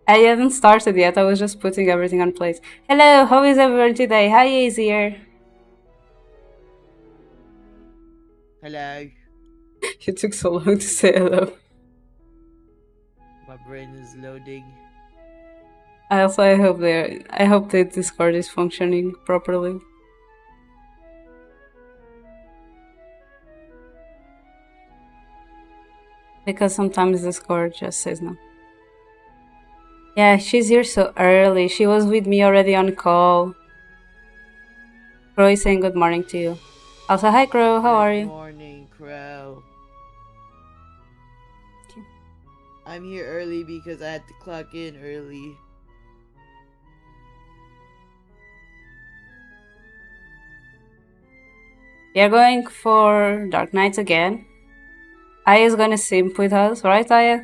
I hadn't started yet, I was just putting everything on place. Hello, how is everyone today? Hi, Azir. Hello. You took so long to say hello. My brain is loading. I hope the Discord is functioning properly. Because sometimes Discord just says no. Yeah, she's here so early. She was with me already on call. Crow is saying good morning to you. Also, hi Crow, how are Good you? morning, Crow. I'm here early because I had to clock in early. We are going for Dark Knights again. Aya is gonna simp with us, right Aya?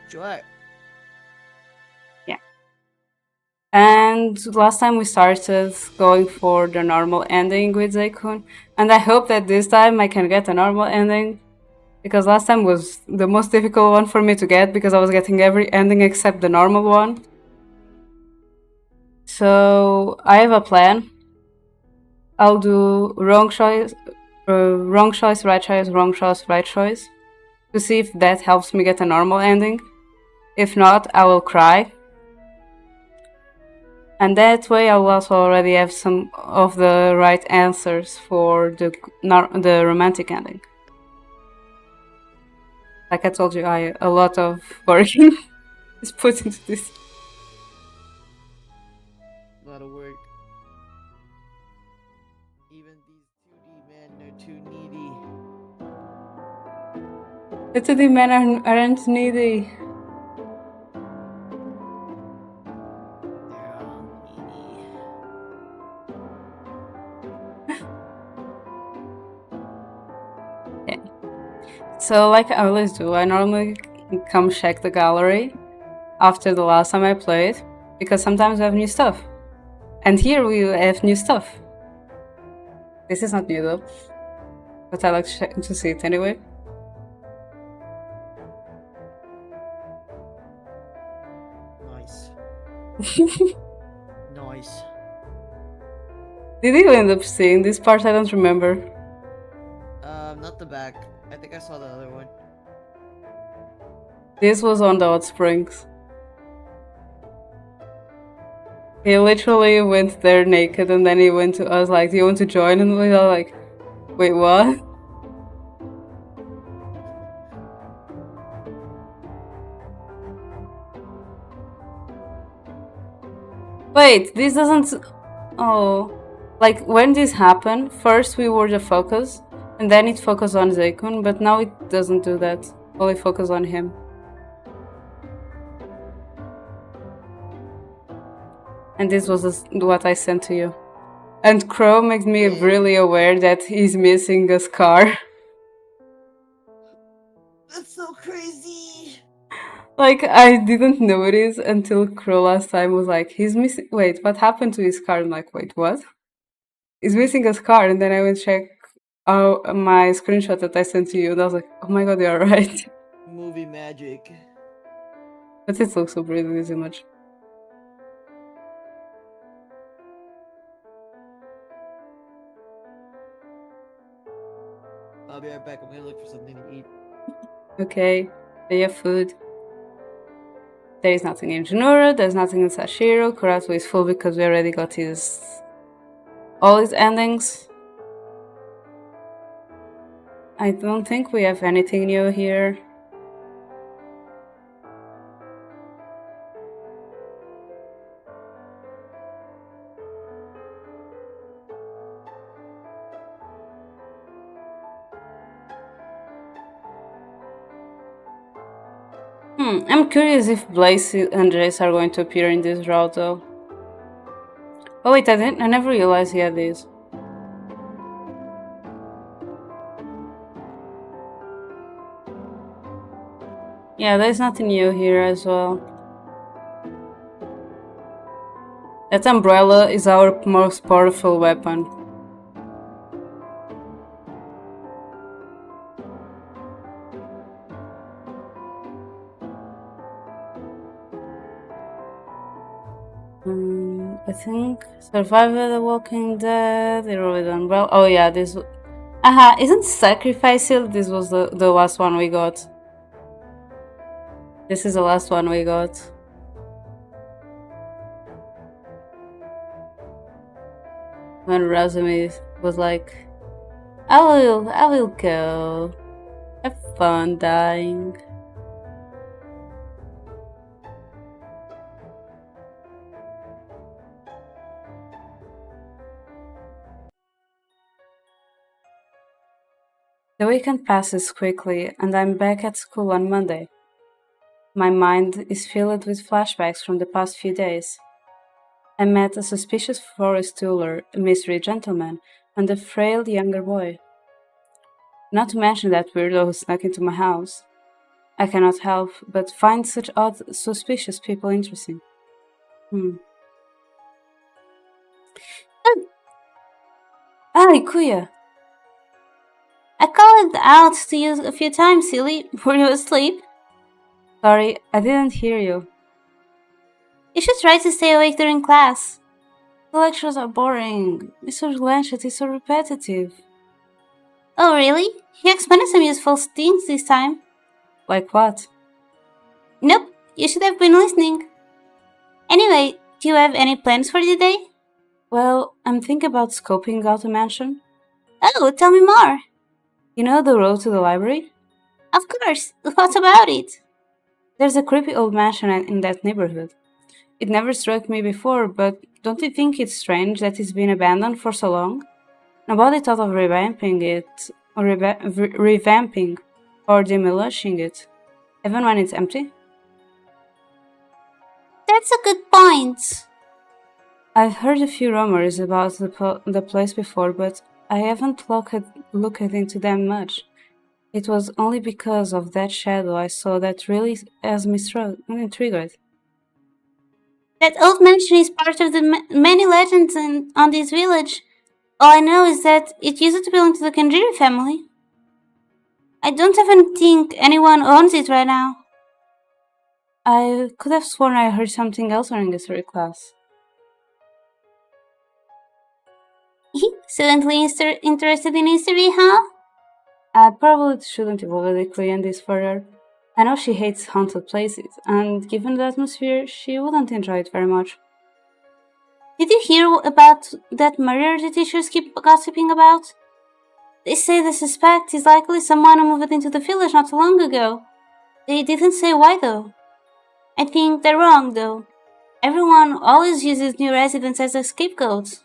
Sure. Yeah. And last time we started going for the normal ending with Zaykun, and I hope that this time I can get a normal ending, because last time was the most difficult one for me to get because I was getting every ending except the normal one. So I have a plan. I'll do wrong choice, right choice, wrong choice, right choice, to see if that helps me get a normal ending. If not, I will cry. And that way I will also already have some of the right answers for the romantic ending. Like I told you, a lot of work is put into this. A lot of work. Even these 2D men are too needy. The 2D men aren't needy. They're all needy. Yeah. So like I always do, I normally come check the gallery after the last time I played, because sometimes we have new stuff. And here we have new stuff. This is not new though, but I like to see it anyway. Nice. Nice. Did you end up seeing this part? I don't remember. Not the back. I think I saw the other one. This was on the hot springs. He literally went there naked and then he went to us like, do you want to join? And we all like, wait, what? Wait, this doesn't... Oh. Like, when this happened, first we were the focus, and then it focused on Zekun, but now it doesn't do that. Only focus on him. And this was what I sent to you. And Crow makes me really aware that he's missing a scar. That's so crazy! Like, I didn't notice until Crow last time was like, he's missing... Wait, what happened to his scar? I'm like, wait, what? He's missing a scar. And then I went check my screenshot that I sent to you, and I was like, oh my god, you're right. Movie magic. But it looks so pretty in this image. I'll be right back. I'm gonna look for something to eat. Okay, they have food. There is nothing in Junura, there's nothing in Sashiro. Kuratu is full because we already got all his endings. I don't think we have anything new here. I'm curious if Blaze and Jace are going to appear in this route though. Oh wait, I never realized he had these. Yeah, there's nothing new here as well. That umbrella is our most powerful weapon. I think Survivor the Walking Dead, It Really Done Well. Oh yeah, this. Aha, isn't Sacrifice Hill? This was the last one we got. This is the last one we got. When Razumi was like, I will go. Have fun dying. The weekend passes quickly, and I'm back at school on Monday. My mind is filled with flashbacks from the past few days. I met a suspicious forest steward, a mystery gentleman, and a frail younger boy. Not to mention that weirdo who snuck into my house. I cannot help but find such odd, suspicious people interesting. Hmm. Ah, Ikuya! I called out to you a few times, silly. Were you asleep? Sorry, I didn't hear you. You should try to stay awake during class. The lectures are boring. Mr. Blanchett is so repetitive. Oh, really? He explained some useful things this time. Like what? Nope, you should have been listening. Anyway, do you have any plans for the day? Well, I'm thinking about scoping out a mansion. Oh, tell me more. You know the road to the library? Of course. What about it? There's a creepy old mansion in that neighborhood. It never struck me before, but don't you think it's strange that it's been abandoned for so long? Nobody thought of revamping or demolishing it, even when it's empty. That's a good point. I've heard a few rumors about the place before, but I haven't looked into them much. It was only because of that shadow I saw that really has me intrigued. That old mansion is part of the many legends on this village. All I know is that it used to belong to the Kanjiri family. I don't even think anyone owns it right now. I could have sworn I heard something else during history class. Suddenly interested in history, huh? I probably shouldn't evolve in this further. I know she hates haunted places, and given the atmosphere, she wouldn't enjoy it very much. Did you hear about that murder the teachers keep gossiping about? They say the suspect is likely someone who moved into the village not too long ago. They didn't say why though. I think they're wrong though. Everyone always uses new residents as a scapegoat.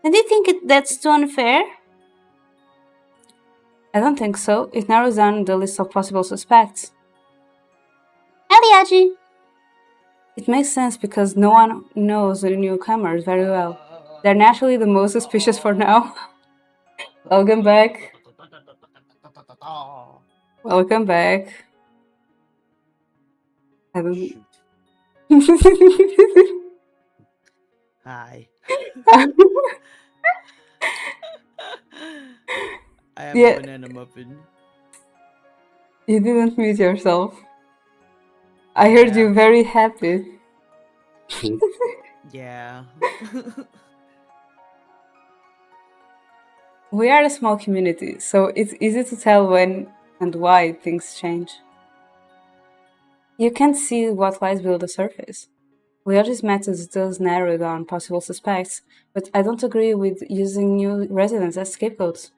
Don't you think that's too unfair? I don't think so. It narrows down the list of possible suspects. Aliaji! It makes sense because no one knows the newcomers very well. They're naturally the most suspicious for now. Welcome back. Welcome back. I don't... Hi. I have a Yeah, banana muffin. you didn't mute yourself. I heard Yeah. you very happy. Yeah. We are a small community, so it's easy to tell when and why things change. You can't see what lies below the surface. Leo's methods does narrow down possible suspects, but I don't agree with using new residents as scapegoats.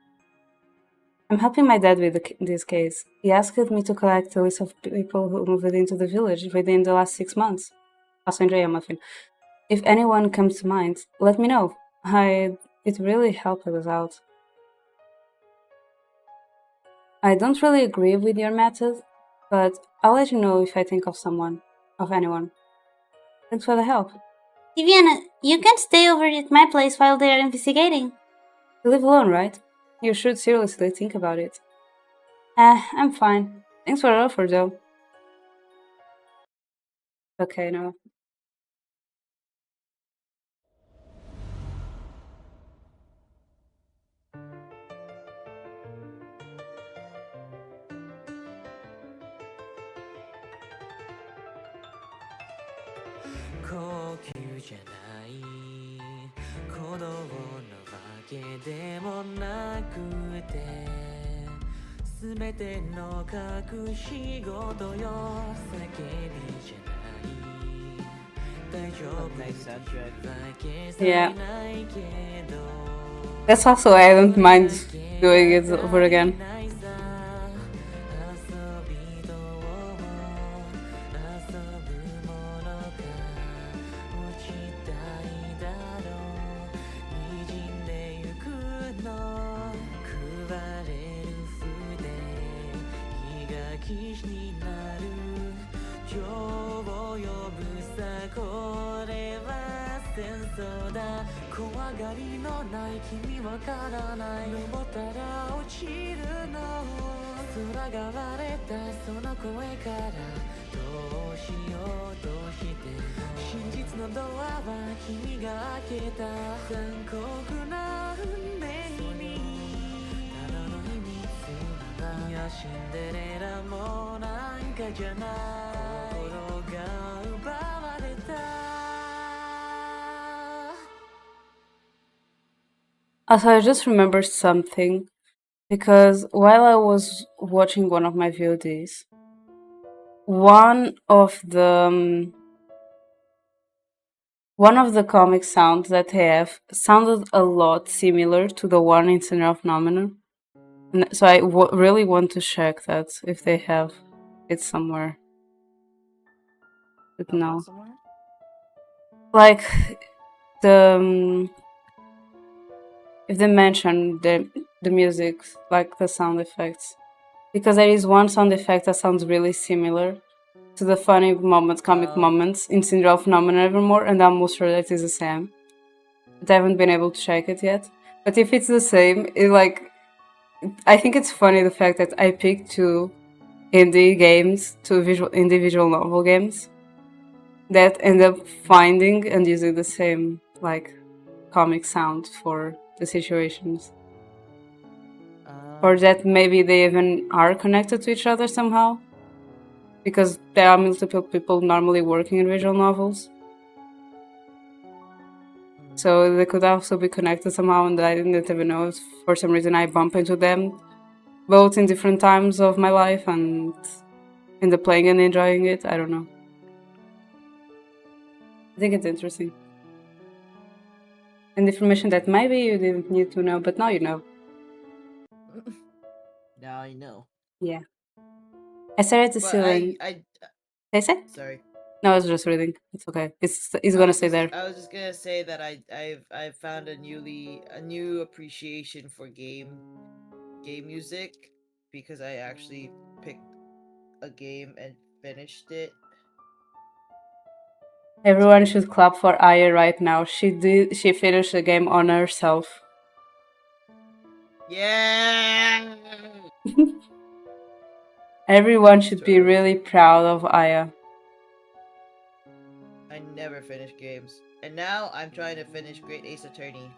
I'm helping my dad with this case. He asked me to collect a list of people who moved into the village within the last 6 months. Also enjoy a muffin. If anyone comes to mind, let me know. It really helped us out. I don't really agree with your method, but I'll let you know if I think of anyone. Thanks for the help. Viviana, you can stay over at my place while they are investigating. You live alone, right? You should seriously think about it. I'm fine. Thanks for the offer, though. Okay, no. じゃない鼓動のわけでもなくて全ての隠し事よ叫びじゃない大丈夫 Nice soundtrack. わけさ Yeah. えないけど That's also why I don't mind doing it over again. ないさ遊び道も遊ぶものか落ちたいだろう滲んでゆくの食われる筆気が騎士になる情を呼ぶさこれは戦争だ怖がりのない君わからない登ったら落ちるの空が割れたその声からどうしようとしても真実のドアは君が開けた残酷な運命にただの秘密ならいやシンデレラもなんかじゃない心が奪われた Also, I just remembered something because while I was watching one of my VODs, one of the comic sounds that they have sounded a lot similar to the one in Center of Phenomenon. And so I really want to check that if they have it somewhere. But no. Like, if they mention the music, like the sound effects. Because there is one sound effect that sounds really similar to the funny moments, comic moments in Syndrome of Phenomenon Evermore, and I'm almost sure that is the same. But I haven't been able to check it yet. But if it's the same, I think it's funny the fact that I picked two indie games, two indie visual novel games, that end up finding and using the same, like, comic sound for the situations. Or that maybe they even are connected to each other somehow. Because there are multiple people normally working in visual novels. So they could also be connected somehow, and I didn't even know if for some reason I bump into them both in different times of my life and in the playing and enjoying it. I don't know. I think it's interesting. And information that maybe you didn't need to know, but now you know. Now I know. Yeah. I started to But see. They say? Sorry. No, I was just reading. It's okay. It's gonna stay there. I was just gonna say that I've found a new appreciation for game music because I actually picked a game and finished it. Everyone should clap for Aya right now. She finished the game on herself. Yeah. Everyone should be really proud of Aya. I never finish games, and now I'm trying to finish Great Ace Attorney.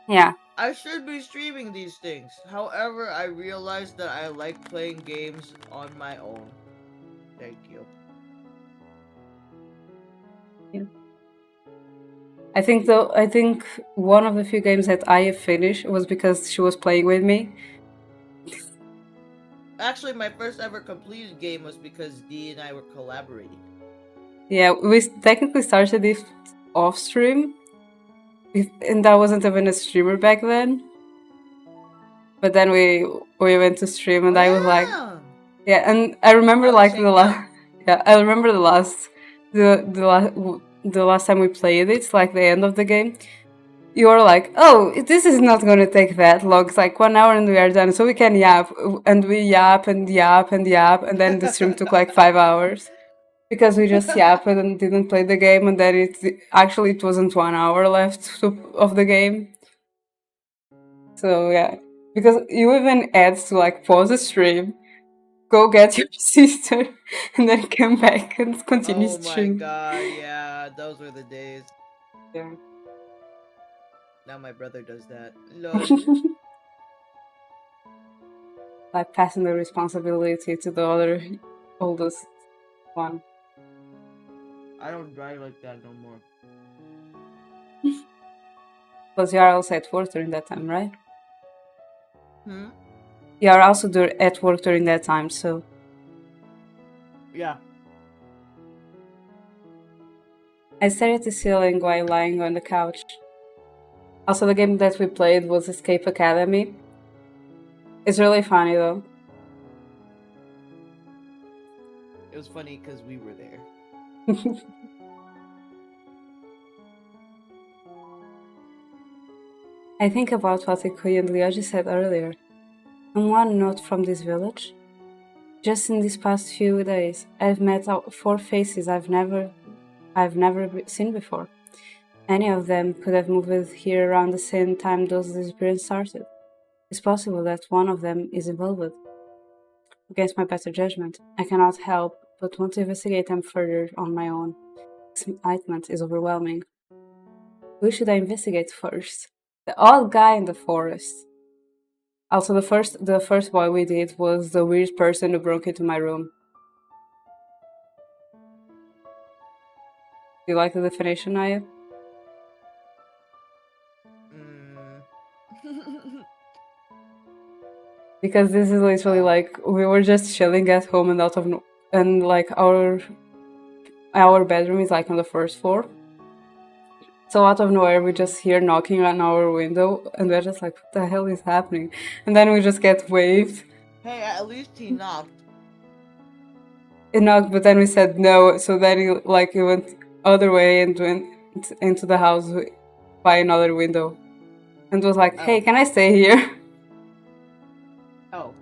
Yeah. I should be streaming these things. However, I realized that I like playing games on my own. Thank you. Yeah. I think one of the few games that Aya finished was because she was playing with me. Actually, my first ever completed game was because Dee and I were collaborating. Yeah, we technically started it off stream, and I wasn't even a streamer back then. But then we went to stream, and I was like, yeah, and I remember like the last, yeah, I remember the last time we played it, like the end of the game. You were like, oh, this is not going to take that long. It's like 1 hour and we are done, so we can yap. And we yap and yap and yap, and then the stream took like 5 hours. Because we just yapped and didn't play the game, and then it wasn't 1 hour left of the game. So yeah, because you even had to like pause the stream, go get your sister, and then come back and continue streaming. Oh my god, yeah, those were the days. Yeah. Now my brother does that. Lol. Like passing the responsibility to the other oldest one. I don't drive like that no more. Because you are also at work during that time, right? Hmm? You are also at work during that time, so... Yeah. I stared at the ceiling while lying on the couch. Also, the game that we played was Escape Academy. It's really funny, though. It was funny because we were there. I think about what Ikuya and Ryoji said earlier. Someone not from this village? Just in these past few days, I've met 4 faces I've never seen before. Any of them could have moved here around the same time those disappearances started. It's possible that one of them is involved. Against my better judgment, I cannot help but want to investigate them further on my own. Excitement is overwhelming. Who should I investigate first? The odd guy in the forest. Also, the first boy we did was the weird person who broke into my room. Do you like the definition, Naya? Because this is literally like we were just chilling at home and like our bedroom is like on the first floor. So out of nowhere we just hear knocking on our window and we're just like, what the hell is happening? And then we just get waved. Hey, at least he knocked. It knocked, but then we said no. So then he went other way and went into the house by another window, and was like, "Hey, can I stay here?" Oh.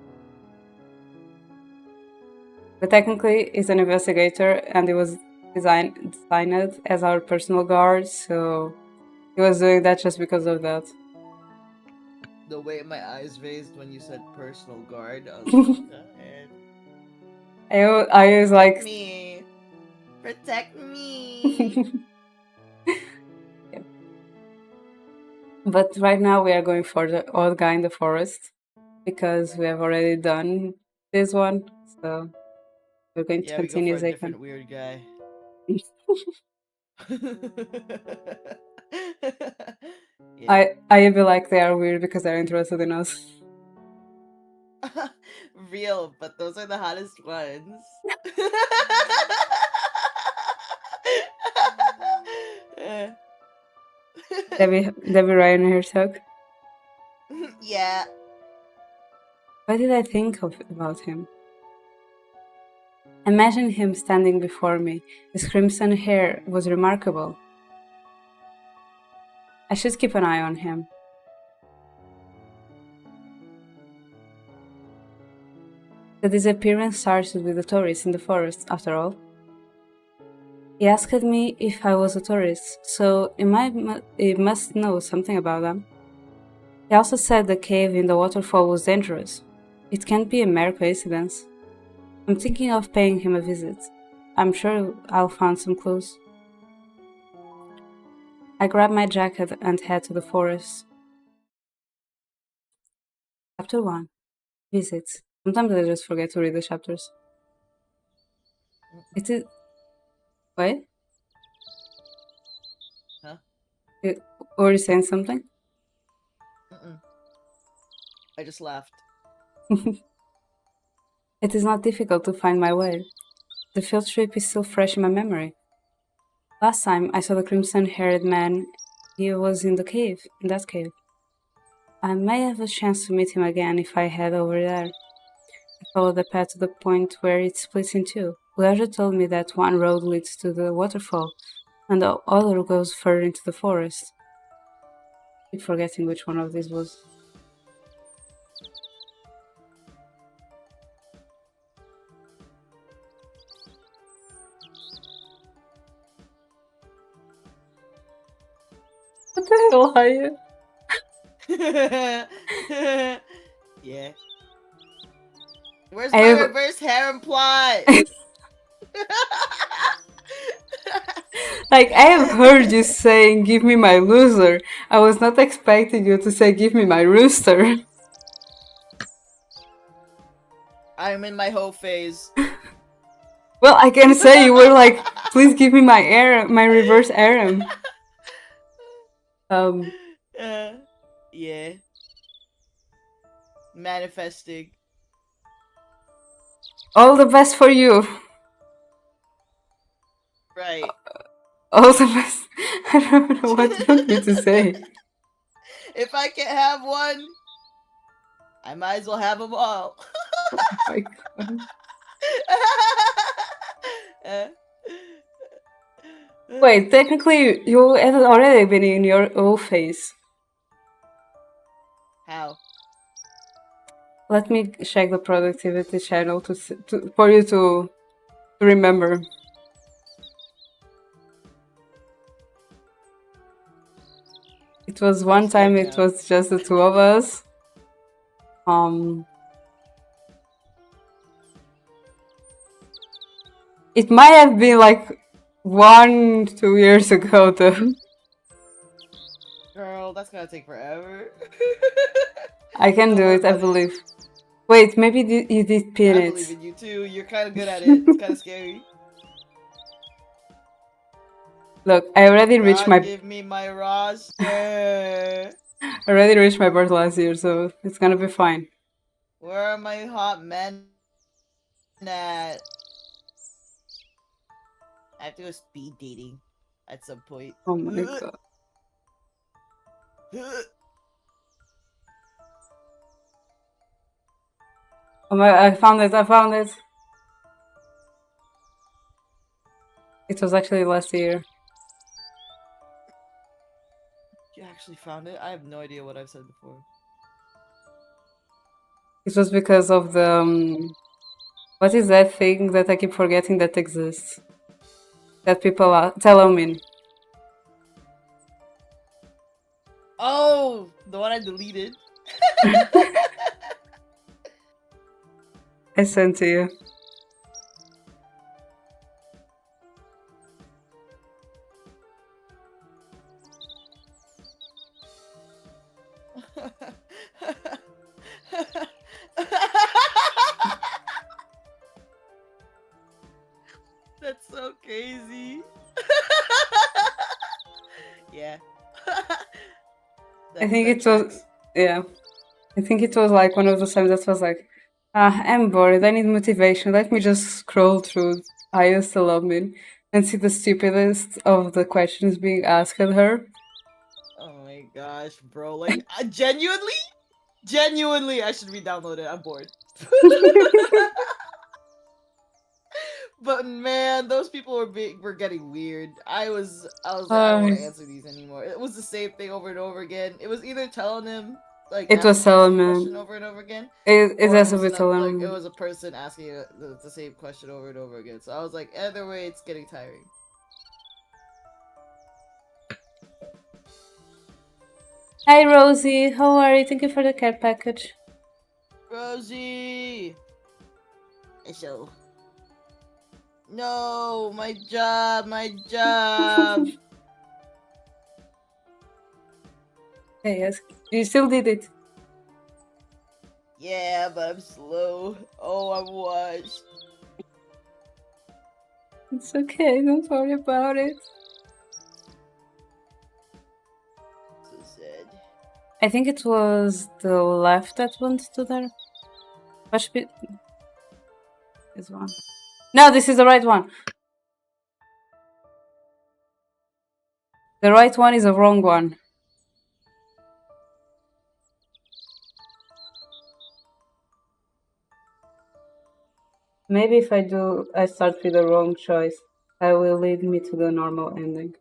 But technically, he's an investigator, and he was designed as our personal guard, so he was doing that just because of that. The way my eyes raised when you said personal guard, I was like, I was like, protect me. Yeah. But right now we are going for the odd guy in the forest because we have already done this one, so we're going to continue. We go for a different weird guy. Yeah. I feel like they are weird because they're interested in us. Real, but those are the hottest ones. Debbie Ryan Herzog. Yeah. What did I think about him? Imagine him standing before me. His crimson hair was remarkable. I should keep an eye on him. The disappearance started with a tourist in the forest, after all. He asked me if I was a tourist, so he must know something about them. He also said the cave in the waterfall was dangerous. It can't be a mere coincidence. I'm thinking of paying him a visit. I'm sure I'll find some clues. I grab my jacket and head to the forest. Chapter 1. Visits. Sometimes I just forget to read the chapters. It is... Wait? Huh? Were you saying something? I just laughed. It is not difficult to find my way. The field trip is still fresh in my memory. Last time I saw the crimson-haired man, he was in that cave. I may have a chance to meet him again if I head over there. I followed the path to the point where it splits in two. Leisure told me that one road leads to the waterfall, and the other goes further into the forest. I keep forgetting which one of these was. What the hell are you? Yeah. Where's my reverse harem plot? Like, I have heard you saying, give me my loser. I was not expecting you to say, give me my rooster. I'm in my hoe phase. Well, I can say you were like Please give me my my reverse harem. Yeah. Manifesting. All the best for you. Right. All the best. I don't know what you want me to say. If I can't have one, I might as well have them all. Oh my god. Uh, Wait, technically, you had already been in your old phase. How? Let me check the productivity channel for you to remember. It was one time. It was just the two of us. It might have been like 1-2 years ago, though. Girl, that's gonna take forever. I can do it, I believe. Wait, maybe you did pin it. I believe in you too. You're kind of good at it. It's kind of scary. Look, I already reached my. Give me my roster. I already reached my birth last year, so it's gonna be fine. Where are my hot men at? I have to go speed dating at some point. Oh my god. Oh my! I found it! I found it! It was actually last year. You actually found it? I have no idea what I've said before. It was because of the what is that thing that I keep forgetting that exists? That people are telling. Oh, the one I deleted. I sent to you. That's so crazy. Yeah. I think it was, yeah. I think it was like one of those times that was like, I'm bored, I need motivation, let me just scroll through I used to love me and see the stupidest of the questions being asked at her. Oh my gosh, bro. Like, genuinely, I should re-download it. I'm bored. But man, those people were getting weird. I was like, I don't want to answer these anymore. It was the same thing over and over again. It was either telling him like It was telling me question over and over again. It has to be telling like it was a person asking the same question over and over again. So I was like, either way, it's getting tiring. Hi Rosie, how are you? Thank you for the care package. Rosie! So. No, my job. Hey, yes, you still did it. Yeah, but I'm slow. Oh, I'm washed. It's okay, don't worry about it. So sad. I think it was the left that went to there. What should be this one? No, this is the right one. The right one is the wrong one. Maybe if I start with the wrong choice, it will lead me to the normal ending.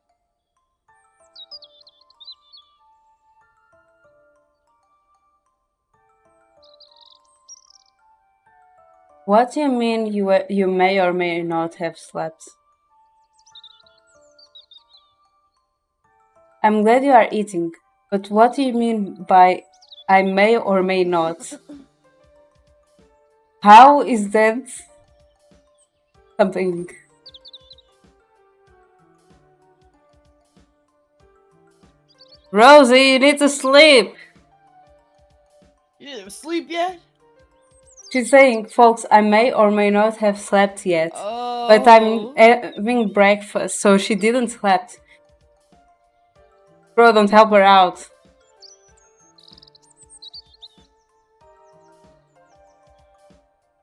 What do you mean you may or may not have slept? I'm glad you are eating, but what do you mean by I may or may not? How is that something? Rosie, you need to sleep! You didn't sleep yet? She's saying, folks, I may or may not have slept yet. Oh. but I'm No. having breakfast, so she didn't sleep. Bro, don't help her out.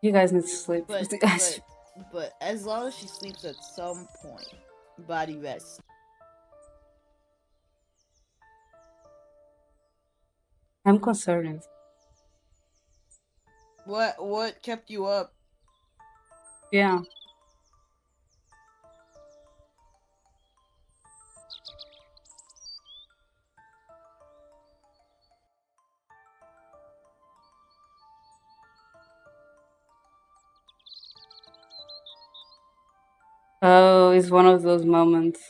You guys need to sleep. But but as long as she sleeps at some point, body rest. I'm concerned. What kept you up? Yeah. Oh, it's one of those moments.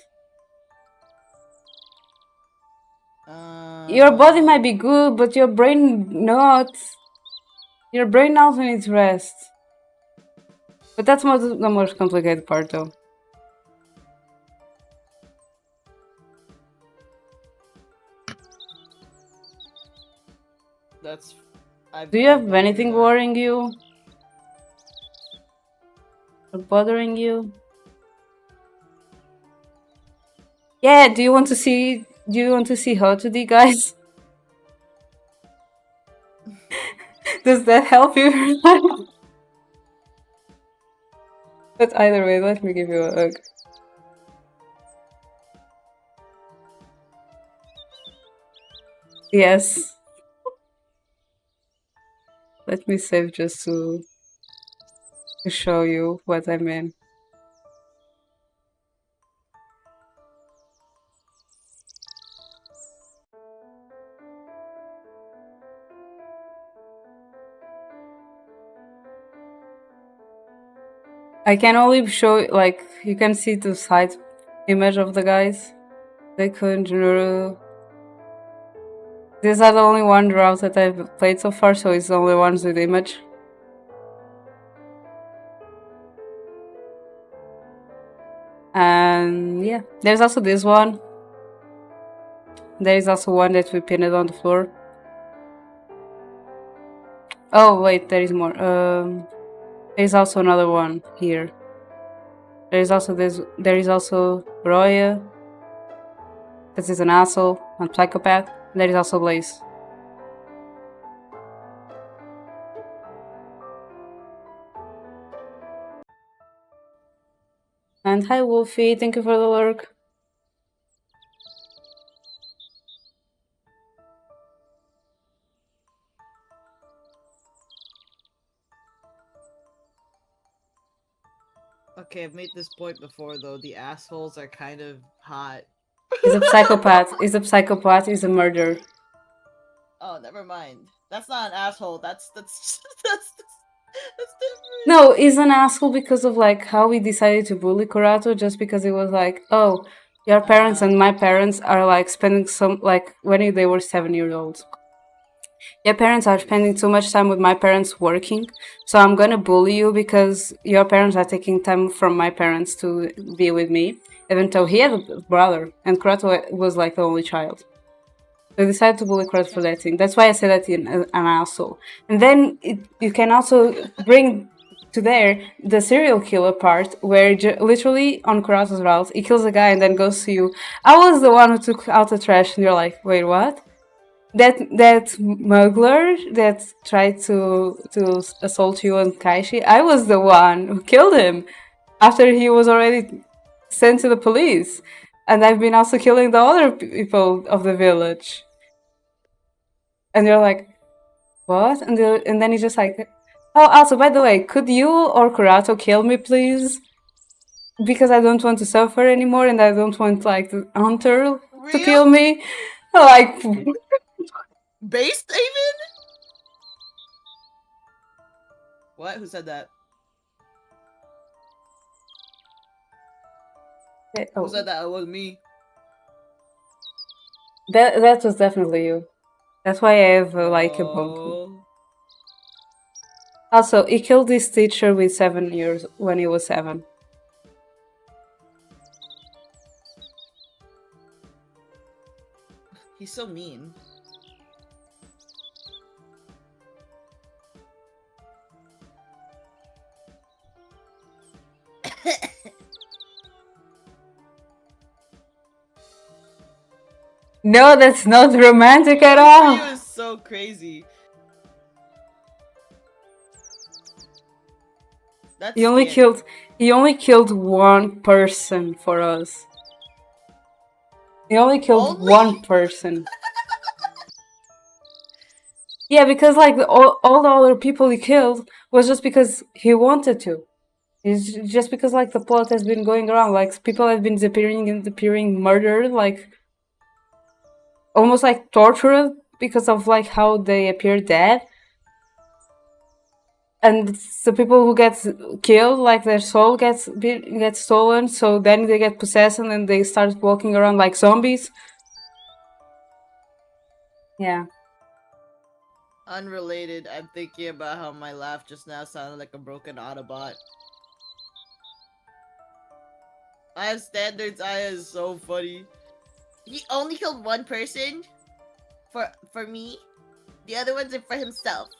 Your body might be good, but your brain not. Your brain also needs rest. But that's the most complicated part, though. That's. Do you I've have gone through anything that. worrying you? Or bothering you? Yeah, do you want to see how to do, guys? Does that help you? But either way, let me give you a hug. Yes. Let me save just to show you what I mean. I can only show, like, you can see the side image of the guys. They couldn't. These are the only one routes that I've played so far, so it's the only ones with image. And yeah, there's also this one. There is also one that we pinned on the floor. Oh wait, there is more. There's also another one here. There is also this. There is also Roya. This is an asshole and psychopath. There is also Blaze. And hi Wolfie, thank you for the lurk. Okay, I've made this point before though. The assholes are kind of hot. He's a psychopath. He's a psychopath. He's a murderer. Oh, never mind. That's not an asshole. That's different. No, he's an asshole because of like how we decided to bully Kurato, just because it was like, oh, your parents and my parents are like spending some, like when they were 7 years old. Your parents are spending too much time with my parents working, so I'm gonna bully you because your parents are taking time from my parents to be with me, even though he had a brother and Kurato was like the only child. So I decided to bully Kurato for that thing. That's why I said that he's an asshole. And then you can also bring to there the serial killer part, where literally on Kurato's route, he kills a guy and then goes to you. I was the one who took out the trash, and you're like, wait, what? That smuggler that tried to assault you and Kaishi, I was the one who killed him after he was already sent to the police. And I've been also killing the other people of the village. And you're like, what? And then he's just like, oh, also, by the way, could you or Kurato kill me, please? Because I don't want to suffer anymore, and I don't want, like, the hunter to kill me. Like, Based even? What? Who said that? Who said that? It was me. That was definitely you. That's why I have, like, a bump. Also, he killed his teacher with 7 years when he was 7. He's so mean. No, that's not romantic at Yours for all. you is so crazy. That's He only scary. killed he only killed one person for us. He only killed Only? one person. Yeah, because like all the other people he killed was just because he wanted to. It's just because like the plot has been going around, like people have been disappearing and disappearing, murdered, like almost like tortured because of like how they appear dead. And the people who get killed, like their soul gets stolen, so then they get possessed and they start walking around like zombies. Yeah. Unrelated, I'm thinking about how my laugh just now sounded like a broken Autobot. I have standards. I is so funny. He only killed one person for me. The other ones are for himself.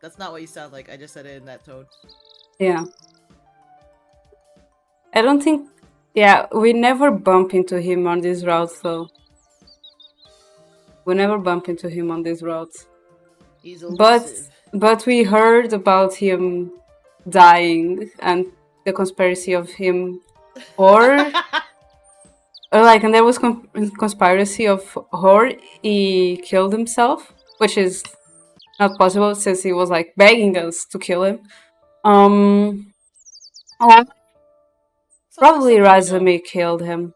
That's not what you sound like. I just said it in that tone. Yeah. I don't think. Yeah, we never bump into him on these routes, though. We never bump into him on these routes. He's But elusive. we heard about him dying and the conspiracy of him, or like, and there was conspiracy of horror. He killed himself, which is not possible since he was like begging us to kill him. Or Sounds like probably someone we know. Razumi killed him.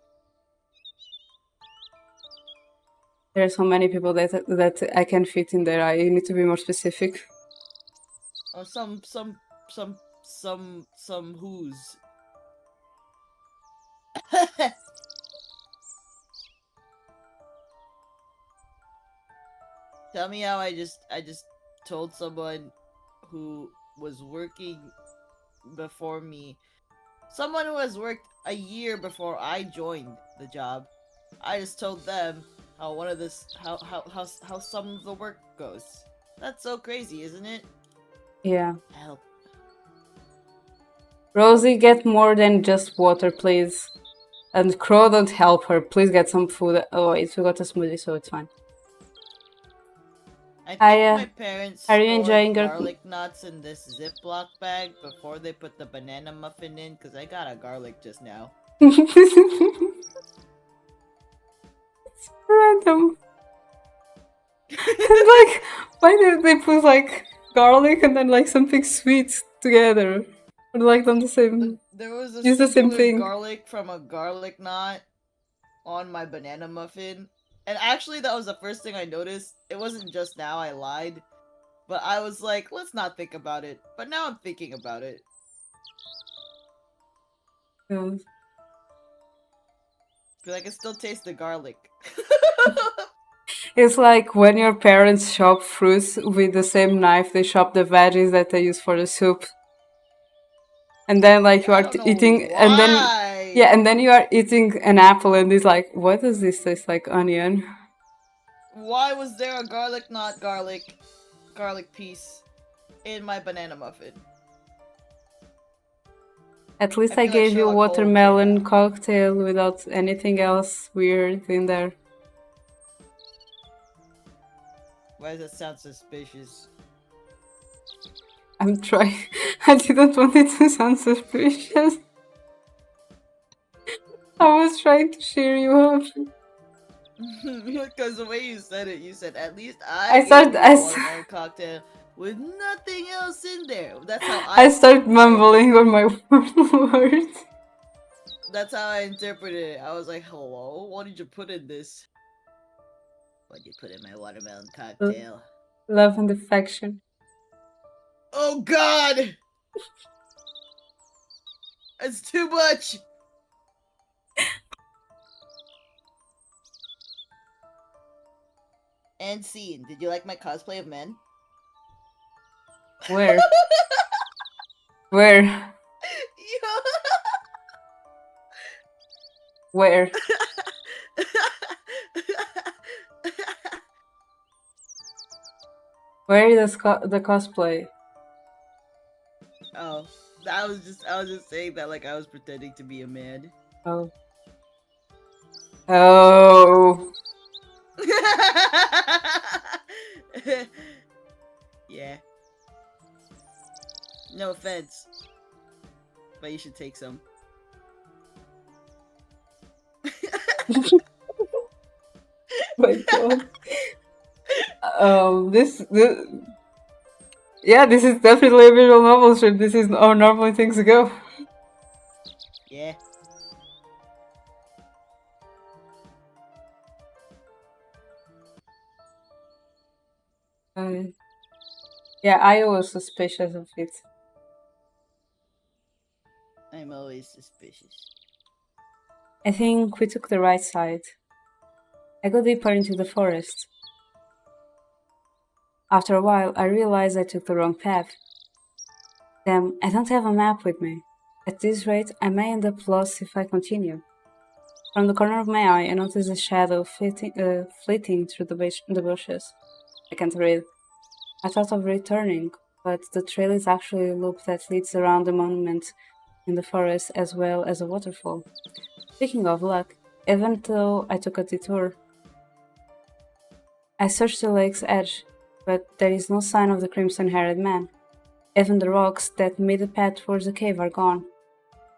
There are so many people that I can fit in there. I need to be more specific. Or some who's. Tell me how I just told someone who was working before me, someone who has worked a year before I joined the job. I just told them how one of this how some of the work goes. That's so crazy, isn't it? Yeah. Help. Rosie, get more than just water, please. And Crow, don't help her. Please get some food. Oh wait, we got a smoothie, so it's fine. I think Aya, my parents are you stored enjoying your... garlic nuts in this Ziploc bag before they put the banana muffin in, because I got a garlic just now. It's random. And like, why did they put like garlic and then like something sweet together? Or like on the same... There was a Use the same sprinkle of thing. garlic from a garlic knot on my banana muffin. And actually, that was the first thing I noticed. It wasn't just now, I lied. But I was like, let's not think about it. But now I'm thinking about it. Yeah. Because I can still taste the garlic. It's like when your parents chop fruits with the same knife they chop the veggies that they use for the soup. And then like you I are don't know eating, and then why. yeah, and then you are eating an apple and it's like, what does this taste like? Onion. Why was there a garlic knot garlic piece in my banana muffin? At least I I feel like gave you Sherlock Holmes right watermelon now. cocktail without anything else weird in there. Why does that sound suspicious? I'm trying. I didn't want it to sound suspicious. I was trying to cheer you up. Because the way you said it, you said, at least I I gave started. you a watermelon cocktail with nothing else in there. That's how I started mumbling on my words. That's how I interpreted it. I was like, hello? What did you put in this? What did you put in my watermelon cocktail? Love and affection. Oh god! It's too much! And scene. Did you like my cosplay of men? Where? Where? Where? Where is the cosplay? Oh, I was just saying that like I was pretending to be a man. Oh. Oh, Yeah. No offense, but you should take some. my God. This, yeah, this is definitely a visual novel strip. This is how normally things go. Yeah. Uh, yeah, I was suspicious of it. I'm always suspicious. I think we took the right side. I go deeper into the forest. After a while, I realized I took the wrong path. Damn, I don't have a map with me. At this rate, I may end up lost if I continue. From the corner of my eye, I notice a shadow fleeting through the bushes. I can't read. I thought of returning, but the trail is actually a loop that leads around the monument in the forest as well as a waterfall. Speaking of luck, even though I took a detour, I searched the lake's edge, but there is no sign of the crimson-haired man. Even the rocks that made the path towards the cave are gone.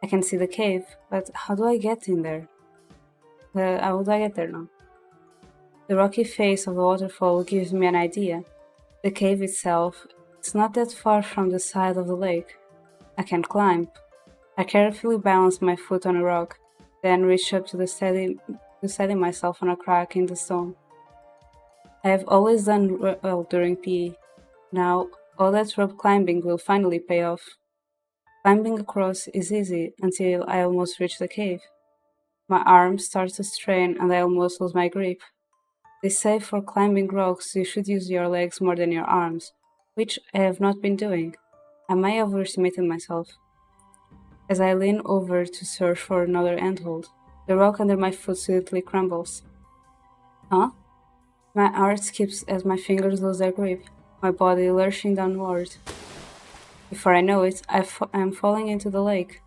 I can see the cave, but how do I get in there? How would I get there now? The rocky face of the waterfall gives me an idea. The cave itself is not that far from the side of the lake. I can climb. I carefully balance my foot on a rock, then reach up to steady myself on a crack in the stone. I have always done well during PE. Now, all that rope climbing will finally pay off. Climbing across is easy until I almost reach the cave. My arms start to strain and I almost lose my grip. They say for climbing rocks you should use your legs more than your arms, which I have not been doing. I may have overestimated myself. As I lean over to search for another handhold, the rock under my foot suddenly crumbles. Huh? My heart skips as my fingers lose their grip, my body lurching downward. Before I know it, I am falling into the lake.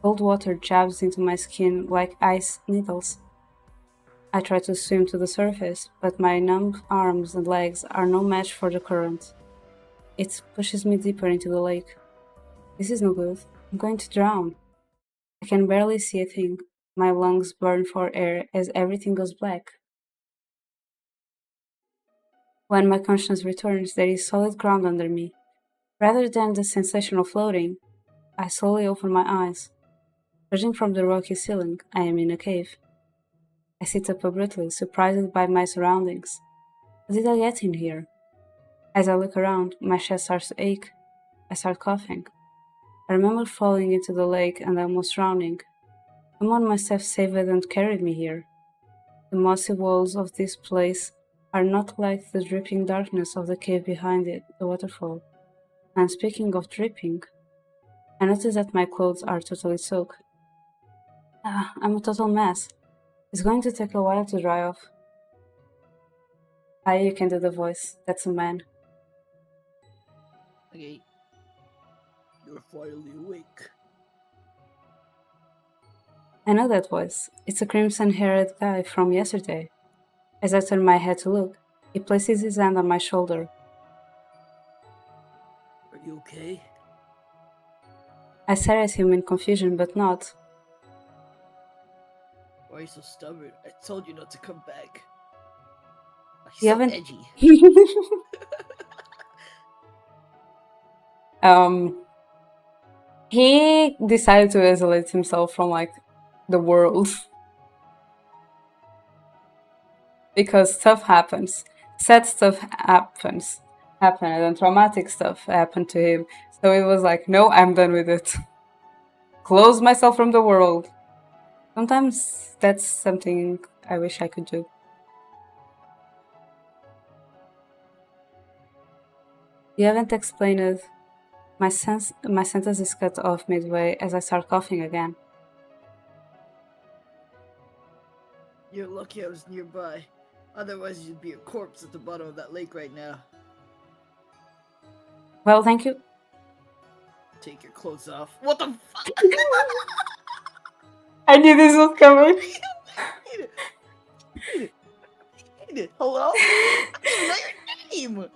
Cold water jabs into my skin like ice needles. I try to swim to the surface, but my numb arms and legs are no match for the current. It pushes me deeper into the lake. This is no good. I'm going to drown. I can barely see a thing. My lungs burn for air as everything goes black. When my conscience returns, there is solid ground under me. Rather than the sensation of floating, I slowly open my eyes. Judging from the rocky ceiling, I am in a cave. I sit up abruptly, surprised by my surroundings. How did I get in here? As I look around, my chest starts to ache. I start coughing. I remember falling into the lake and almost drowning. Someone must have saved and carried me here. The mossy walls of this place are not like the dripping darkness of the cave behind it, the waterfall. And speaking of dripping, I notice that my clothes are totally soaked. I'm a total mess. It's going to take a while to dry off. You can do the voice. That's a man. Okay. You're finally awake. I know that voice. It's a crimson-haired guy from yesterday. As I turn my head to look, he places his hand on my shoulder. Are you okay? I stare at him in confusion, but not. Why are you so stubborn? I told you not to come back. He's You so haven't. edgy. He decided to isolate himself from like the world because stuff happens. Sad stuff happened, and traumatic stuff happened to him. So he was like, "No, I'm done with it. Close myself from the world." Sometimes that's something I wish I could do. You haven't explained it. My sentence is cut off midway as I start coughing again. You're lucky I was nearby. Otherwise, you'd be a corpse at the bottom of that lake right now. Well, thank you. Take your clothes off. What the fuck? I knew this was coming. Hello? I don't even know your name.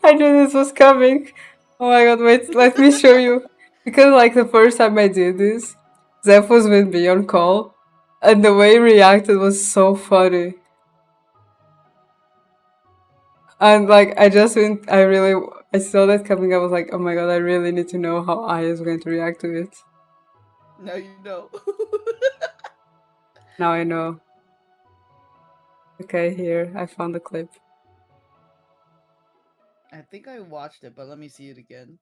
I knew this was coming. Oh my god, wait, let me show you. Because, like, the first time I did this, Zeph was with me on call, and the way he reacted was so funny. And, like, I just went, I saw that coming. I was like, oh my god, I really need to know how I is going to react to it. Now you know. Now I know. Okay, here, I found the clip. I think I watched it, but let me see it again.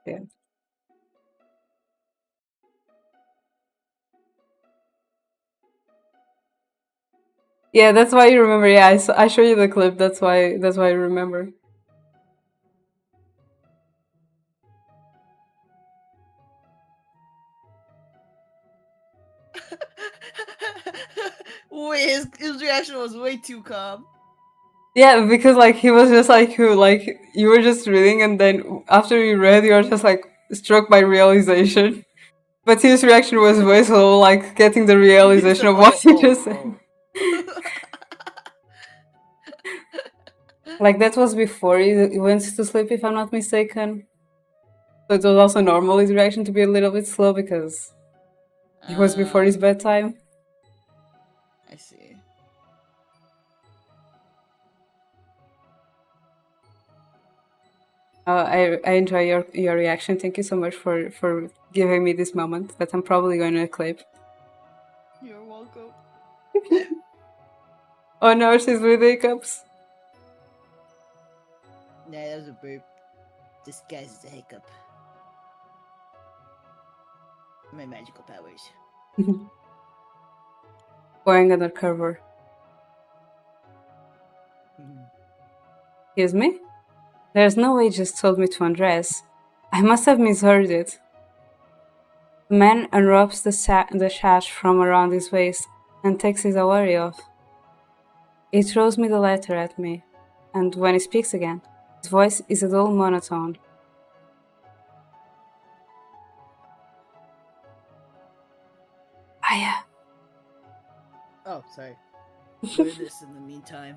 Yeah. Yeah, that's why you remember. Yeah, I show you the clip. That's why you remember. Wait, his reaction was way too calm. Yeah, because like he was just like who like you were just reading and then after you read you were just like struck by realization. But his reaction was way slow, like getting the He's realization like, of what you just said. oh. Like that was before he went to sleep, if I'm not mistaken. So it was also normal his reaction to be a little bit slow because it was before his bedtime. I see. I enjoy your reaction. Thank you so much for giving me this moment that I'm probably going to clip. You're welcome. Oh no, she's with hiccups. Nah, that was a burp. Disguised as a hiccup. My magical powers. Going undercover. Mhm. Excuse me? There's no way he just told me to undress. I must have misheard it. The man unwraps the sash from around his waist and takes his awari off. He throws me the letter at me, and when he speaks again, his voice is a dull monotone. Aya. Oh, sorry. Learn this in the meantime.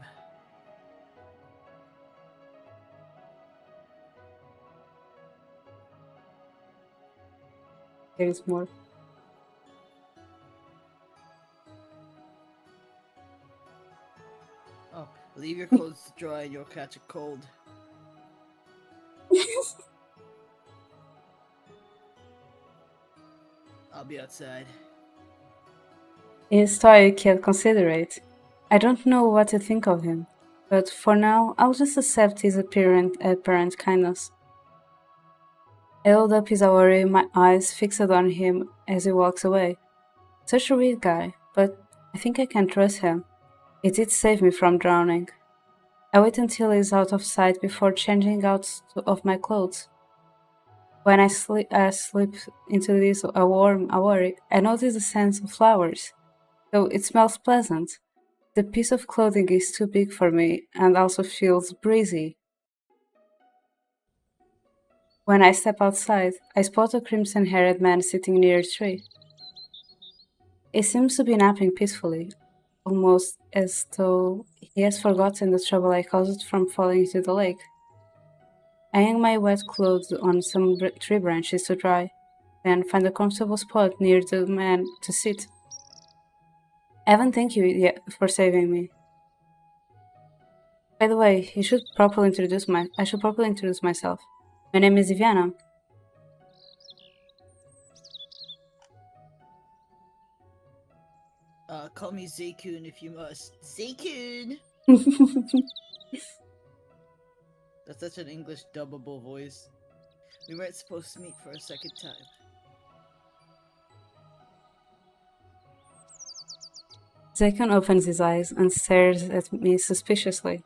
There is more. Oh, leave your clothes to dry and you'll catch a cold. I'll be outside. He's stoic yet considerate. I don't know what to think of him, but for now I'll just accept his apparent kindness. I hold up his awari, my eyes fixed on him as he walks away. Such a weird guy, but I think I can trust him. He did save me from drowning. I wait until he's out of sight before changing out of my clothes. When I slip into this a warm awari, I notice the scent of flowers, though it smells pleasant. The piece of clothing is too big for me and also feels breezy. When I step outside, I spot a crimson haired man sitting near a tree. He seems to be napping peacefully, almost as though he has forgotten the trouble I caused from falling into the lake. I hang my wet clothes on some tree branches to dry, then find a comfortable spot near the man to sit. Evan, thank you yet for saving me. By the way, I should properly introduce myself. My name is Iviana. Call me Zaykun if you must. Zaykun! That's such an English dubbable voice. We weren't supposed to meet for a second time. Zekon opens his eyes and stares at me suspiciously.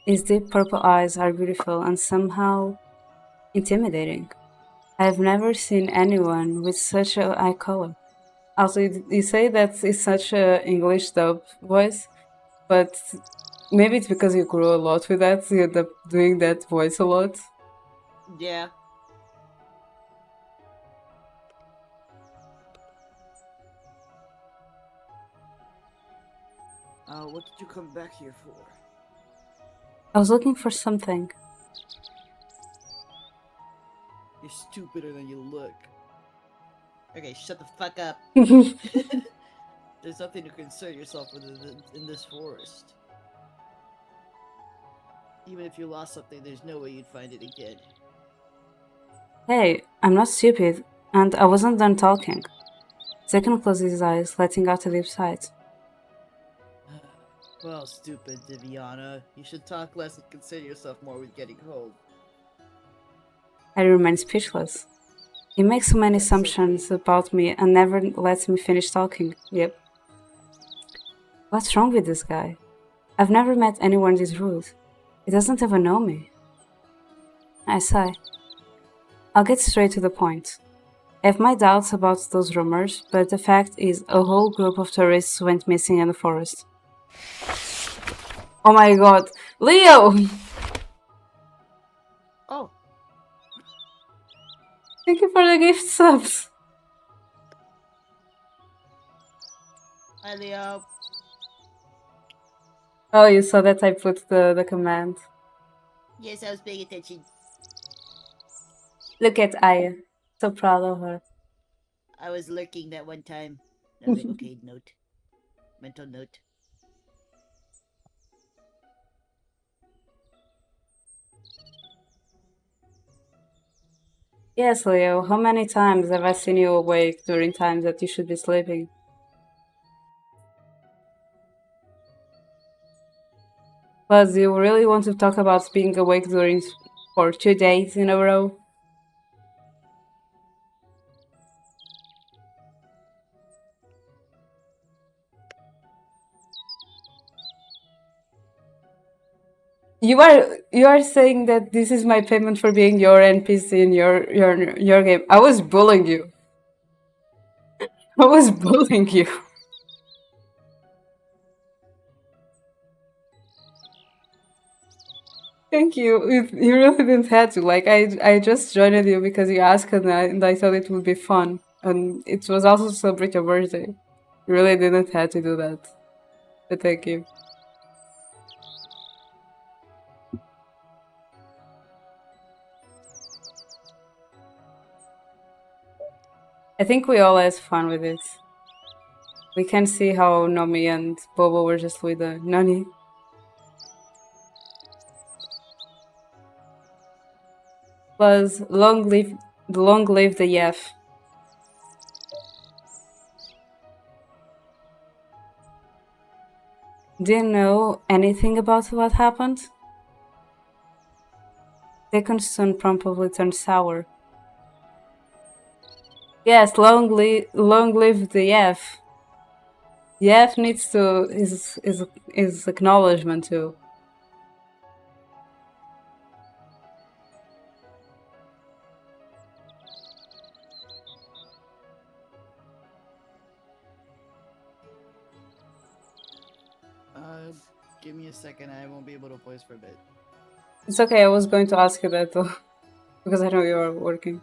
His deep purple eyes are beautiful and somehow intimidating. I've never seen anyone with such a eye color. Also, you say that it's such a English dub voice, but maybe it's because you grew a lot with that, so you end up doing that voice a lot. Yeah. What did you come back here for? I was looking for something. You're stupider than you look. Okay, shut the fuck up. There's nothing to concern yourself with in this forest. Even if you lost something, there's no way you'd find it again. Hey, I'm not stupid, and I wasn't done talking. Zekon closed his eyes, letting out a deep sigh. Well, stupid Viviana, you should talk less and concern yourself more with getting home. I remain speechless. He makes so many That's assumptions okay. about me and never lets me finish talking. Yep. What's wrong with this guy? I've never met anyone this rude. He doesn't even know me. I sigh. I'll get straight to the point. I have my doubts about those rumors, but the fact is a whole group of tourists went missing in the forest. Oh my god. Leo! Oh, Thank you for the gift subs! hi Leo. Oh, you saw that I put the command. Yes, I was paying attention. Look at Aya. So proud of her. I was lurking that one time. I was like, okay, note. Mental note. Yes, Leo, how many times have I seen you awake during times that you should be sleeping? But you really want to talk about being awake during for 2 days in a row? You are saying that this is my payment for being your NPC in your game. I was bullying you. I was bullying you. Thank you. You really didn't have to. Like I just joined you because you asked and I thought it would be fun. And it was also to celebrate your birthday. You really didn't have to do that. But thank you. I think we all had fun with it. We can see how Nomi and Bobo were just with the Nani. Plus, long live the Yef. Do you know anything about what happened? Deacon soon promptly turned sour. Yes, long live the Yef. Yef needs to his acknowledgement too. Give me a second. I won't be able to voice for a bit. It's okay, I was going to ask you that though. Because I know you are working.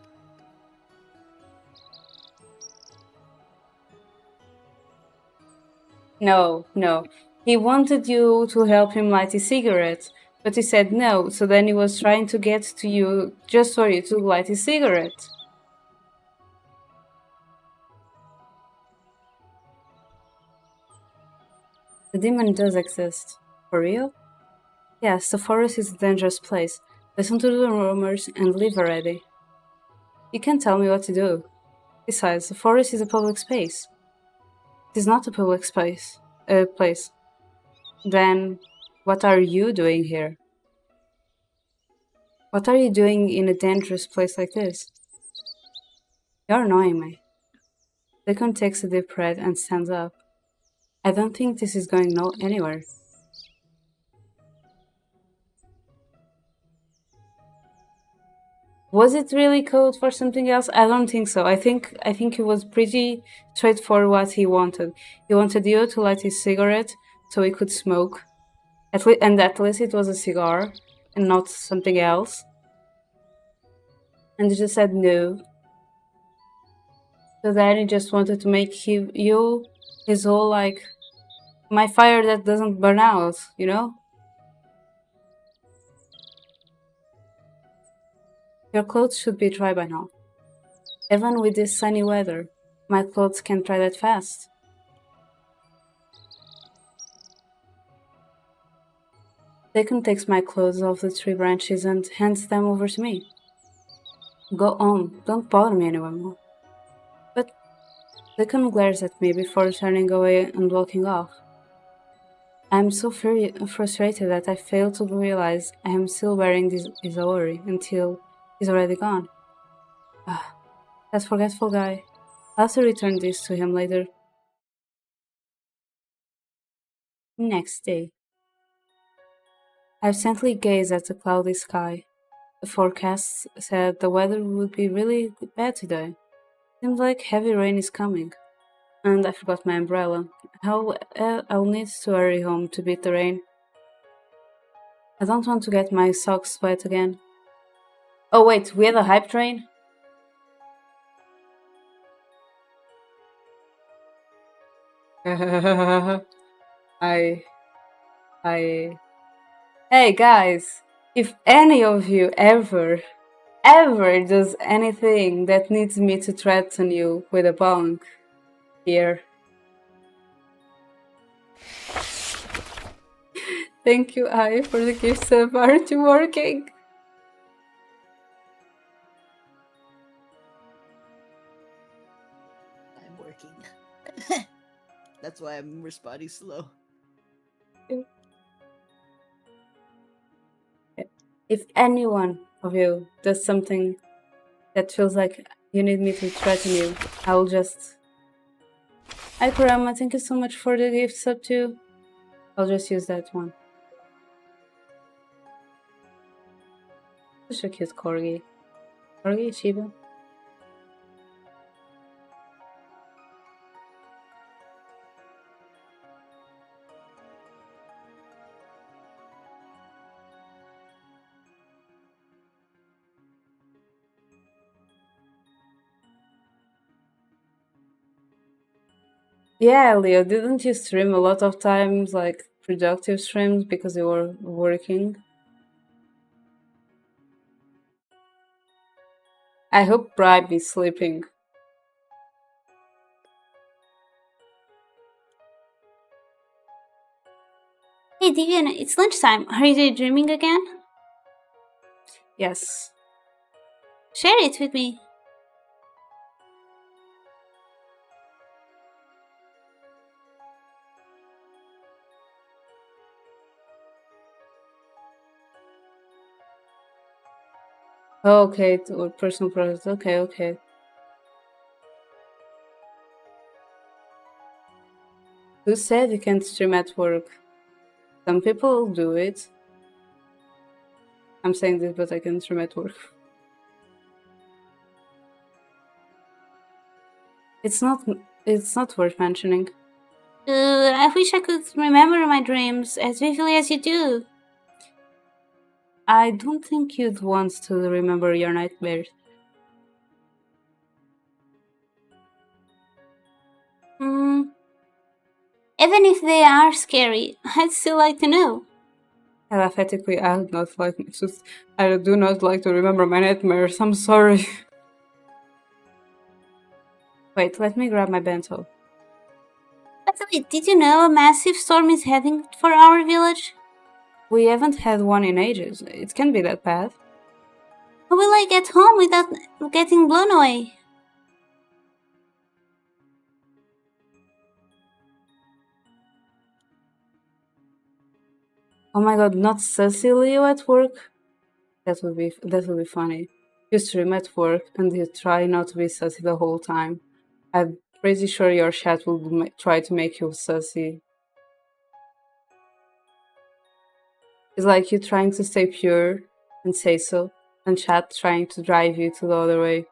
No, no. He wanted you to help him light his cigarette, but you said no, so then he was trying to get to you just for you to light his cigarette. The demon does exist. For real? Yes, the forest is a dangerous place. Listen to the rumors and leave already. You can't tell me what to do. Besides, the forest is a public space. It is not a public space. Place. Then, what are you doing here? What are you doing in a dangerous place like this? You're annoying me. Deacon takes a deep breath and stands up. I don't think this is going no anywhere. Was it really code for something else? I don't think so. I think it was pretty straightforward what he wanted. He wanted you to light his cigarette so he could smoke. And at least it was a cigar and not something else. And you just said no. So then he just wanted to make you his whole like My fire that doesn't burn out, you know? Your clothes should be dry by now. Even with this sunny weather, my clothes can't dry that fast. Deacon takes my clothes off the tree branches and hands them over to me. Go on, don't bother me anymore. But Deacon glares at me before turning away and walking off. I am so frustrated that I fail to realize I am still wearing this Izawari until he's already gone. Ah, that forgetful guy. I'll have to return this to him later. Next day. I absently gazed at the cloudy sky. The forecast said the weather would be really bad today. Seems like heavy rain is coming. And I forgot my umbrella. I'll need to hurry home to beat the rain. I don't want to get my socks wet again. Oh wait, we had a hype train? I I Hey guys, if any of you ever does anything that needs me to threaten you with a bong, here. Thank you, I, for the gifts of aren't you working? I'm working. That's why I'm responding slow. If any one of you does something that feels like you need me to threaten you, I'll just... Hi Kurama, thank you so much for the gift sub too. I'll just use that one. Such a cute corgi. Corgi, Shiba. Yeah, Leo, didn't you stream a lot of times, like productive streams, because you were working? I hope Bribe is sleeping. Hey Divian, it's lunchtime. Are you daydreaming again? Yes. Share it with me. Okay, to personal project. Okay. Who said you can't stream at work? Some people do it. I'm saying this, but I can stream at work. It's not worth mentioning. I wish I could remember my dreams as vividly as you do. I don't think you'd want to remember your nightmares. Hmm. Even if they are scary, I'd still like to know. Telepathically, I do not like to remember my nightmares. I'm sorry. Wait, let me grab my bento. By the way, did you know a massive storm is heading for our village? We haven't had one in ages. It can't be that bad. How will I get home without getting blown away? Oh my god, not Cecilio at work? That would be funny. You stream at work and you try not to be sussy the whole time. I'm pretty sure your chat will try to make you sussy. It's like you trying to stay pure and say so, and chat trying to drive you to the other way.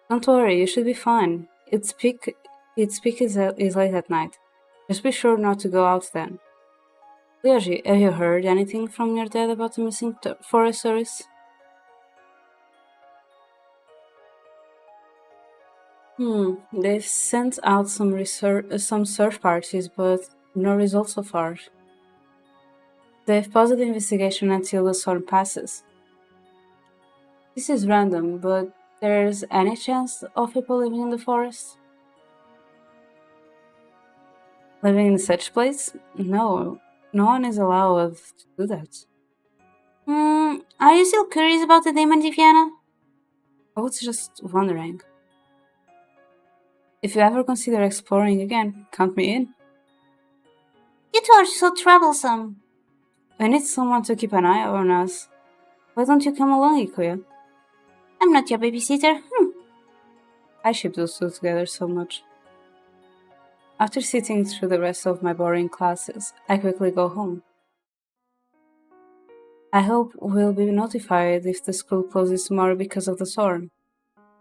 Don't worry, you should be fine. Its peak is late at night. Just be sure not to go out then. Ryoji, have you heard anything from your dad about the missing forest stories? They've sent out some search parties, but no results so far. They've paused the investigation until the storm passes. This is random, but there's any chance of people living in the forest? Living in such place? No, no one is allowed to do that. Are you still curious about the demon, Diviana? I was just wondering. If you ever consider exploring again, count me in. You two are so troublesome. I need someone to keep an eye on us. Why don't you come along, Ikuya? I'm not your babysitter. I ship those two together so much. After sitting through the rest of my boring classes, I quickly go home. I hope we'll be notified if the school closes tomorrow because of the storm.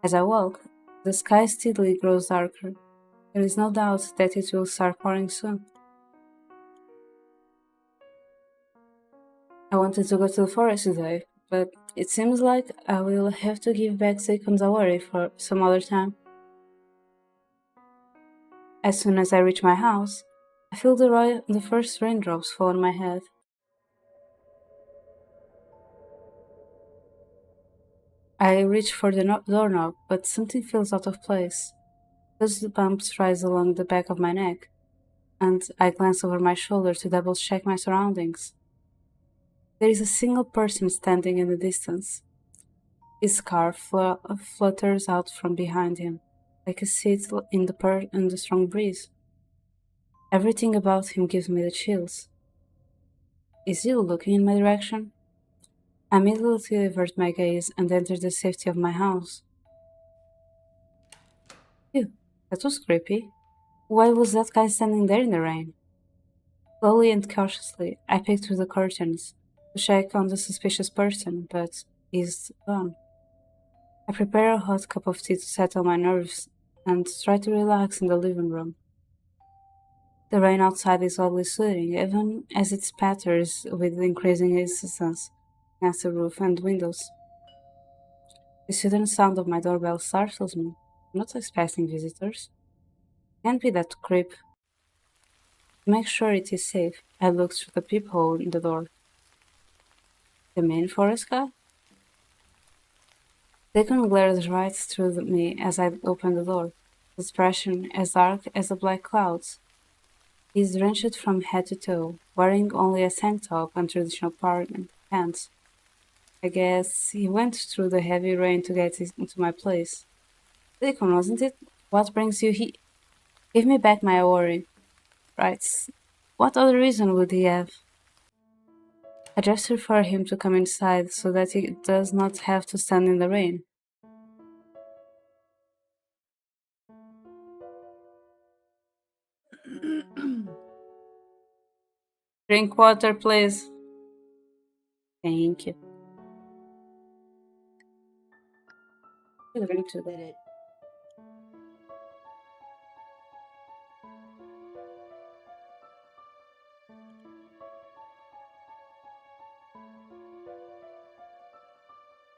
As I walk, the sky steadily grows darker. There is no doubt that it will start pouring soon. I wanted to go to the forest today, but it seems like I will have to give back Seikon Zawari for some other time. As soon as I reach my house, I feel the first raindrops fall on my head. I reach for the doorknob, but something feels out of place. Goosebumps rise along the back of my neck, and I glance over my shoulder to double check my surroundings. There is a single person standing in the distance. His scarf flutters out from behind him, like a seed in the strong breeze. Everything about him gives me the chills. Is he looking in my direction? I immediately avert my gaze and enter the safety of my house. Phew, that was creepy. Why was that guy standing there in the rain? Slowly and cautiously, I peek through the curtains to check on the suspicious person, but he's gone. I prepare a hot cup of tea to settle my nerves and try to relax in the living room. The rain outside is oddly soothing, even as it spatters with increasing insistence against the roof and windows. The sudden sound of my doorbell startles me. I'm not expecting visitors. Can't be that creep. To make sure it is safe, I look through the peephole in the door. The main forest guy? Deacon glares right through me as I open the door, his expression as dark as the black clouds. He is drenched from head to toe, wearing only a tank top and traditional pants. I guess he went through the heavy rain to get into my place. Deacon, wasn't it? What brings you here? Give me back my worry. Right. What other reason would he have? I gesture for him to come inside so that he does not have to stand in the rain. Drink water, please. Thank you. Drink to Did it.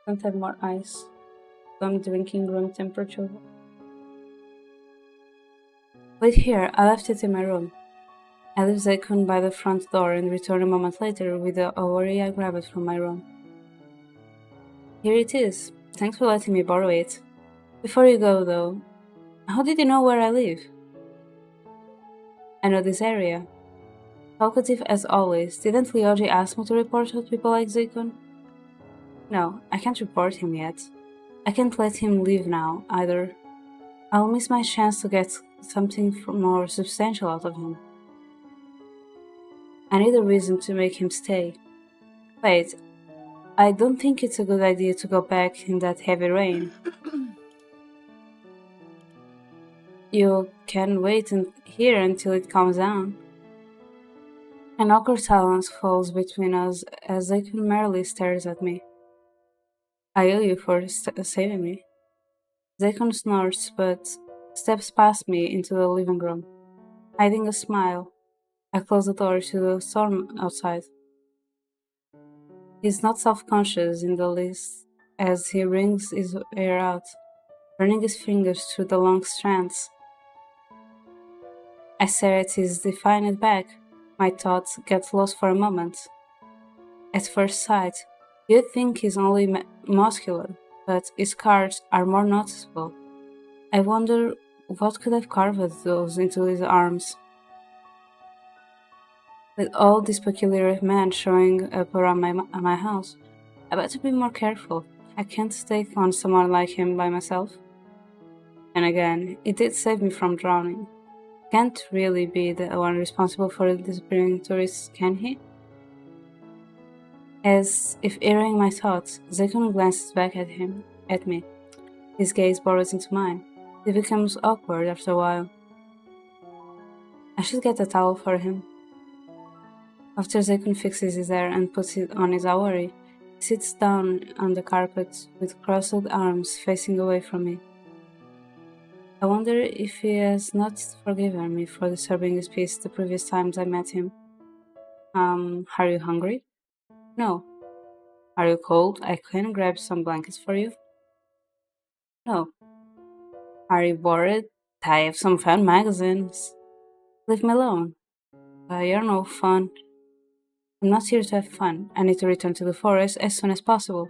Don't have more ice. I'm drinking room temperature. Wait here, I left it in my room. I leave Zekun by the front door and return a moment later with the awari I grabbed from my room. Here it is. Thanks for letting me borrow it. Before you go, though, how did you know where I live? I know this area. Talkative as always, didn't Lyoji ask me to report out people like Zekun? No, I can't report him yet. I can't let him leave now, either. I'll miss my chance to get something more substantial out of him. I need a reason to make him stay. Wait, I don't think it's a good idea to go back in that heavy rain. You can wait here until it calms down. An awkward silence falls between us as Aikun merely stares at me. I owe you for saving me. Zekon snorts but steps past me into the living room. Hiding a smile, I close the door to the storm outside. He's not self-conscious in the least as he wrings his hair out. running his fingers through the long strands. I stare at his defined back. My thoughts get lost for a moment. At first sight, you'd think he's only muscular, but his scars are more noticeable. I wonder what could have carved those into his arms. With all these peculiar men showing up around my house, I better be more careful. I can't take on someone like him by myself. And again, it did save me from drowning. Can't really be the one responsible for the disappearing tourists, can he? As if hearing my thoughts, Zekun glances back at me. His gaze borrows into mine. It becomes awkward after a while. I should get a towel for him. After Zekun fixes his hair and puts it on his awari, he sits down on the carpet with crossed arms facing away from me. I wonder if he has not forgiven me for disturbing his peace the previous times I met him. Are you hungry? No. Are you cold? I can grab some blankets for you. No. Are you bored? I have some fun magazines. Leave me alone. You're no fun. I'm not here to have fun. I need to return to the forest as soon as possible.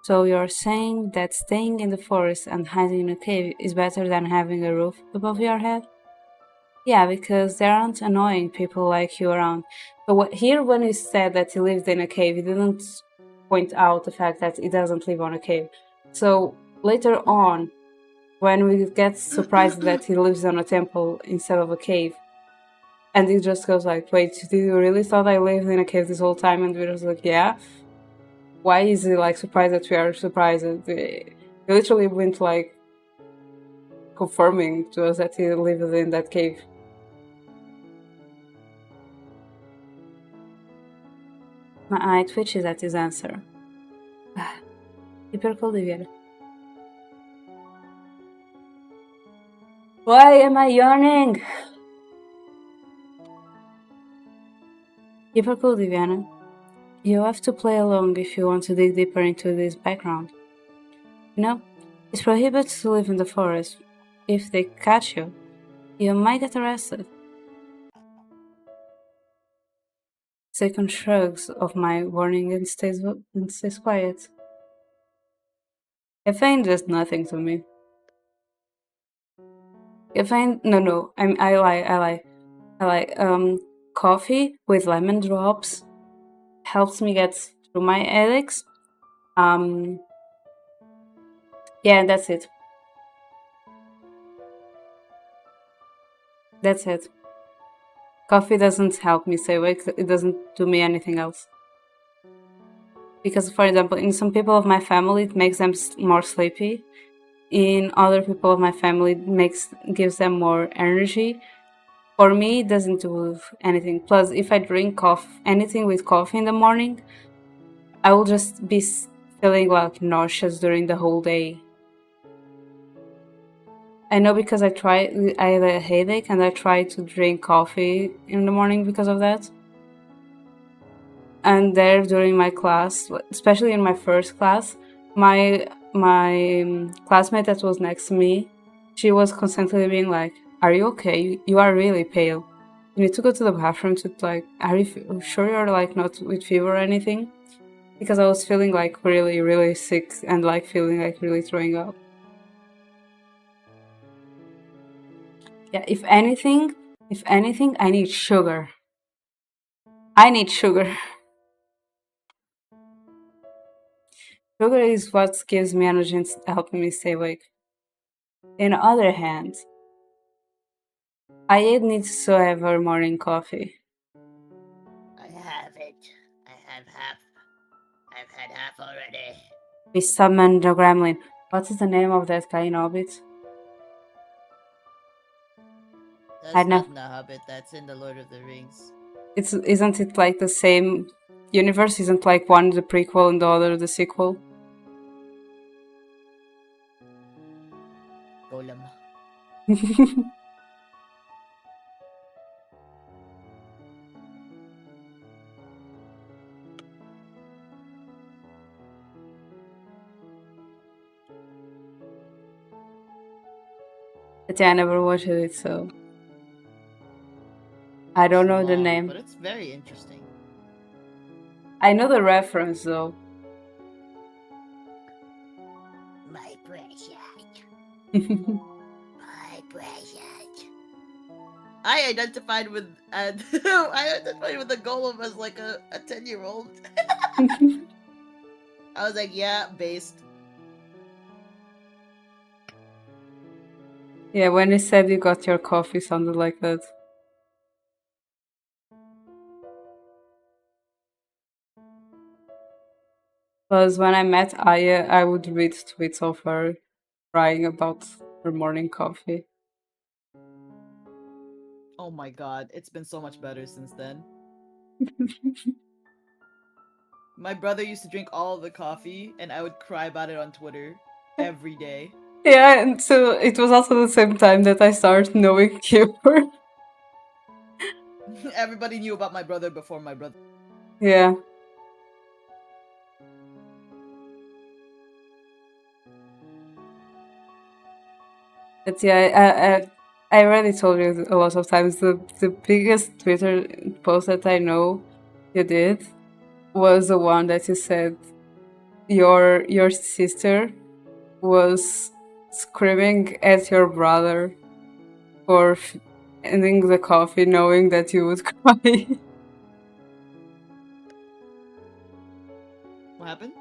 So you're saying that staying in the forest and hiding in a cave is better than having a roof above your head? Yeah, because there aren't annoying people like you around. So here, when he said that he lived in a cave, he didn't point out the fact that he doesn't live on a cave. So later on, when we get surprised that he lives on a temple instead of a cave, and he just goes like, "Wait, did you really thought I lived in a cave this whole time?" And we're just like, "Yeah." Why is he like surprised that we are surprised? He literally went like confirming to us that he lived in that cave. My eye twitches at his answer. Hyper Olivier. Why am I yawning? Hyper Olivier. You have to play along if you want to dig deeper into this background. You know, it's prohibited to live in the forest. If they catch you, you might get arrested. Second shrugs of my warning and stays quiet. Caffeine does nothing to me. Caffeine? No. I lie. Coffee with lemon drops helps me get through my headaches. Yeah, that's it. That's it. Coffee doesn't help me stay awake. It doesn't do me anything else. Because, for example, in some people of my family, it makes them more sleepy. In other people of my family, it gives them more energy. For me, it doesn't do anything. Plus, if I drink anything with coffee in the morning, I will just be feeling like nauseous during the whole day. I know because I had a headache and I tried to drink coffee in the morning because of that. And there during my class, especially in my first class, my classmate that was next to me, she was constantly being like, "Are you okay? You are really pale. You need to go to the bathroom to like. Are you sure you're like not with fever or anything?" Because I was feeling like really, really sick and like feeling like really throwing up. Yeah, if anything, I need sugar. I need sugar. Sugar is what gives me energy and helping me stay awake. On the other hand, I need to have our morning coffee. I have it. I have half. I've had half already. We summoned the gremlin. What is the name of that guy in Hobbit? I That's know. not in the Hobbit. That's in the Lord of the Rings. Isn't it like the same universe? Isn't like one the prequel and the other the sequel? Golem. But yeah, I never watched it, so I don't It's know the long, name. but it's very interesting. I know the reference though. My precious. My precious. I identified with I identified with the golem as like a 10-year-old. I was like, yeah, based. Yeah, when you said you got your coffee, sounded like that. Because when I met Aya, I would read tweets of her crying about her morning coffee. Oh my god, it's been so much better since then. My brother used to drink all of the coffee, and I would cry about it on Twitter every day. Yeah, and so it was also the same time that I started knowing Cure. Everybody knew about my brother before my brother. Yeah. But yeah, I already told you a lot of times the biggest Twitter post that I know you did was the one that you said your sister was screaming at your brother for ending the coffee, knowing that you would cry. What happened?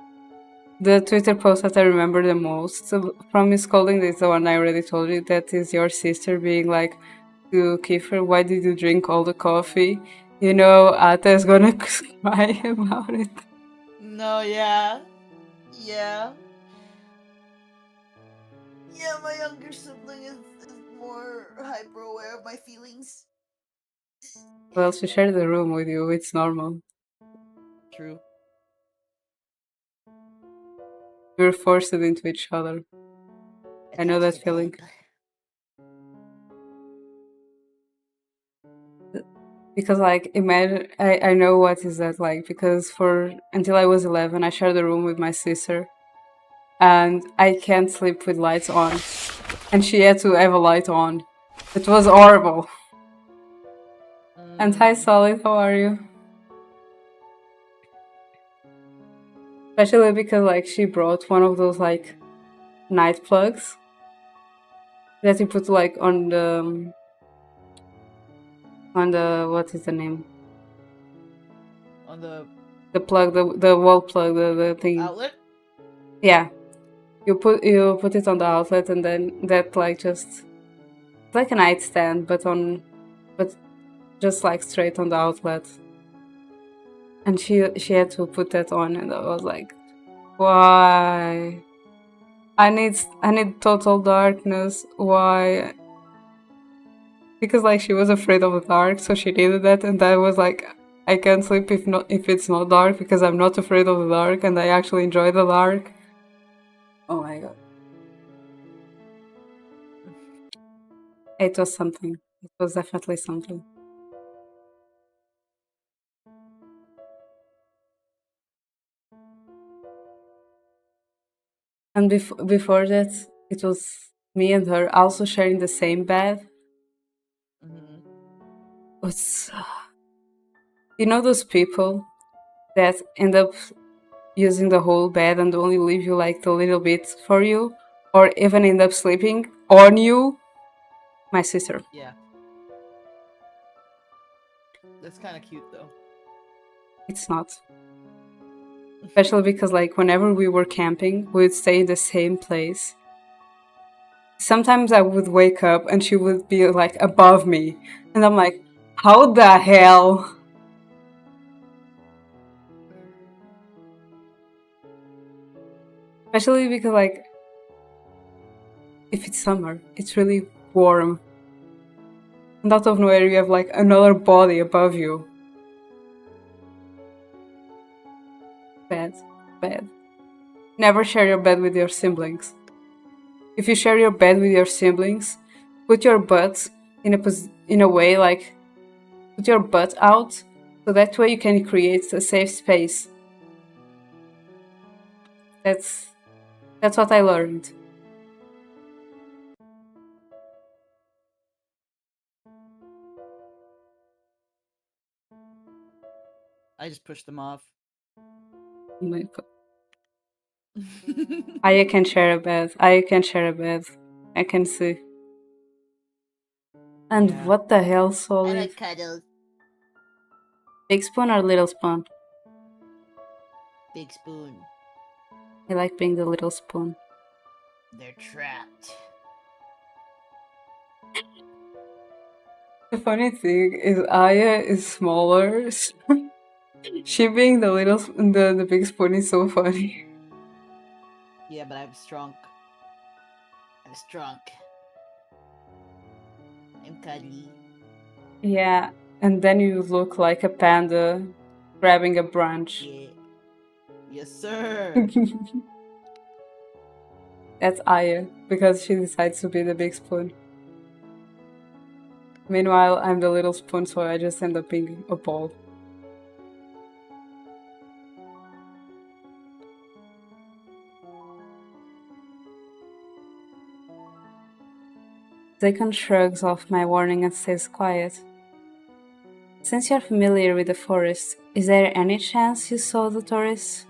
The Twitter post that I remember the most from his scolding is the one I already told you. That is your sister being like to Kiefer, why did you drink all the coffee? You know, Ata is gonna cry about it. No, yeah. Yeah. Yeah, my younger sibling is more hyper aware of my feelings. Well, she shared the room with you, it's normal. True. You're forced into each other. I know that Attached to the feeling. hip. Because like imagine I know what is that like because for until I was 11 I shared the room with my sister and I can't sleep with lights on and she had to have a light on. It was horrible. And hi Solid, how are you? Especially because like she brought one of those like night plugs that you put like on the what is the name? On the The plug, the wall plug, the thing. outlet? Yeah. You put it on the outlet and then that like just it's like a nightstand but just like straight on the outlet. And she had to put that on and I was like, why? I need total darkness. Why? Because like she was afraid of the dark, so she needed that, and I was like, I can't sleep if it's not dark because I'm not afraid of the dark and I actually enjoy the dark. Oh my god. It was something. It was definitely something. And before that, it was me and her also sharing the same bed. It's, you know those people that end up using the whole bed and only leave you like the little bit for you, or even end up sleeping on you? My sister. Yeah. That's kind of cute though. It's not. Especially because like whenever we were camping, we would stay in the same place. Sometimes I would wake up and she would be like above me. And I'm like, how the hell? Especially because like if it's summer, it's really warm. And out of nowhere you have like another body above you. Bad. Bad. Never share your bed with your siblings. If you share your bed with your siblings, put your butt in a way like put your butt out so that way you can create a safe space. That's what I learned. I just pushed them off. Oh my god. I can share a bed. I can share a bed. I can see. And Yeah. what the hell, I Solid? like cuddles. Big spoon or little spoon? Big spoon. I like being the little spoon. They're trapped. The funny thing is Aya is smaller. So she being the the big spoon is so funny. Yeah, but I'm strong. I'm strong. I'm cuddly. Yeah, and then you look like a panda grabbing a branch. Yeah. Yes, sir. That's Aya, because she decides to be the big spoon. Meanwhile, I'm the little spoon, so I just end up being a ball. Daikon shrugs off my warning and stays quiet. Since you're familiar with the forest, is there any chance you saw the tourists?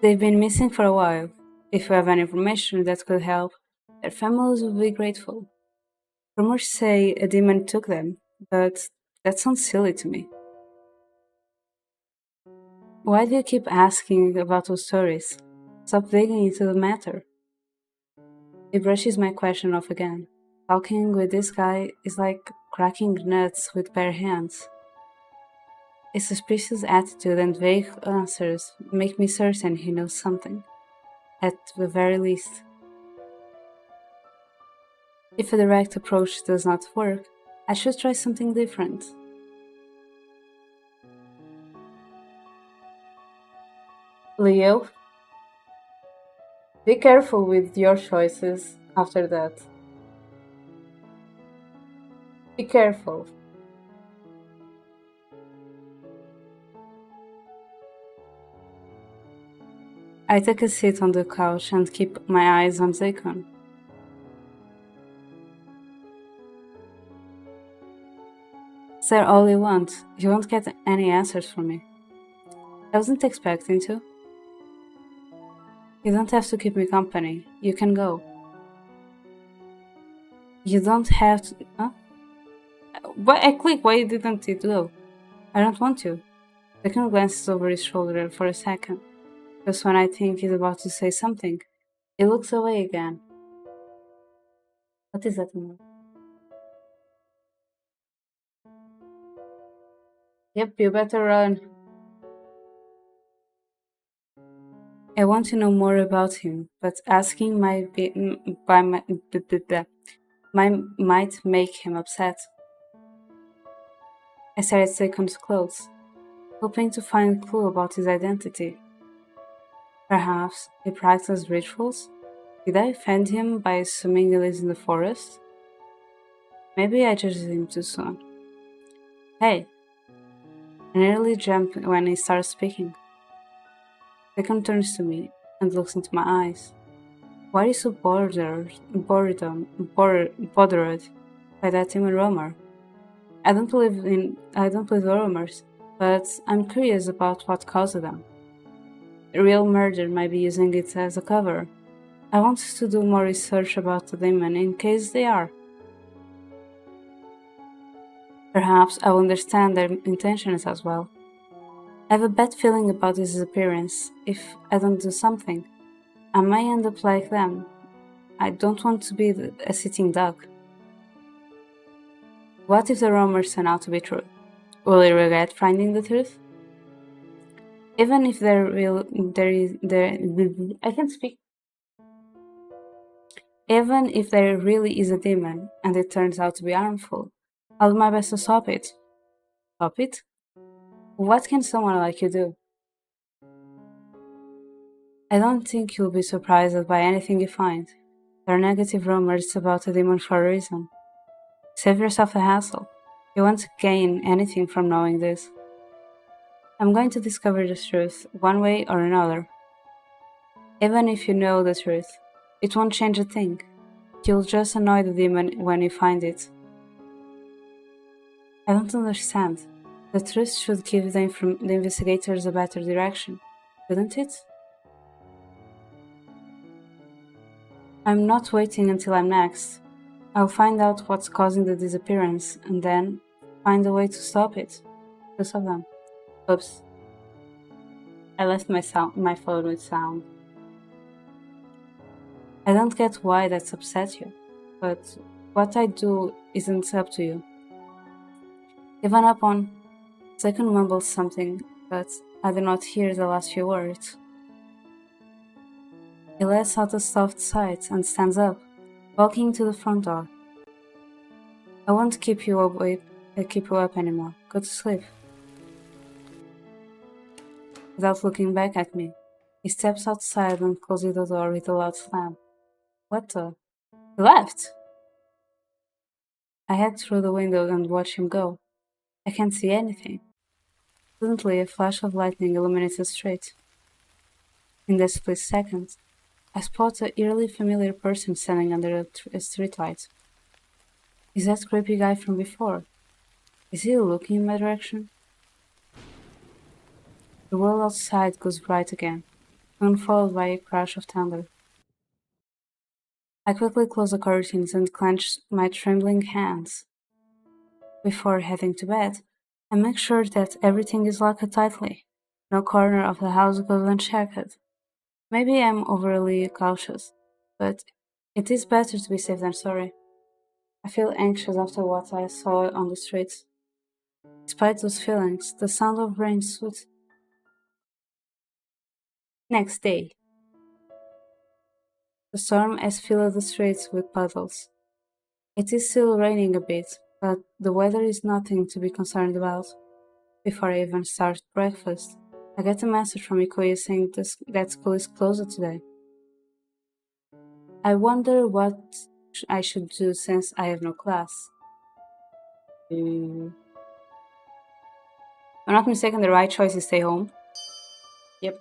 They've been missing for a while. If you have any information that could help, their families will be grateful. Rumors say a demon took them, but that sounds silly to me. Why do you keep asking about those stories? Stop digging into the matter. He brushes my question off again. Talking with this guy is like cracking nuts with bare hands. His suspicious attitude and vague answers make me certain he knows something, at the very least. If a direct approach does not work, I should try something different. Leo, be careful with your choices after that. Be careful. I take a seat on the couch and keep my eyes on Zakon. Is that all you want? You won't get any answers from me. I wasn't expecting to. You don't have to keep me company. You can go. You don't have to. Huh? Why I click? Why didn't it go? I don't want to. Zakon glances over his shoulder for a second. Just when I think he's about to say something, he looks away again. What is that about? Yep, you better run. I want to know more about him, but asking might be might make him upset. I stare at Zakon's clothes, hoping to find a clue about his identity. Perhaps he practiced rituals? Did I offend him by assuming he lives in the forest? Maybe I judged him too soon. Hey! I nearly jump when he starts speaking. Zakon turns to me and looks into my eyes. Why are you so bothered by that demon rumor? I don't believe the rumors, but I'm curious about what caused them. A real murder might be using it as a cover. I want to do more research about the demon in case they are. Perhaps I will understand their intentions as well. I have a bad feeling about his disappearance. If I don't do something, I might end up like them. I don't want to be a sitting duck. What if the rumors turn out to be true? Will he regret finding the truth? Even if I can speak. Even if there really is a demon and it turns out to be harmful, I'll do my best to stop it. Stop it? What can someone like you do? I don't think you'll be surprised by anything you find. There are negative rumors about the demon for a reason. Save yourself the hassle. You won't gain anything from knowing this. I'm going to discover the truth, one way or another. Even if you know the truth, it won't change a thing. You'll just annoy the demon when you find it. I don't understand. The truth should give the investigators a better direction, shouldn't it? I'm not waiting until I'm next. I'll find out what's causing the disappearance and then find a way to stop it. To stop them. Oops. I left my phone with sound. I don't get why that's upset you, but what I do isn't up to you. Given up on. Second mumbles something, but I do not hear the last few words. He lets out a soft sigh and stands up, walking to the front door. I won't keep you up anymore. Go to sleep. Without looking back at me, he steps outside and closes the door with a loud slam. What the? He left! I head through the window and watch him go. I can't see anything. Suddenly, a flash of lightning illuminates the street. In that split second, I spot a eerily familiar person standing under a streetlight. Is that creepy guy from before? Is he looking in my direction? The world outside goes bright again, soon followed by a crash of thunder. I quickly close the curtains and clench my trembling hands. Before heading to bed, I make sure that everything is locked tightly. No corner of the house goes unchecked. Maybe I'm overly cautious, but it is better to be safe than sorry. I feel anxious after what I saw on the streets. Despite those feelings, the sound of rain soothes. Next day. The storm has filled the streets with puddles. It is still raining a bit, but the weather is nothing to be concerned about. Before I even start breakfast, I get a message from Ikoya saying that school is closed today. I wonder what I should do since I have no class. If I'm not mistaken, the right choice is stay home. Yep.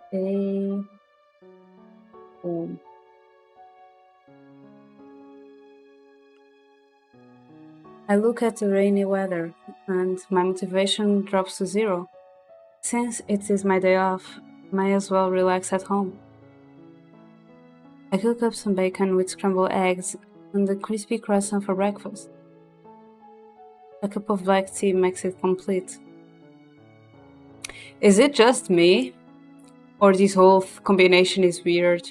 Stay home. I look at the rainy weather and my motivation drops to zero. Since it is my day off, might as well relax at home. I cook up some bacon with scrambled eggs and a crispy croissant for breakfast. A cup of black tea makes it complete. Is it just me? Or this whole combination is weird?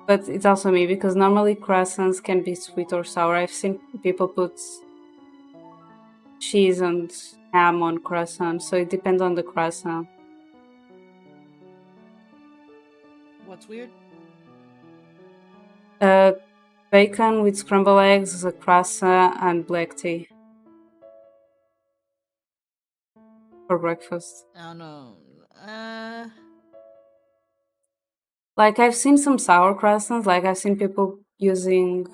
But it's also me, because normally croissants can be sweet or sour. I've seen people put cheese and ham on croissant, so it depends on the croissant. What's weird? Bacon with scrambled eggs, a croissant, and black tea for breakfast. I don't know. Like, I've seen some sour croissants. Like, I've seen people using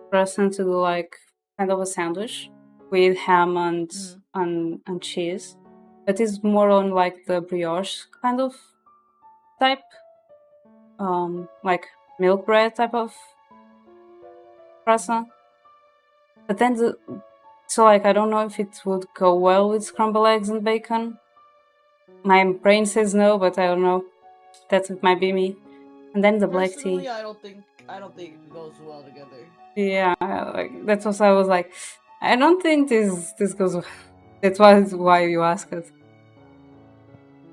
croissant to do like kind of a sandwich with ham and cheese. But it's more on like the brioche kind of type, like milk bread type of croissant. But then so like I don't know if it would go well with scrambled eggs and bacon. My brain says no, but I don't know. That might be me. And then the black tea. I don't think it goes well together. Yeah, like that's what I was like. I don't think this goes well. That's why you asked it.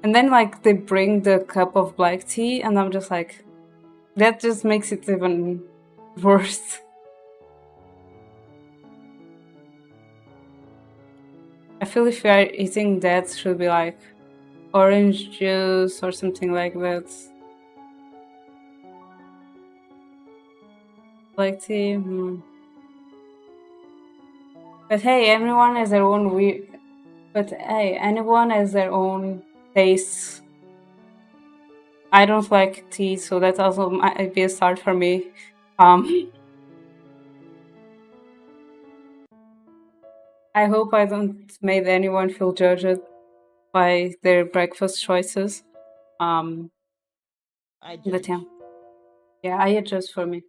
And then like they bring the cup of black tea, and I'm just like, that just makes it even worse. I feel if you are eating that, should be like orange juice or something like that. Black tea. But hey, everyone has their own weird. But hey, anyone has their own tastes. I don't like tea, so that also might be a start for me. I hope I don't make anyone feel judged by their breakfast choices. I But judge. Yeah, I adjust for me.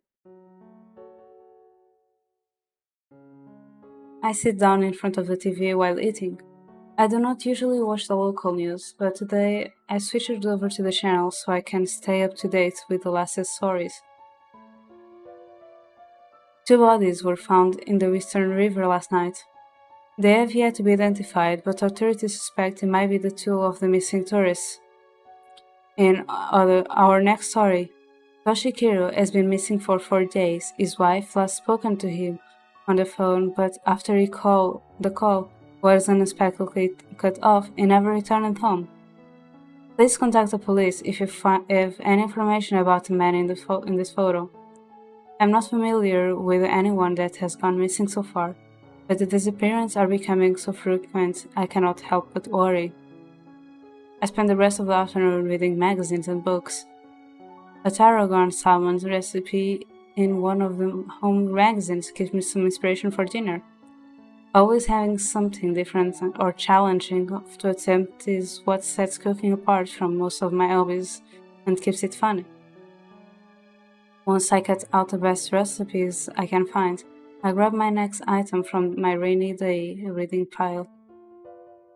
I sit down in front of the TV while eating. I do not usually watch the local news, but today I switched it over to the channel so I can stay up to date with the latest stories. 2 bodies were found in the Western River last night. They have yet to be identified, but authorities suspect it might be the two of the missing tourists. In our next story, Toshikiro has been missing for 4 days. His wife last spoken to him on the phone, but after the call was unexpectedly cut off, he never returned home. Please contact the police if you have any information about the man in this photo. I'm not familiar with anyone that has gone missing so far, but the disappearances are becoming so frequent I cannot help but worry. I spent the rest of the afternoon reading magazines and books. A tarragon salmon recipe in one of the home magazines gives me some inspiration for dinner. Always having something different or challenging to attempt is what sets cooking apart from most of my hobbies and keeps it fun. Once I cut out the best recipes I can find, I grab my next item from my rainy day reading pile.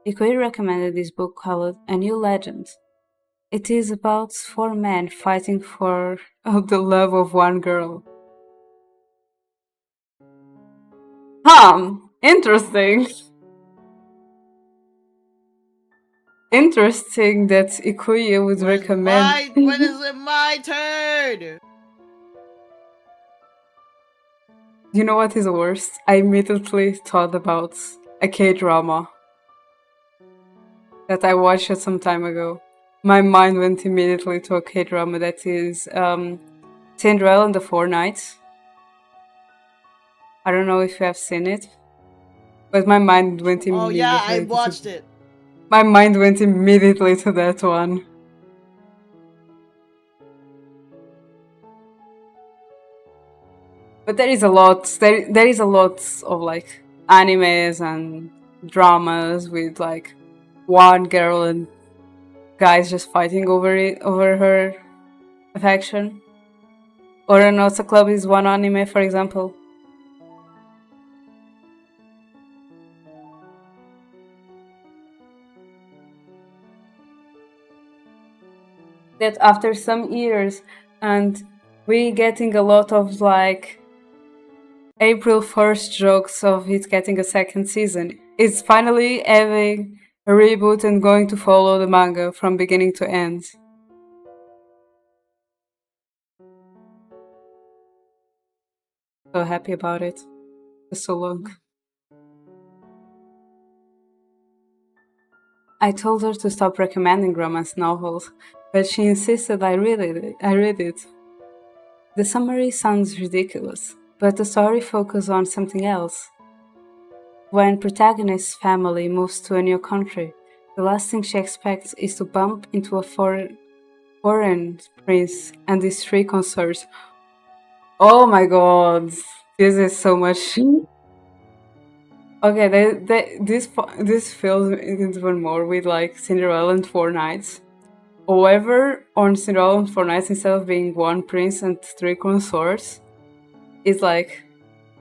Ikuei recommended this book called A New Legend. It is about 4 men fighting for the love of one girl. Interesting. Interesting that Ikuya would recommend. When is it my turn? You know what is worst? I immediately thought about a K-drama that I watched some time ago. My mind went immediately to a K-drama that is Cinderella and the Four Knights. I don't know if you have seen it, but my mind went immediately. Oh yeah, I watched it. My mind went immediately to that one. But there is a lot. There is a lot of like animes and dramas with like one girl and guys just fighting over her affection. Or an Osa Club is one anime, for example. That after some years and we getting a lot of like April 1st jokes of it getting a second season, it's finally having a reboot and going to follow the manga from beginning to end. So happy about it. For so long. I told her to stop recommending romance novels, but she insisted I read it. The summary sounds ridiculous, but the story focuses on something else. When protagonist's family moves to a new country, the last thing she expects is to bump into a foreign prince and his 3 consorts. Oh my god, this is so much. Okay, this fills even more with like Cinderella and 4 Knights. However, on Cinderella and 4 Knights, instead of being 1 prince and 3 consorts, it's like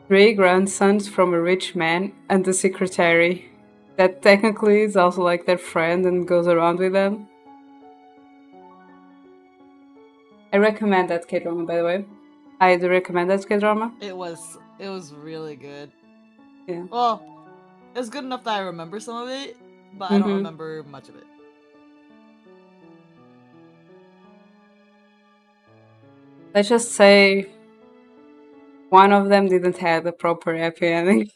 3 grandsons from a rich man and the secretary that technically is also like their friend and goes around with them. I recommend that K-drama, by the way. I do recommend that K-drama. It was really good. Yeah. Well, it's good enough that I remember some of it, but I don't remember much of it. Let's just say one of them didn't have a proper happy ending.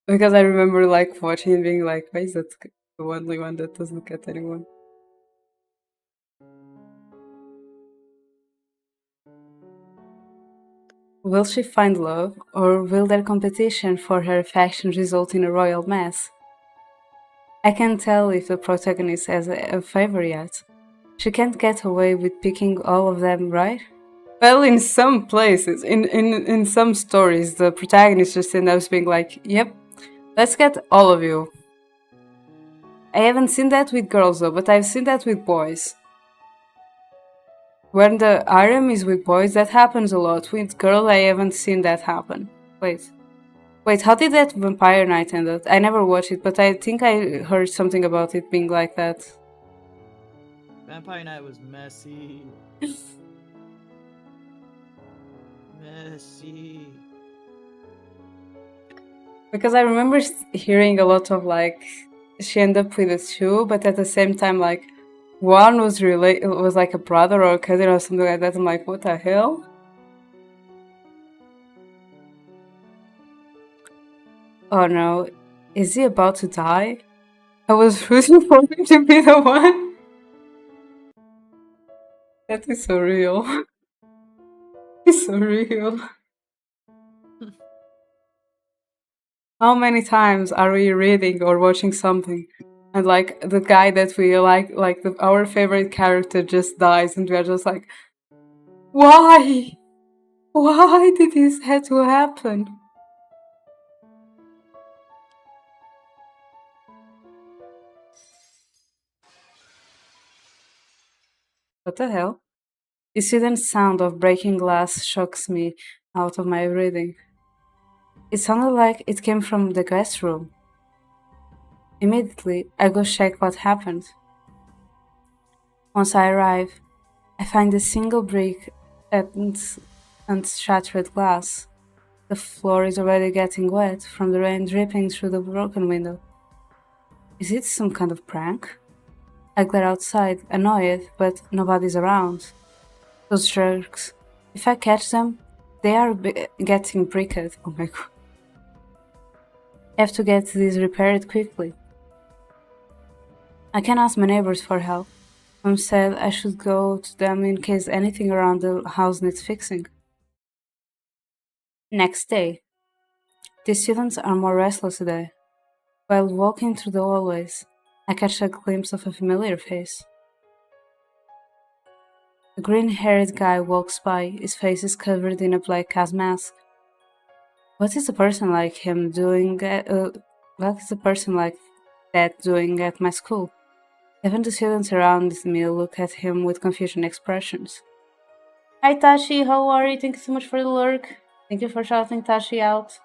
Because I remember like watching and being like, why is that the only one that doesn't get anyone? Will she find love, or will their competition for her affection result in a royal mess? I can't tell if the protagonist has a favor yet. She can't get away with picking all of them, right? Well, in some places, in some stories, the protagonist just ends up being like, yep, let's get all of you. I haven't seen that with girls though, but I've seen that with boys. When the harem is with boys, that happens a lot. With girls, I haven't seen that happen. Wait. Wait, how did that Vampire Night end up? I never watched it, but I think I heard something about it being like that. Vampire Night was messy. Messy. Because I remember hearing a lot of like, she ended up with a two, but at the same time, like, one was was like a brother or a cousin or something like that. I'm like, what the hell? Oh no, is he about to die? I was rooting for him to be the one. That is so real. It's so real. How many times are we reading or watching something and like the guy that we like our favorite character just dies and we are just like, why? Why did this have to happen? What the hell? The sudden sound of breaking glass shocks me out of my reading. It sounded like it came from the guest room. Immediately, I go check what happened. Once I arrive, I find a single brick and shattered glass. The floor is already getting wet from the rain dripping through the broken window. Is it some kind of prank? I glare outside, annoyed, but nobody's around. Those jerks. If I catch them, they are getting bricked. Oh my god. I have to get this repaired quickly. I can ask my neighbors for help. Mom said I should go to them in case anything around the house needs fixing. Next day. The students are more restless today. While walking through the hallways, I catch a glimpse of a familiar face. A green-haired guy walks by, his face is covered in a black gas mask. What is a person like him doing what is a person like that doing at my school? Even the students around me look at him with confusion expressions. Hi Tashi, how are you? Thank you so much for the lurk. Thank you for shouting Tashi out.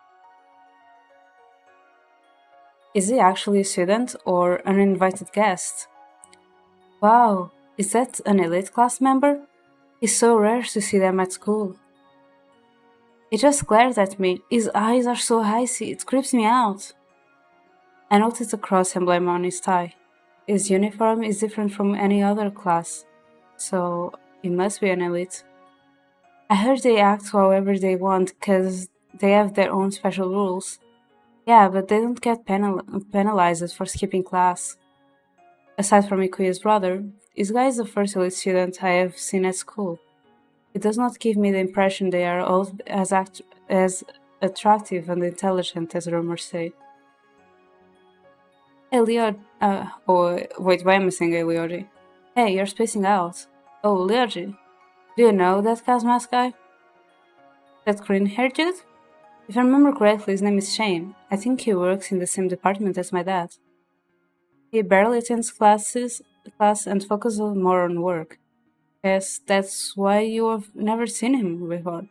Is he actually a student or an invited guest? Wow, is that an elite class member? It's so rare to see them at school. He just glares at me. His eyes are so icy, it creeps me out. I notice a cross emblem on his tie. His uniform is different from any other class, so he must be an elite. I heard they act however they want because they have their own special rules. Yeah, but they don't get penalized for skipping class. Aside from Ikuya's brother, this guy is the first elite student I have seen at school. It does not give me the impression they are all as attractive and intelligent as rumors say. Eliod, oh, wait, why am I saying Eliori? Hey, you're spacing out. Oh, Leoji. Do you know that Kazmas guy? That green-haired dude? If I remember correctly, his name is Shane. I think he works in the same department as my dad. He barely attends class and focuses more on work. Yes, that's why you have never seen him before.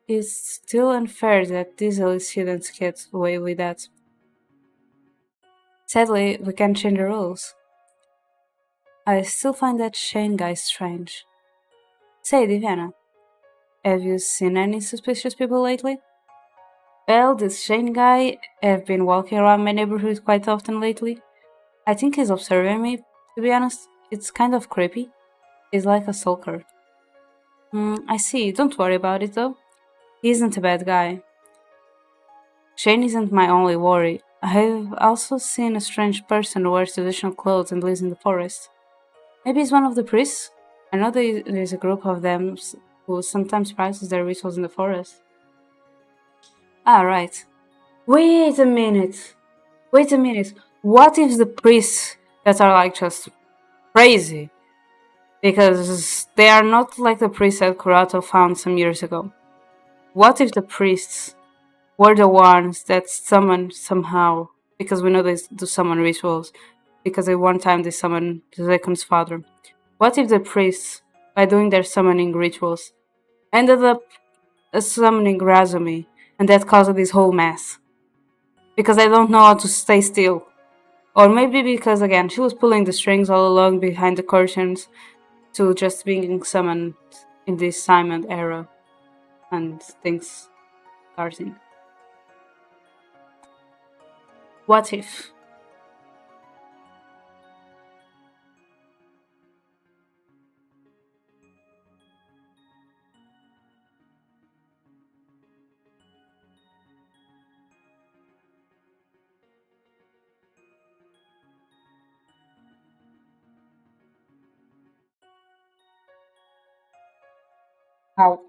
It's still unfair that these elite students get away with that. Sadly, we can't change the rules. I still find that Shane guy strange. Say, Diviana, have you seen any suspicious people lately? Well, this Shane guy have been walking around my neighborhood quite often lately. I think he's observing me, to be honest. It's kind of creepy. He's like a stalker. I see, don't worry about it though. He isn't a bad guy. Shane isn't my only worry. I've also seen a strange person who wears traditional clothes and lives in the forest. Maybe he's one of the priests? I know there's a group of them who sometimes practice their rituals in the forest. Ah, right. Wait a minute. Wait a minute. What if the priests that are like just crazy? Because they are not like the priests that Kurato found some years ago. What if the priests were the ones that summoned somehow because we know they do summon rituals, because at one time they summoned Zekon's father. What if the priests, by doing their summoning rituals, ended up summoning Razumi, and that caused this whole mess? Because I don't know how to stay still. Or maybe because, again, she was pulling the strings all along behind the curtains to just being summoned in this Simon era and things starting. What if? How?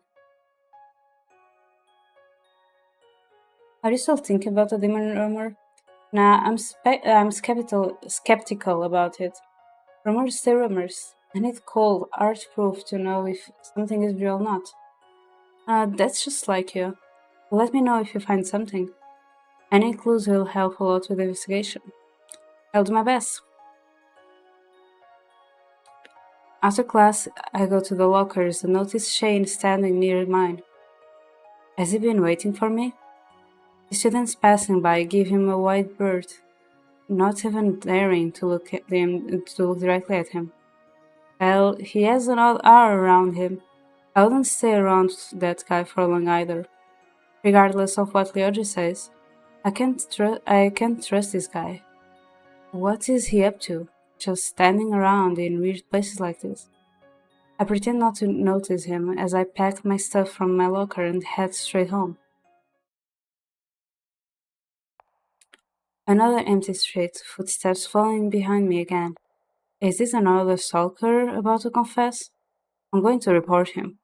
Are you still thinking about the demon rumor? Nah, I'm skeptical about it. Rumors stay rumors. I need cold, hard proof to know if something is real or not. That's just like you. Let me know if you find something. Any clues will help a lot with the investigation. I'll do my best. After class, I go to the lockers and notice Shane standing near mine. Has he been waiting for me? The students passing by give him a wide berth, not even daring to look directly at him. Well, he has an odd aura around him. I wouldn't stay around that guy for long either. Regardless of what Leoji says, I can't trust this guy. What is he up to? Just standing around in weird places like this. I pretend not to notice him as I pack my stuff from my locker and head straight home. Another empty street, footsteps following behind me again. Is this another stalker about to confess? I'm going to report him.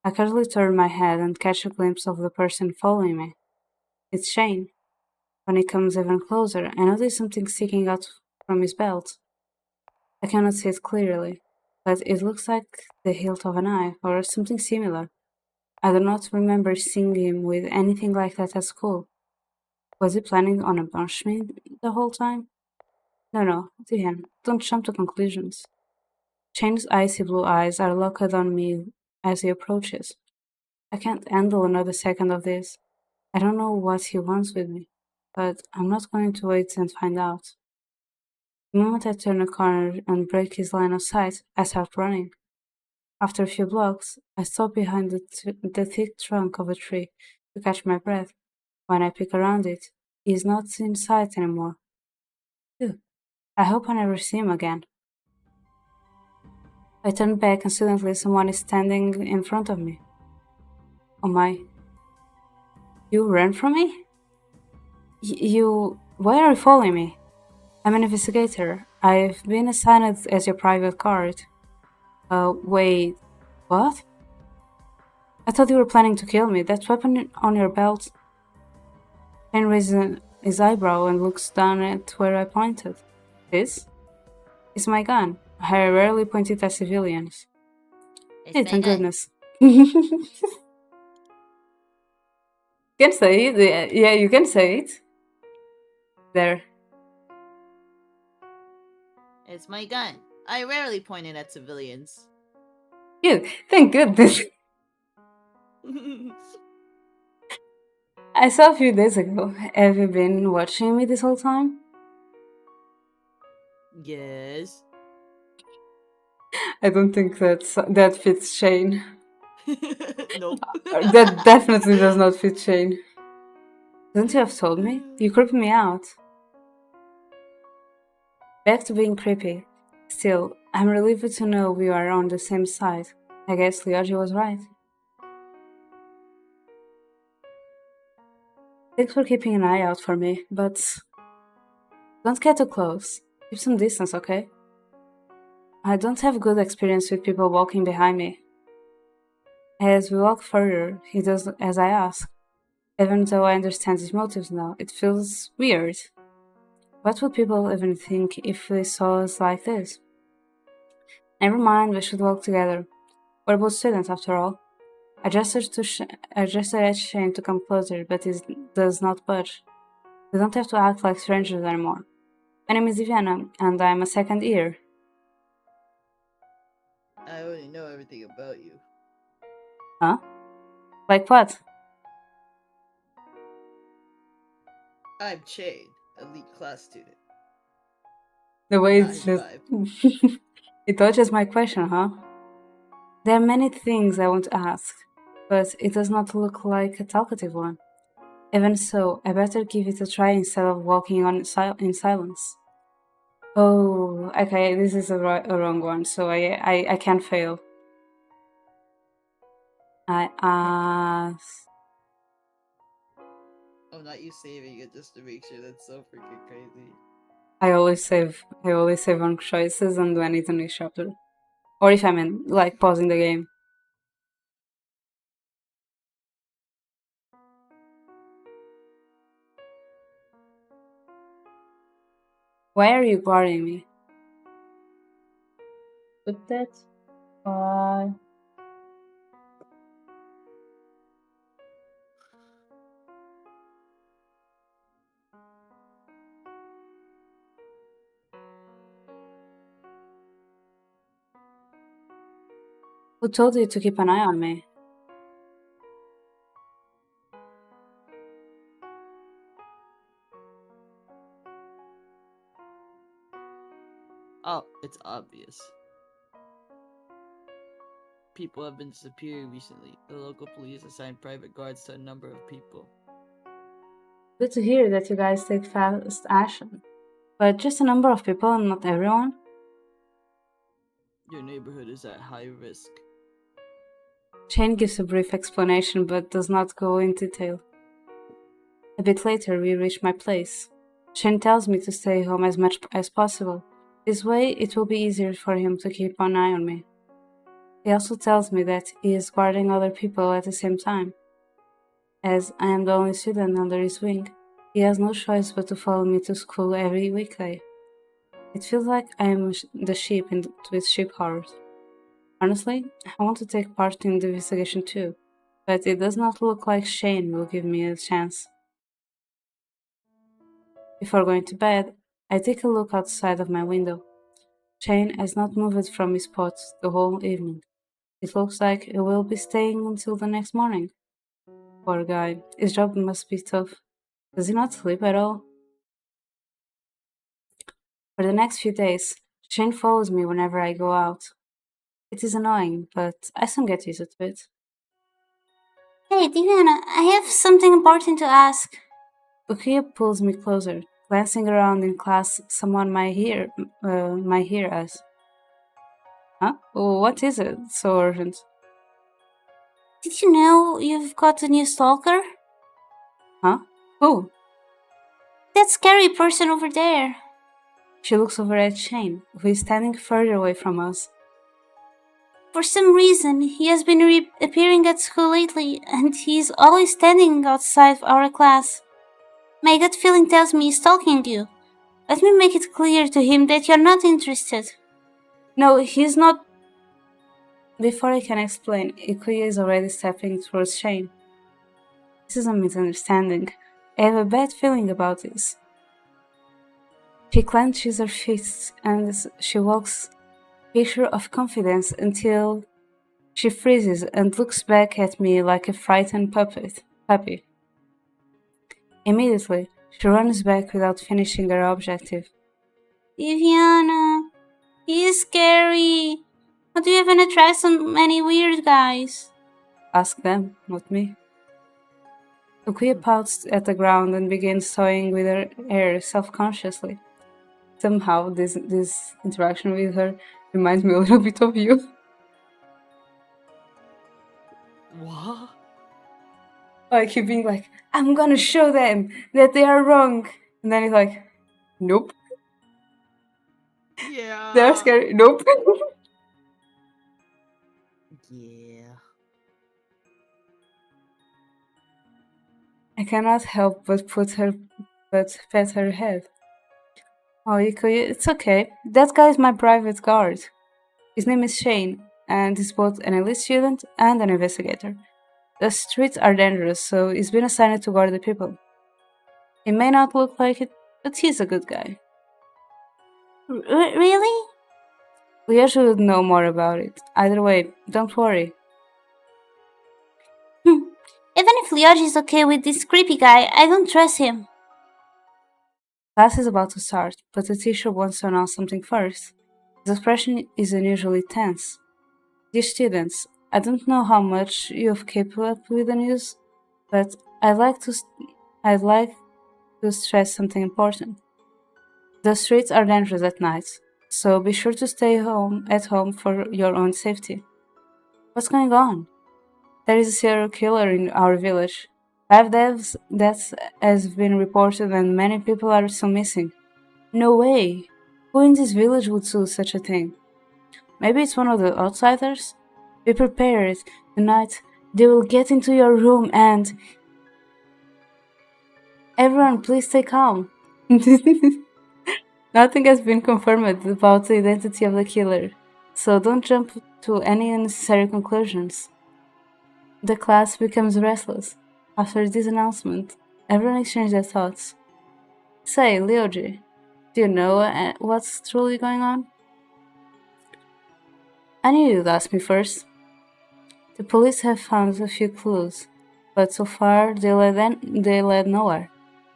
I casually turn my head and catch a glimpse of the person following me. It's Shane. When he comes even closer, I notice something sticking out from his belt. I cannot see it clearly, but it looks like the hilt of a knife or something similar. I do not remember seeing him with anything like that at school. Was he planning on a punch me the whole time? No, Diane, don't jump to conclusions. Shane's icy blue eyes are locked on me as he approaches. I can't handle another second of this. I don't know what he wants with me, but I'm not going to wait and find out. The moment I turn a corner and break his line of sight, I start running. After a few blocks, I stop behind the thick trunk of a tree to catch my breath. When I peek around it, he is not in sight anymore. Phew, I hope I never see him again. I turn back and suddenly someone is standing in front of me. Oh my. You ran from me? Why are you following me? I'm an investigator. I've been assigned as your private guard. Wait, what? I thought you were planning to kill me. That weapon on your belt. Shane raises his eyebrow and looks down at where I pointed. This? It's my gun. I rarely point it at civilians. Hey, thank goodness. You can say it. Yeah, you can say it. There. It's my gun. I rarely point it at civilians. Good. Thank goodness. I saw a few days ago. Have you been watching me this whole time? Yes. I don't think that fits Shane. Nope. That definitely does not fit Shane. Couldn't you have told me? You creeped me out. Back to being creepy. Still, I'm relieved to know we are on the same side. I guess Leoji was right. Thanks for keeping an eye out for me, but don't get too close. Keep some distance, okay? I don't have good experience with people walking behind me. As we walk further, he does as I ask. Even though I understand his motives now, it feels weird. What would people even think if they saw us like this? Never mind, we should walk together. We're both students, after all. I gestured at Shane to come closer, but he does not budge. We don't have to act like strangers anymore. My name is Ivana, and I'm a second year. I already know everything about you. Huh? Like what? I'm Chade, elite class student. The way it's High just. five. It dodges my question, huh? There are many things I want to ask, but it does not look like a talkative one. Even so, I better give it a try instead of walking on in silence. Oh, okay, this is a wrong one, so I can't fail. I ask. I'm not you saving it just to make sure. That's so freaking crazy. I always save wrong choices and when it's a new chapter. Or if I'm in, like, pausing the game. Why are you guarding me? Put that. Uh, who told you to keep an eye on me? Oh, it's obvious. People have been disappearing recently. The local police assigned private guards to a number of people. Good to hear that you guys take fast action. But just a number of people and not everyone? Your neighborhood is at high risk. Shane gives a brief explanation but does not go in detail. A bit later, we reach my place. Shane tells me to stay home as much as possible. This way, it will be easier for him to keep an eye on me. He also tells me that he is guarding other people at the same time. As I am the only student under his wing, he has no choice but to follow me to school every weekday. It feels like I am the sheep with sheep horrors. Honestly, I want to take part in the investigation too, but it does not look like Shane will give me a chance. Before going to bed, I take a look outside of my window. Shane has not moved from his spot the whole evening. It looks like he will be staying until the next morning. Poor guy, his job must be tough. Does he not sleep at all? For the next few days, Shane follows me whenever I go out. It is annoying, but I soon get used to it. Hey, Diana, I have something important to ask. Ukiya pulls me closer, glancing around in class. Someone might hear us. Huh? Oh, what is it? So urgent. Did you know you've got a new stalker? Huh? Who? That scary person over there. She looks over at Shane, who is standing further away from us. For some reason, he has been appearing at school lately, and he's always standing outside our class. My gut feeling tells me he's stalking you. Let me make it clear to him that you're not interested. No, he's not. Before I can explain, Ikuya is already stepping towards Shane. This is a misunderstanding. I have a bad feeling about this. She clenches her fists and she walks picture of confidence until she freezes and looks back at me like a frightened puppy. Immediately, she runs back without finishing her objective. Viviana, he is scary. How do you even attract so many weird guys? Ask them, not me. Ukuya pouts at the ground and begins toying with her hair self-consciously. Somehow, this interaction with her reminds me a little bit of you. What? Like you being like, I'm gonna show them that they are wrong. And then he's like, nope. Yeah. They're scary. Nope. Yeah. I cannot help but pat her head. Oh, Iko, it's okay. That guy is my private guard. His name is Shane, and he's both an elite student and an investigator. The streets are dangerous, so he's been assigned to guard the people. He may not look like it, but he's a good guy. Really? Leah should know more about it. Either way, don't worry. Hmm. Even if Lioj is okay with this creepy guy, I don't trust him. Class is about to start, but the teacher wants to announce something first. His expression is unusually tense. Dear students, I don't know how much you've kept up with the news, but I'd like to stress something important. The streets are dangerous at night, so be sure to stay at home for your own safety. What's going on? There is a serial killer in our village. 5 deaths has been reported and many people are still missing. No way! Who in this village would do such a thing? Maybe it's one of the outsiders? Be prepared. Tonight they will get into your room and... Everyone, please stay calm. Nothing has been confirmed about the identity of the killer, so don't jump to any unnecessary conclusions. The class becomes restless. After this announcement, everyone exchanges their thoughts. Say, Leoji, do you know what's truly going on? I knew you'd ask me first. The police have found a few clues, but so far they led nowhere.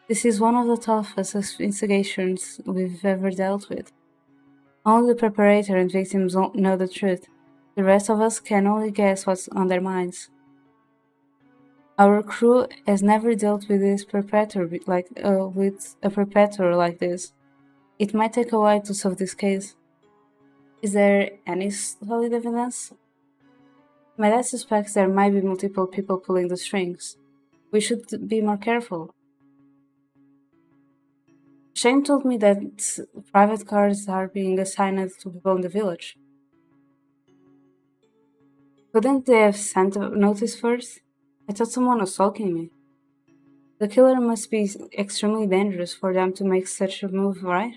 This is one of the toughest investigations we've ever dealt with. Only the perpetrator and victims know the truth. The rest of us can only guess what's on their minds. Our crew has never dealt with with a perpetrator like this. It might take a while to solve this case. Is there any solid evidence? My dad suspects there might be multiple people pulling the strings. We should be more careful. Shane told me that private cars are being assigned to people in the village. Couldn't they have sent a notice first? I thought someone was stalking me. The killer must be extremely dangerous for them to make such a move, right?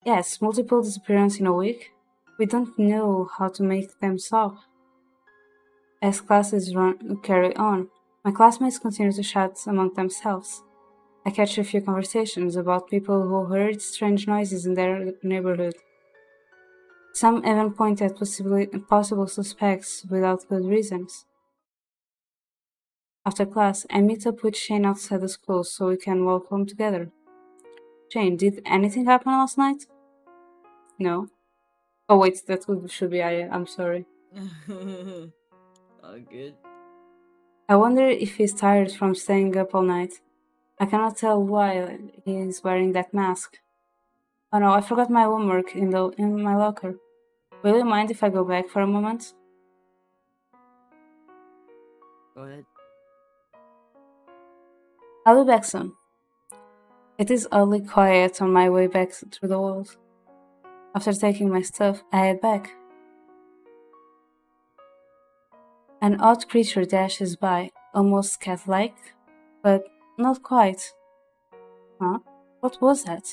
Yes, multiple disappearances in a week. We don't know how to make them stop. As classes carry on, my classmates continue to chat among themselves. I catch a few conversations about people who heard strange noises in their neighborhood. Some even point at possible suspects without good reasons. After class, I meet up with Shane outside the school so we can walk home together. Shane, did anything happen last night? No. Oh wait, should be I. I'm sorry. All good. I wonder if he's tired from staying up all night. I cannot tell why he's wearing that mask. Oh no, I forgot my homework in my locker. Will you mind if I go back for a moment? Go ahead. I'll be back soon. It is oddly quiet on my way back through the walls. After taking my stuff, I head back. An odd creature dashes by, almost cat-like, but not quite. Huh? What was that?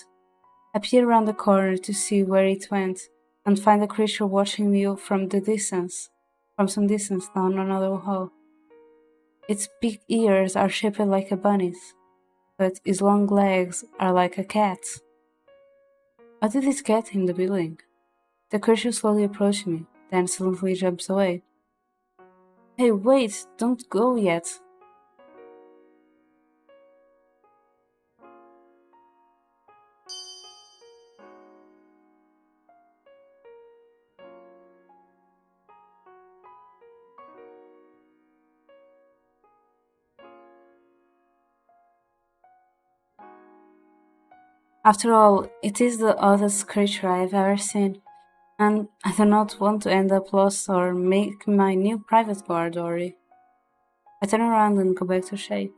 I peer around the corner to see where it went, and find the creature watching me from some distance down another hall. Its big ears are shaped like a bunny's, but its long legs are like a cat's. How did it get in the building? The creature slowly approaches me, then suddenly jumps away. Hey, wait, don't go yet. After all, it is the oddest creature I have ever seen, and I do not want to end up lost or make my new private guard worry. I turn around and go back to Shane.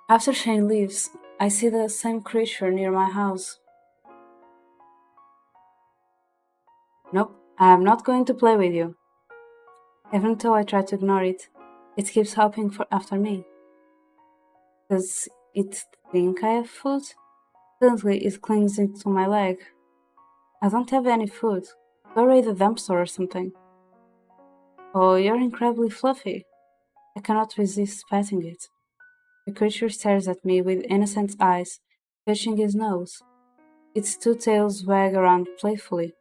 After Shane leaves, I see the same creature near my house. Nope, I am not going to play with you. Even though I try to ignore it, it keeps hopping after me. Does it think I have food? Suddenly it clings into my leg. I don't have any food. Go raid the dumpster or something. Oh, you're incredibly fluffy. I cannot resist petting it. The creature stares at me with innocent eyes, touching his nose. Its two tails wag around playfully.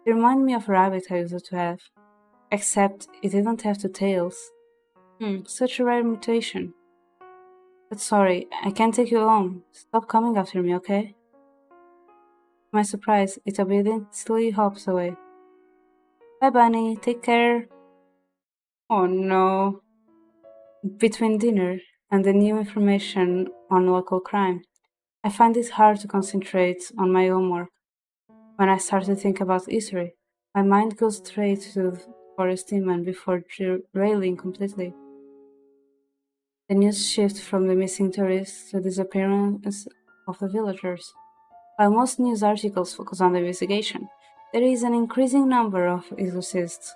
They remind me of a rabbit I used to have, except it didn't have two tails. Such a rare mutation. But sorry, I can't take you home. Stop coming after me, okay? To my surprise, it obediently hops away. Bye, Bunny. Take care. Oh no. Between dinner and the new information on local crime, I find it hard to concentrate on my homework. When I start to think about history, my mind goes straight to the forest demon before derailing completely. The news shifts from the missing tourists to the disappearance of the villagers. While most news articles focus on the investigation, there is an increasing number of exorcists.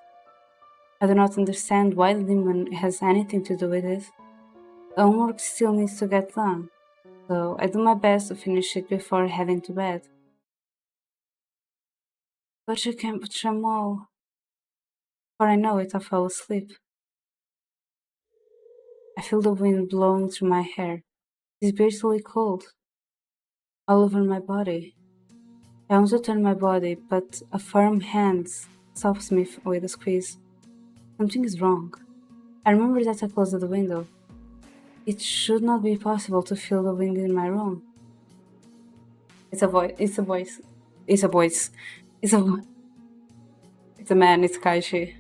I do not understand why the demon has anything to do with it. The homework still needs to get done, so I do my best to finish it before heading to bed. But you can't put them all. Before I know it, I fall asleep. I feel the wind blowing through my hair. It is bitterly cold, all over my body. I want to turn my body, but a firm hand stops me with a squeeze. Something is wrong. I remember that I closed the window. It should not be possible to feel the wind in my room. It's a voice. It's a voice. It's a voice. It's a. It's a man. It's Kaishi.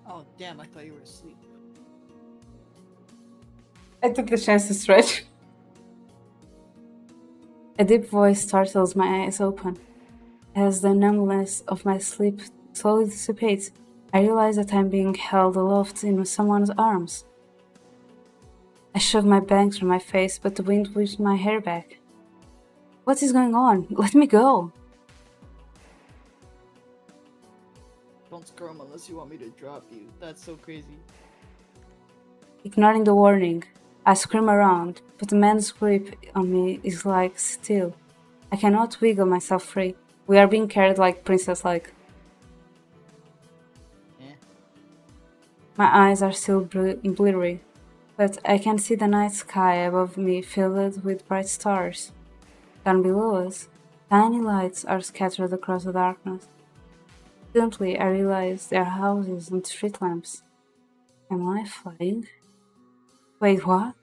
Oh, damn, I thought you were asleep. I took the chance to stretch. A deep voice startles my eyes open. As the numbness of my sleep slowly dissipates, I realize that I'm being held aloft in someone's arms. I shove my bangs from my face, but the wind whips my hair back. What is going on? Let me go! Don't squirm unless you want me to drop you. That's so crazy. Ignoring the warning, I scream around, but the man's grip on me is like steel. I cannot wiggle myself free. We are being carried like princess-like. My eyes are still blurry, but I can see the night sky above me filled with bright stars. Down below us, tiny lights are scattered across the darkness. Instantly, I realize they are houses and street lamps. Am I flying? Wait, what?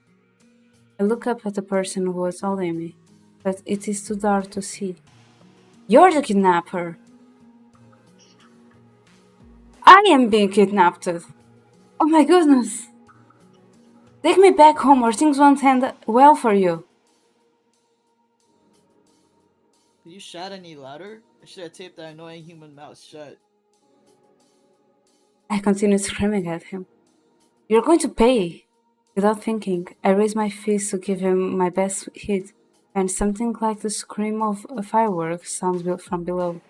I look up at the person who was holding me, but it is too dark to see. You're the kidnapper! I am being kidnapped! Oh my goodness! Take me back home or things won't end well for you. Could you shout any louder? I should have taped that annoying human mouth shut. I continue screaming at him. You're going to pay! Without thinking, I raise my fist to give him my best hit, and something like the scream of a firework sounds from below.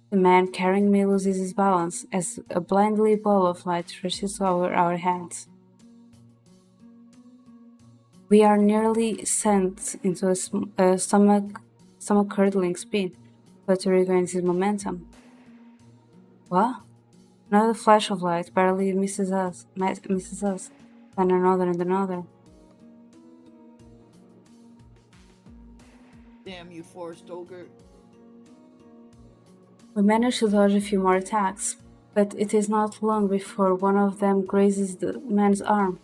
The man carrying me loses his balance as a blindly ball of light rushes over our heads. We are nearly sent into a stomach-curdling spin, but he regains his momentum. What? Another flash of light barely misses us, then another and another. Damn you, Forrest Ogre. We manage to dodge a few more attacks, but it is not long before one of them grazes the man's arm.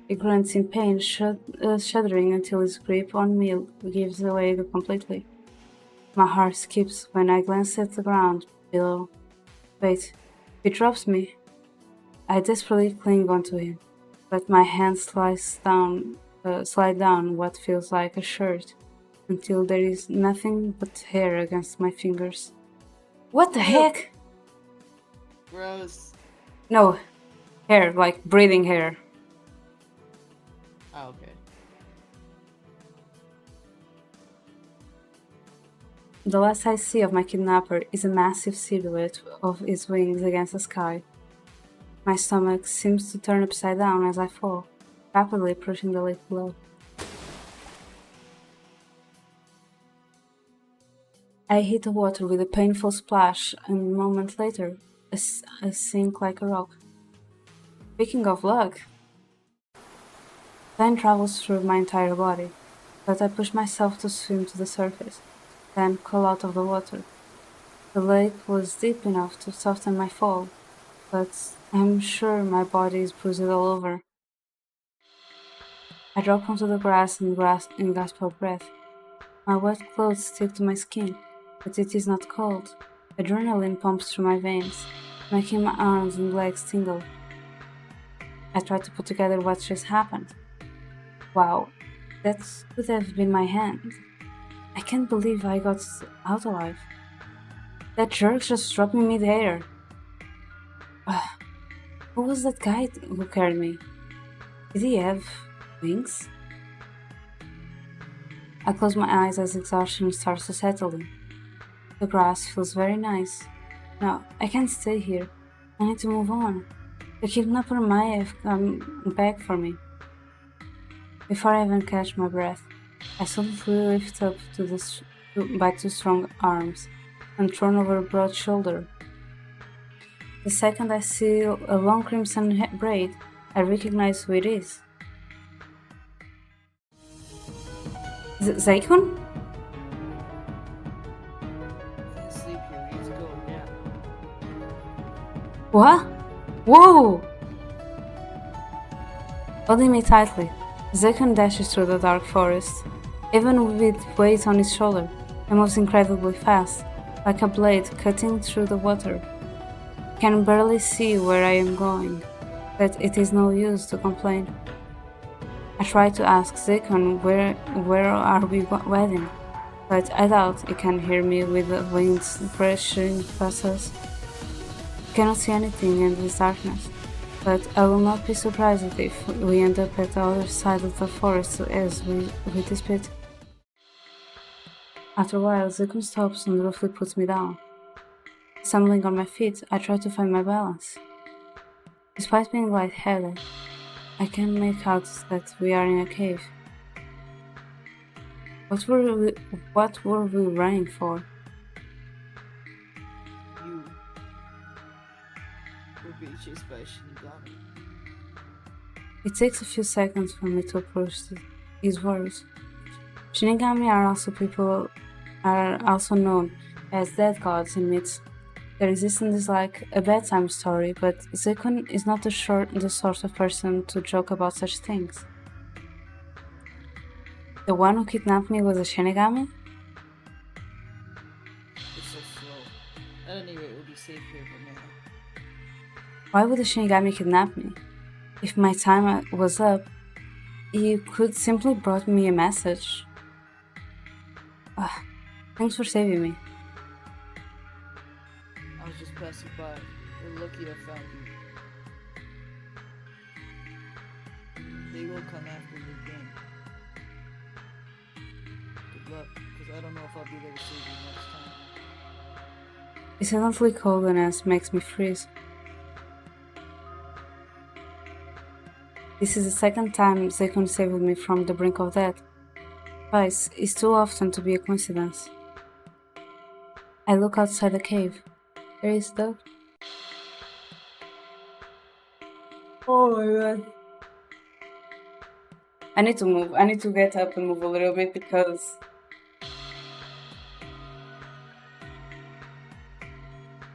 He grunts in pain, shuddering until his grip on me gives way completely. My heart skips when I glance at the ground below. Wait, he drops me. I desperately cling onto him, but my hand slide down what feels like a shirt until there is nothing but hair against my fingers. What the heck? Gross. No, hair, like breathing hair. Oh, okay. The last I see of my kidnapper is a massive silhouette of his wings against the sky. My stomach seems to turn upside down as I fall, rapidly approaching the lake below. I hit the water with a painful splash, and a moment later, I sink like a rock. Speaking of luck, pain travels through my entire body, but I push myself to swim to the surface, then crawl out of the water. The lake was deep enough to soften my fall, but I'm sure my body is bruised all over. I drop onto the grass and gasp for breath. My wet clothes stick to my skin, but it is not cold. Adrenaline pumps through my veins, making my arms and legs tingle. I try to put together what just happened. Wow, that could have been my hand. I can't believe I got out alive. That jerk just dropped me mid-air. Who was that guy who carried me? Did he have wings? I close my eyes as exhaustion starts to settle in. The grass feels very nice. No, I can't stay here. I need to move on. The kidnapper might have come back for me. Before I even catch my breath, I suddenly lift up by two strong arms and thrown over a broad shoulder. The second I see a long crimson braid, I recognize who it is. Zaikun? Can't sleep here. We need to go. Yeah. What? Whoa! Holding me tightly, Zaikun dashes through the dark forest. Even with weight on his shoulder, he moves incredibly fast, like a blade cutting through the water. I can barely see where I am going, but it is no use to complain. I try to ask Zaikun where are we heading, but I doubt he can hear me with the wind brushing past us. I cannot see anything in this darkness, but I will not be surprised if we end up at the other side of the forest as we this pit. After a while, Zaikun stops and roughly puts me down. Stumbling on my feet, I try to find my balance. Despite being lightheaded, I can make out that we are in a cave. What were we running for? You were being chased by a Shinigami. It takes a few seconds for me to approach his words. Shinigami are also known as dead gods in myths. Their existence is like a bedtime story, but Zaikun is not the sort of person to joke about such things. The one who kidnapped me was a Shinigami? It's so slow. At any rate, we'll be safe here for now. Why would a Shinigami kidnap me? If my time was up, he could simply brought me a message. Thanks for saving me. I was just passing by. We're lucky I found you. They will come after you again. Good luck, because I don't know if I'll be there to save you next time. His suddenly coldness makes me freeze. This is the second time Zaikun saved me from the brink of death. Twice is too often to be a coincidence. I look outside the cave. There is Doug. Oh my god. I need to move. I need to get up and move a little bit because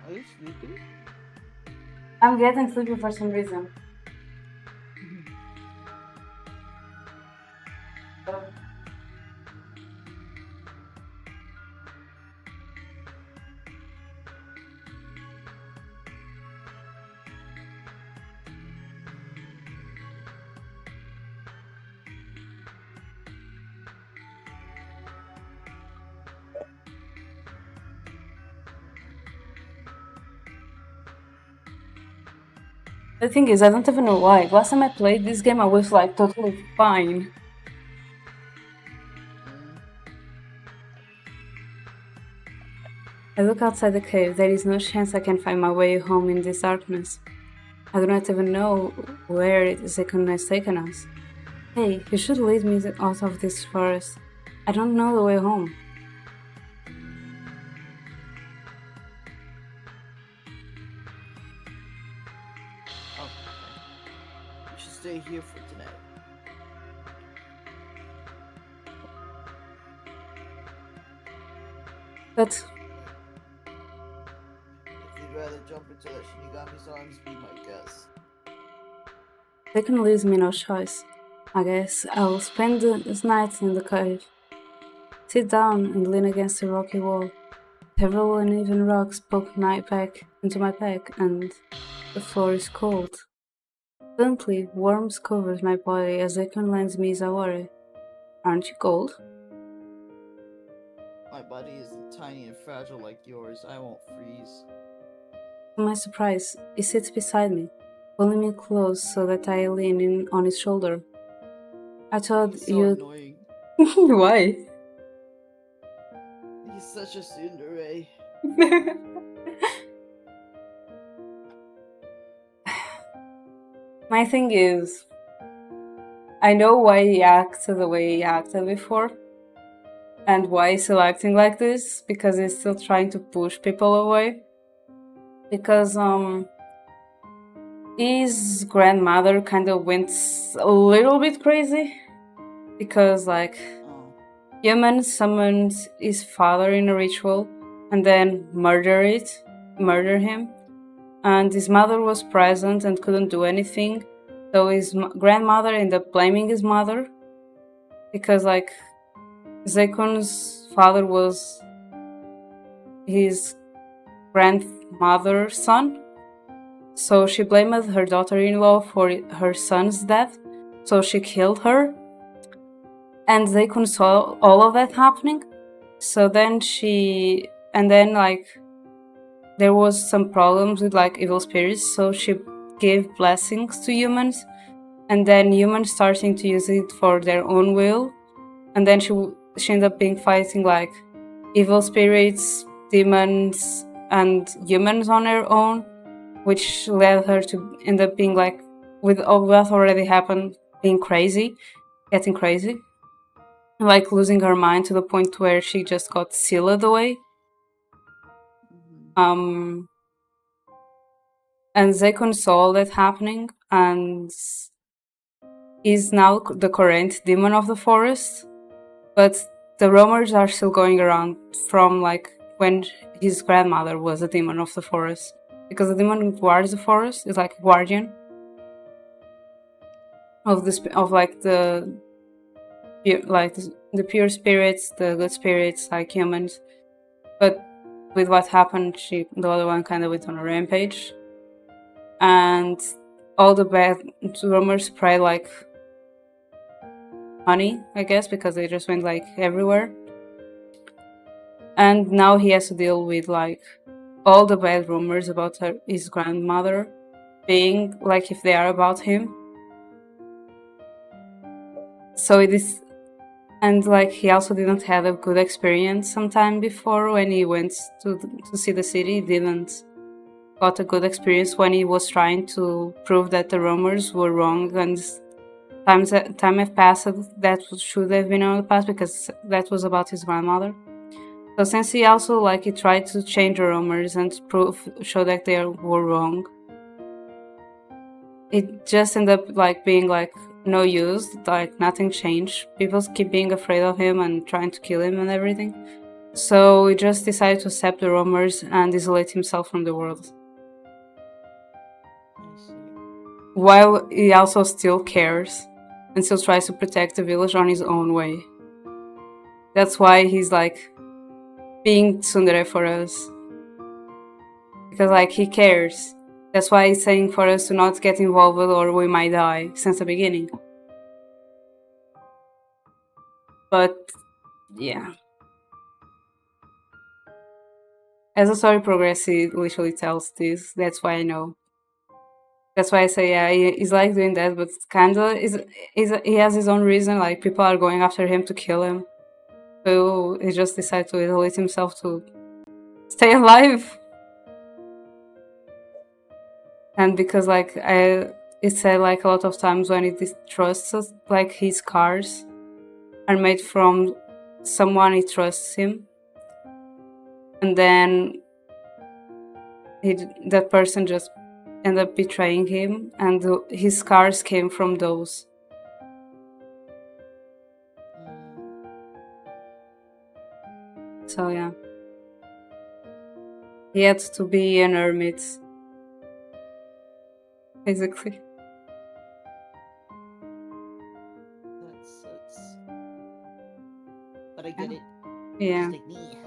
Are you sleepy? I'm getting sleepy for some reason. The thing is, I don't even know why. Last time I played this game, I was like totally fine. I look outside the cave. There is no chance I can find my way home in this darkness. I do not even know where Zaikun has taken us. Hey, you should lead me out of this forest. I don't know the way home. stay here for tonight. But If you'd rather jump into the Shinigami's arms, be my guest. Zekun leaves me no choice. I guess I will spend this night in the cave. Sit down and lean against a rocky wall. Several uneven rocks poke into my back, and the floor is cold. Suddenly, warmth covers my body as Zekun lends me Zawari. Aren't you cold? My body isn't tiny and fragile like yours. I won't freeze. To my surprise, he sits beside me, pulling me close so that I lean in on his shoulder. I thought He's so you'd. annoying. Why? He's such a tsundere. My thing is, I know why he acted the way he acted before, and why he's still acting like this, because he's still trying to push people away. Because his grandmother kind of went a little bit crazy, because like Oh. humans summoned his father in a ritual and then murder him, and his mother was present and couldn't do anything, so his grandmother ended up blaming his mother, because like Zekun's father was his grandmother's son, so she blamed her daughter-in-law for her son's death, so she killed her, and Zekun saw all of that happening. So then there was some problems with like evil spirits, so she gave blessings to humans, and then humans starting to use it for their own will, and then she ended up being fighting like evil spirits, demons, and humans on her own, which led her to end up being like, with all what already happened, being crazy, getting crazy, like losing her mind to the point where she just got sealed away. Mhm. And Zekun saw all that happening and is now the current demon of the forest. But the rumors are still going around from like when his grandmother was a demon of the forest. Because the demon who guards the forest is like a guardian of the pure spirits, the good spirits, like humans. But with what happened, the other one kind of went on a rampage. And all the bad rumors spread like honey, I guess, because they just went like everywhere. And now he has to deal with like all the bad rumors about his grandmother being like if they are about him. So it is, and like he also didn't have a good experience sometime before when he went to see the city. He didn't got a good experience when he was trying to prove that the rumors were wrong, and time have passed that should have been on the past because that was about his grandmother. So since he also like he tried to change the rumors and show that they were wrong, it just ended up like being like no use, like nothing changed. People keep being afraid of him and trying to kill him and everything. So he just decided to accept the rumors and isolate himself from the world. I see. While he also still cares and still tries to protect the village on his own way. That's why he's like being tsundere for us. Because like he cares. That's why he's saying for us to not get involved or we might die since the beginning. But yeah. As the story progresses, he literally tells this. That's why I know. That's why I say yeah, he's like doing that, but kinda he has his own reason. Like people are going after him to kill him, so he just decided to isolate himself to stay alive. And because like it said like a lot of times when he distrusts us, like his scars are made from someone he trusts him, and then that person just end up betraying him, and his scars came from those. So yeah. He had to be an hermit, basically. That sucks. But I get it. Yeah. Just like me.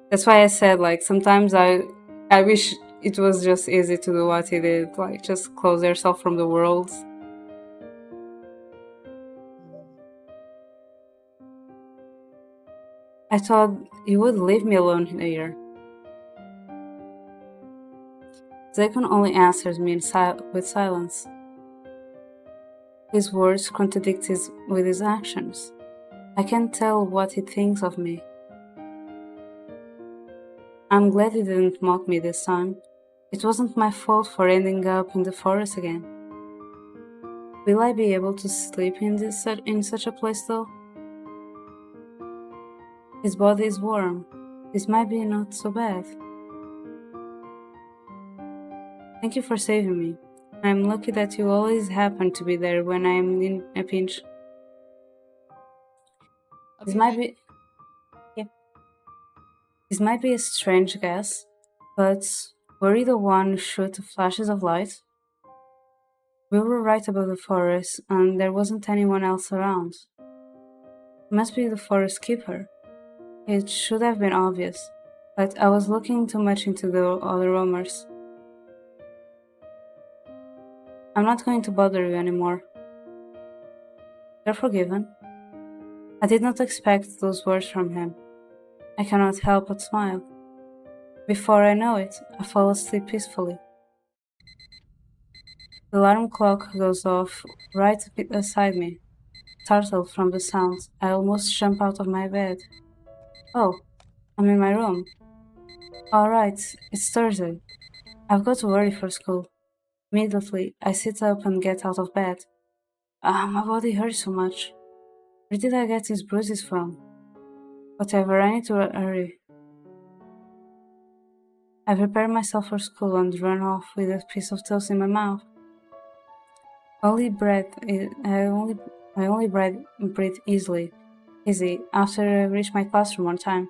That's why I said, like, sometimes I wish it was just easy to do what he did, like, just close yourself from the world. I thought you would leave me alone here. Zekon only answers me with silence. His words contradict with his actions. I can't tell what he thinks of me. I'm glad he didn't mock me this time. It wasn't my fault for ending up in the forest again. Will I be able to sleep in such a place though? His body is warm. This might be not so bad. Thank you for saving me. I'm lucky that you always happen to be there when I'm in a pinch. This might be a strange guess, but were you the one who shot the flashes of light? We were right above the forest, and there wasn't anyone else around. It must be the forest keeper. It should have been obvious, but I was looking too much into the other rumors. I'm not going to bother you anymore. You're forgiven. I did not expect those words from him. I cannot help but smile. Before I know it, I fall asleep peacefully. The alarm clock goes off right beside me. Startled from the sound, I almost jump out of my bed. Oh, I'm in my room. Alright, it's Thursday. I've got to worry for school. Immediately, I sit up and get out of bed. My body hurts so much. Where did I get these bruises from? Whatever, I need to hurry. I prepare myself for school and run off with a piece of toast in my mouth. I only breathe easy after I reach my classroom on time.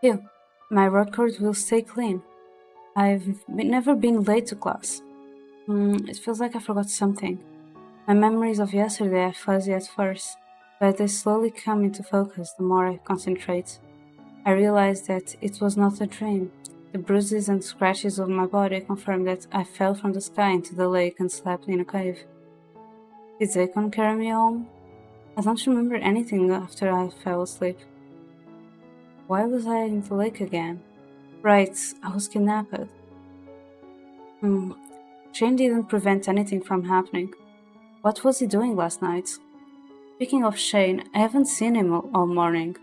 Phew, my record will stay clean. I've never been late to class. It feels like I forgot something. My memories of yesterday are fuzzy at first, but they slowly come into focus the more I concentrate. I realize that it was not a dream. The bruises and scratches of my body confirm that I fell from the sky into the lake and slept in a cave. Did Zakon carry me home? I don't remember anything after I fell asleep. Why was I in the lake again? Right, I was kidnapped. Shane didn't prevent anything from happening. What was he doing last night? Speaking of Shane, I haven't seen him all morning.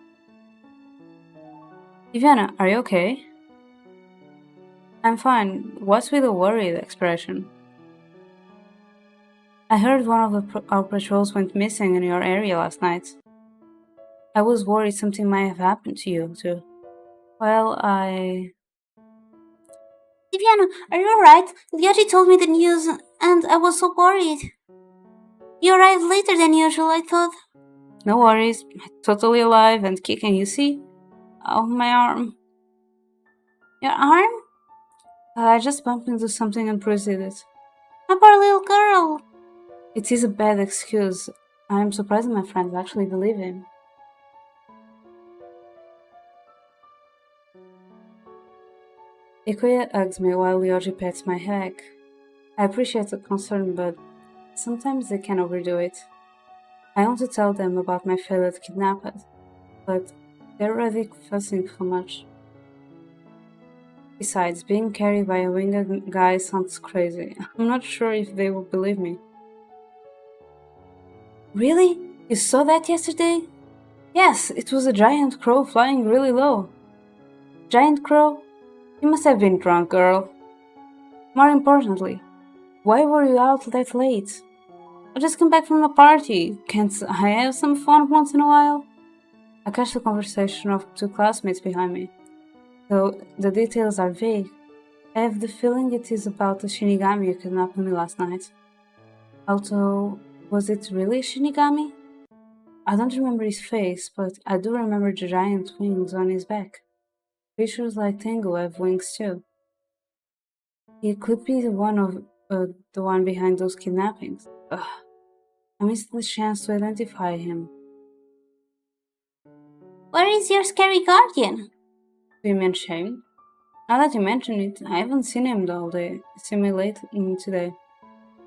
Ivana, are you okay? I'm fine. What's with the worried expression? I heard one of our patrols went missing in your area last night. I was worried something might have happened to you, too. Well, Viviana, are you alright? Liaji told me the news, and I was so worried. You arrived later than usual, I thought. No worries. Totally alive and kicking, you see? Oh, my arm. Your arm? I just bumped into something and bruised it. My poor little girl. It is a bad excuse. I'm surprised my friends actually believe him. Ikoya hugs me while Ryoji pets my head. I appreciate the concern, but sometimes they can overdo it. I want to tell them about my failed kidnapped, but they're already fussing so much. Besides, being carried by a winged guy sounds crazy. I'm not sure if they will believe me. Really? You saw that yesterday? Yes, it was a giant crow flying really low. Giant crow? You must have been drunk, girl. More importantly, why were you out that late? I just came back from a party. Can't I have some fun once in a while? I catch the conversation of two classmates behind me, though the details are vague. I have the feeling it is about the Shinigami who kidnapped me last night. Although, was it really a Shinigami? I don't remember his face, but I do remember the giant wings on his back. Creatures like Tengu have wings too. He could be the one behind those kidnappings. Ugh, I missed the chance to identify him. Where is your scary guardian? Do you mean Shane? Now that you mention it, I haven't seen him all day. See me late today.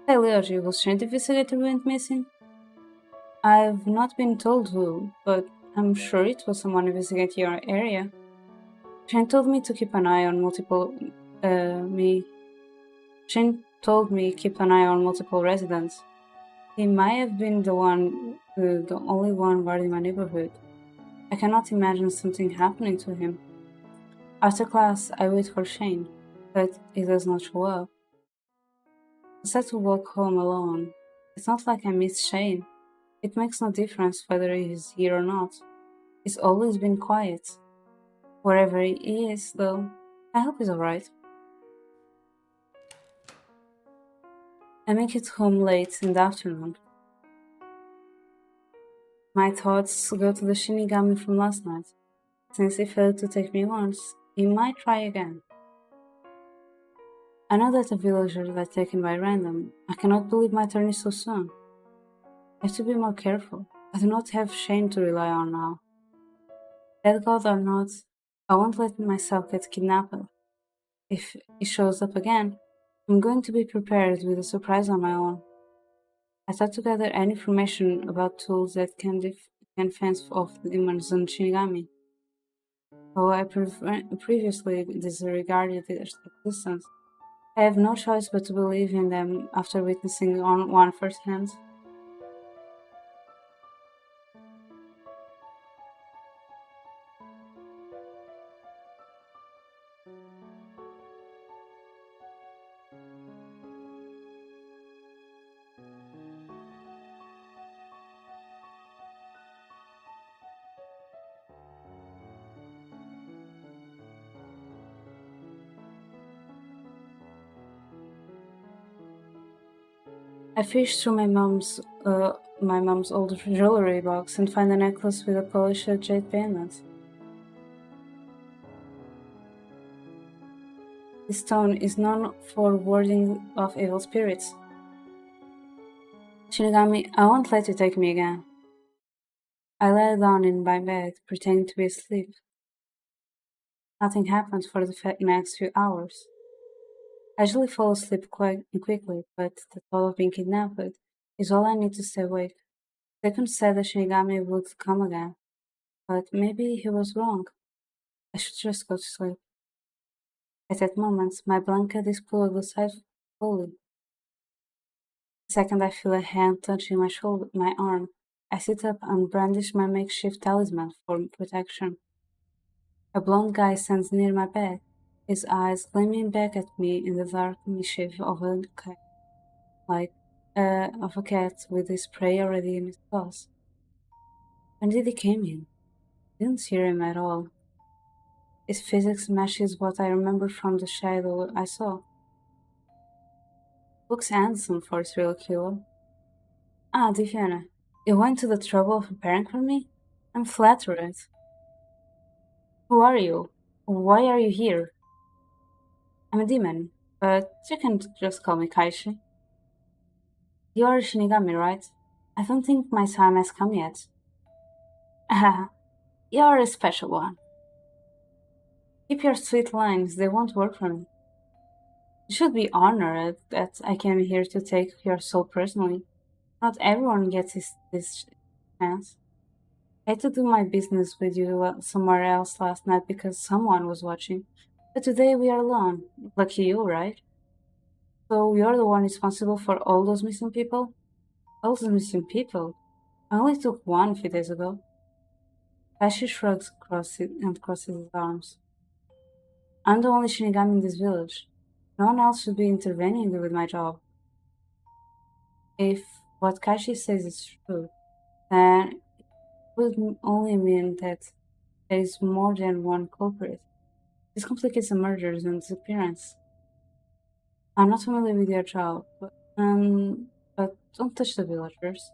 Hey Leoji, was Shane the investigator went missing? I've not been told who, but I'm sure it was someone investigating your area. Shane told me to keep an eye on me. Shane told me keep an eye on multiple residents. He might have been the only one guarding my neighborhood. I cannot imagine something happening to him. After class, I wait for Shane, but he does not show up. I set to walk home alone. It's not like I miss Shane. It makes no difference whether he is here or not. He's always been quiet. Wherever he is, though, I hope he's alright. I make it home late in the afternoon. My thoughts go to the Shinigami from last night. Since he failed to take me once, he might try again. I know that the villagers are taken by random. I cannot believe my turn is so soon. I have to be more careful. I do not have Shane to rely on now. Dead God or not, I won't let myself get kidnapped. If he shows up again, I'm going to be prepared with a surprise on my own. I thought to gather any information about tools that can fence off the demons and Shinigami. Though I previously disregarded their existence, I have no choice but to believe in them after witnessing one firsthand. I fish through my mom's old jewelry box and find a necklace with a polished jade pendant. This stone is known for warding off evil spirits. Shinigami, I won't let you take me again. I lay down in my bed, pretending to be asleep. Nothing happens for the next few hours. I usually fall asleep quite quickly, but the thought of being kidnapped is all I need to stay awake. Second said the Shinigami would come again, but maybe he was wrong. I should just go to sleep. At that moment, my blanket is pulled aside fully. The second I feel a hand touching my arm, I sit up and brandish my makeshift talisman for protection. A blond guy stands near my bed, his eyes gleaming back at me in the dark mischief of a cat with his prey already in his claws. When did he came in? I didn't hear him at all. His physics matches what I remember from the shadow I saw. Looks handsome for a serial killer. Ah, Diana, you went to the trouble of preparing for me? I'm flattered. Who are you? Why are you here? I'm a demon, but you can just call me Kaishi. You are a Shinigami, right? I don't think my time has come yet. Ah, you're a special one. Keep your sweet lines, they won't work for me. You should be honored that I came here to take your soul personally. Not everyone gets this chance. I had to do my business with you somewhere else last night because someone was watching. But today we are alone. Lucky you, right? So you're the one responsible for all those missing people? All those missing people? I only took one a few days ago. Tashi shrugs and crosses his arms. I'm the only Shinigami in this village. No one else should be intervening with my job. If what Kashi says is true, then it would only mean that there is more than one culprit. This complicates the murders and disappearance. I'm not familiar with your job, but don't touch the villagers.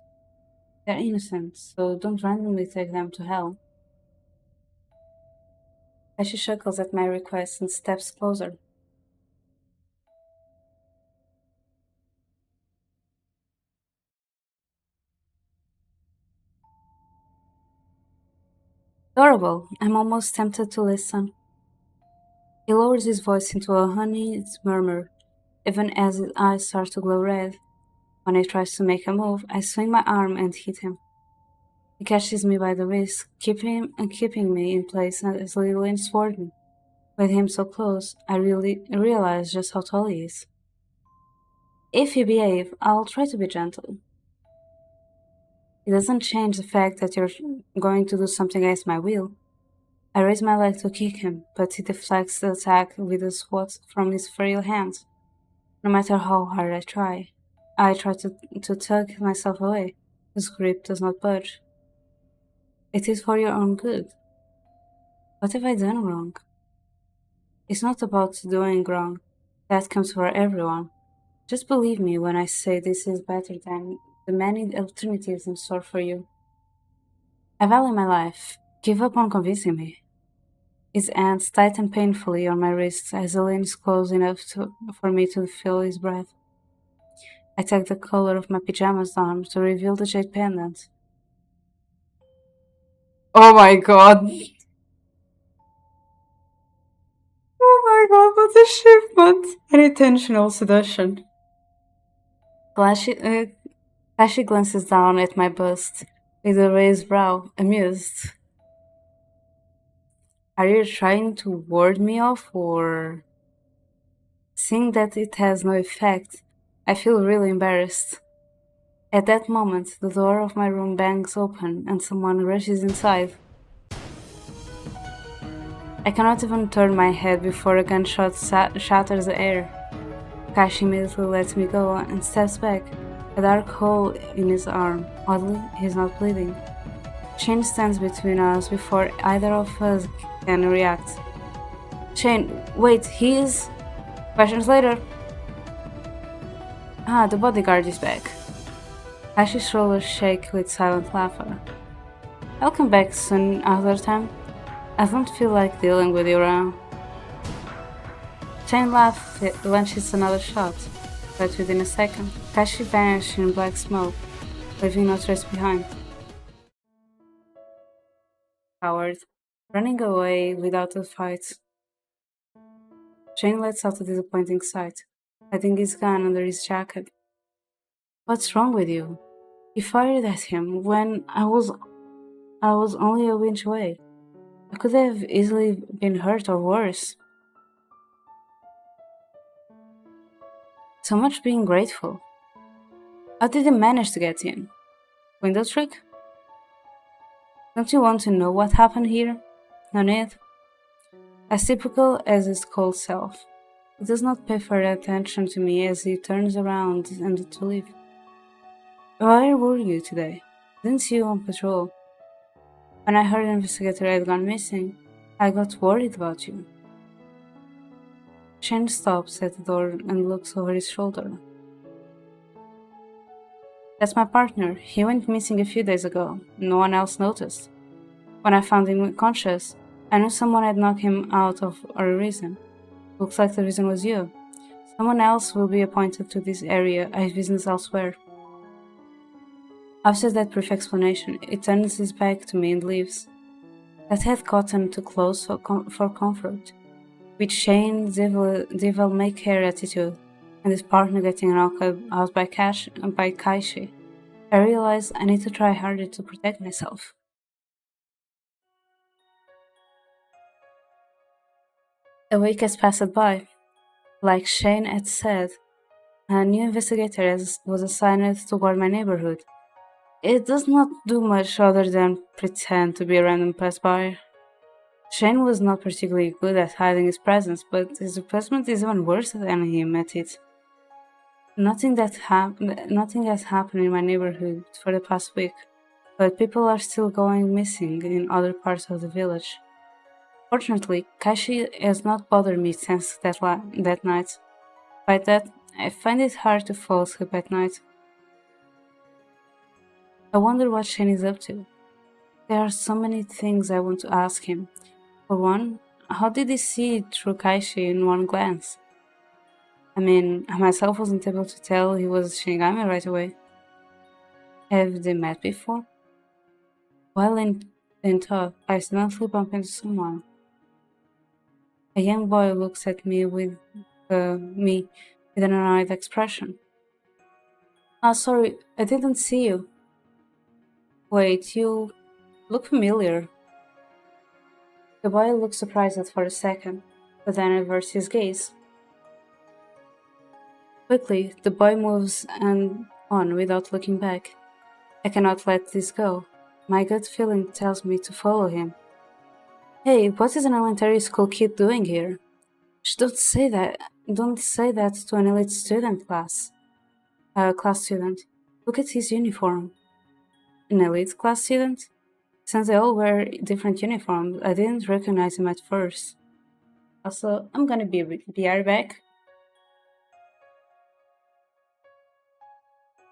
They're innocent, so don't randomly take them to hell. Ashi chuckles at my request and steps closer. Adorable. I'm almost tempted to listen. He lowers his voice into a honeyed murmur, even as his eyes start to glow red. When he tries to make a move, I swing my arm and hit him. He catches me by the wrist, keeping me in place as he leans toward me. With him so close, I really realize just how tall he is. If you behave, I'll try to be gentle. It doesn't change the fact that you're going to do something against my will. I raise my leg to kick him, but he deflects the attack with a swat from his frail hands. No matter how hard I try to tug myself away. His grip does not budge. It is for your own good. What have I done wrong? It's not about doing wrong. That comes for everyone. Just believe me when I say this is better than the many alternatives in store for you. I value my life. Give up on convincing me. His hands tighten painfully on my wrists as he leans close enough for me to feel his breath. I take the collar of my pajamas down to reveal the jade pendant. Oh my god. Oh my god, what a shipment! Unintentional seduction. Kashi glances down at my bust with a raised brow, amused. Are you trying to ward me off, or... Seeing that it has no effect, I feel really embarrassed. At that moment, the door of my room bangs open and someone rushes inside. I cannot even turn my head before a gunshot shatters the air. Kashi immediately lets me go and steps back, a dark hole in his arm. Oddly, he's not bleeding. Shane stands between us before either of us can react. Shane, wait, he is... Questions later. Ah, the bodyguard is back. Kashi's shoulders shake with silent laughter. I'll come back soon another time. I don't feel like dealing with you now. Shane launches another shot, but within a second, Kashi vanished in black smoke, leaving no trace behind. Coward, running away without a fight. Shane lets out a disappointing sigh, hiding his gun under his jacket. What's wrong with you? You fired at him when I was only a winch away. I could have easily been hurt or worse. So much being grateful. How did you manage to get in? Window trick? Don't you want to know what happened here? No need. As typical as his cold self, he does not pay further attention to me as he turns around and to leave. Where were you today? Didn't see you on patrol. When I heard an investigator had gone missing, I got worried about you. Shane stops at the door and looks over his shoulder. That's my partner. He went missing a few days ago. No one else noticed. When I found him conscious, I knew someone had knocked him out for a reason. Looks like the reason was you. Someone else will be appointed to this area. I have business elsewhere. After that brief explanation, he turns his back to me and leaves. That had gotten too close for comfort. With Shane's devil may care attitude and his partner getting knocked out by Kaishi, I realized I need to try harder to protect myself. A week has passed by. Like Shane had said, a new investigator was assigned to guard my neighborhood. It does not do much other than pretend to be a random passerby. Shane was not particularly good at hiding his presence, but his replacement is even worse than him at it. Nothing has happened in my neighborhood for the past week, but people are still going missing in other parts of the village. Fortunately, Kashi has not bothered me since that night. Despite that, I find it hard to fall asleep at night. I wonder what Shane is up to. There are so many things I want to ask him. For one, how did he see through Kaishi in one glance? I mean, I myself wasn't able to tell he was Shinigami right away. Have they met before? While in thought, I accidentally bump into someone. A young boy looks at me with an annoyed expression. Ah, sorry, I didn't see you. Wait, you look familiar. The boy looks surprised for a second, but then averts his gaze. Quickly, the boy moves and on without looking back. I cannot let this go. My gut feeling tells me to follow him. Hey, what is an elementary school kid doing here? Shh, don't say that. Don't say that to an elite student class student. Look at his uniform. An elite class student? Since they all wear different uniforms, I didn't recognize him at first. Also, I'm gonna be right back.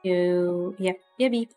Yeah, be.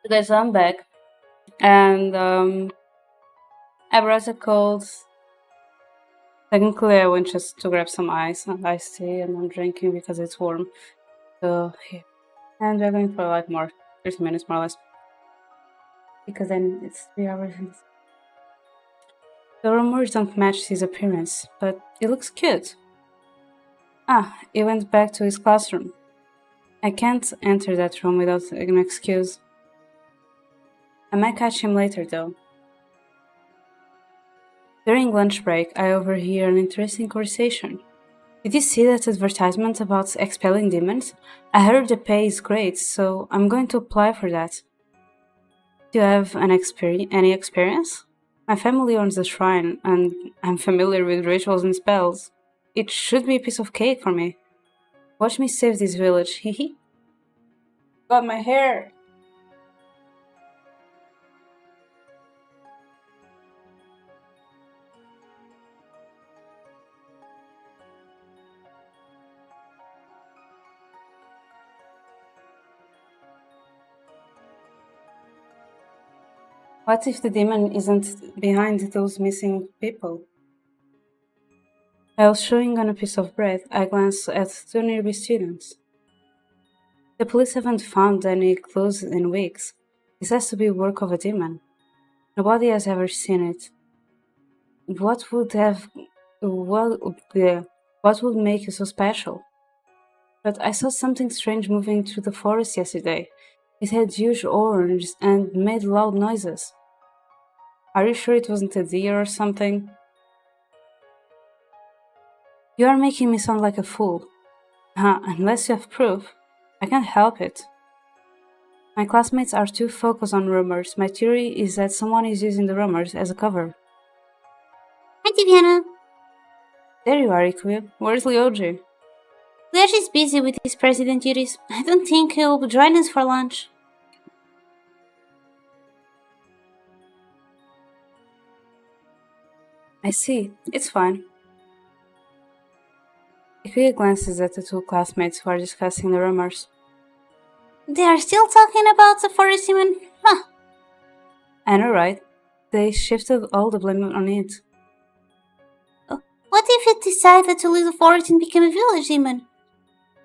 Okay, so I'm back, and I brought a cold. Technically, I went just to grab some ice and iced tea, and I'm drinking because it's warm. So here, and we're going for like more 30 minutes, more or less, because then it's 3 hours. The rumors don't match his appearance, but it looks cute. Ah, he went back to his classroom. I can't enter that room without an excuse. I might catch him later, though. During lunch break, I overhear an interesting conversation. Did you see that advertisement about expelling demons? I heard the pay is great, so I'm going to apply for that. Do you have any experience? My family owns a shrine, and I'm familiar with rituals and spells. It should be a piece of cake for me. Watch me save this village, hehe. Got my hair! What if the demon isn't behind those missing people? While chewing on a piece of bread, I glanced at two nearby students. The police haven't found any clues in weeks. This has to be work of a demon. Nobody has ever seen it. What would have what would make you so special? But I saw something strange moving through the forest yesterday. It had huge horns and made loud noises. Are you sure it wasn't a deer or something? You are making me sound like a fool. Unless you have proof. I can't help it. My classmates are too focused on rumors. My theory is that someone is using the rumors as a cover. Hi, Diviana. There you are, Ikuya. Where's Lyoji? Leosh is busy with his president duties. I don't think he'll join us for lunch. I see. It's fine. Ikuya glances at the two classmates who are discussing the rumors. They are still talking about the forest demon? Huh. I know, right? They shifted all the blame on it. What if it decided to leave the forest and become a village demon?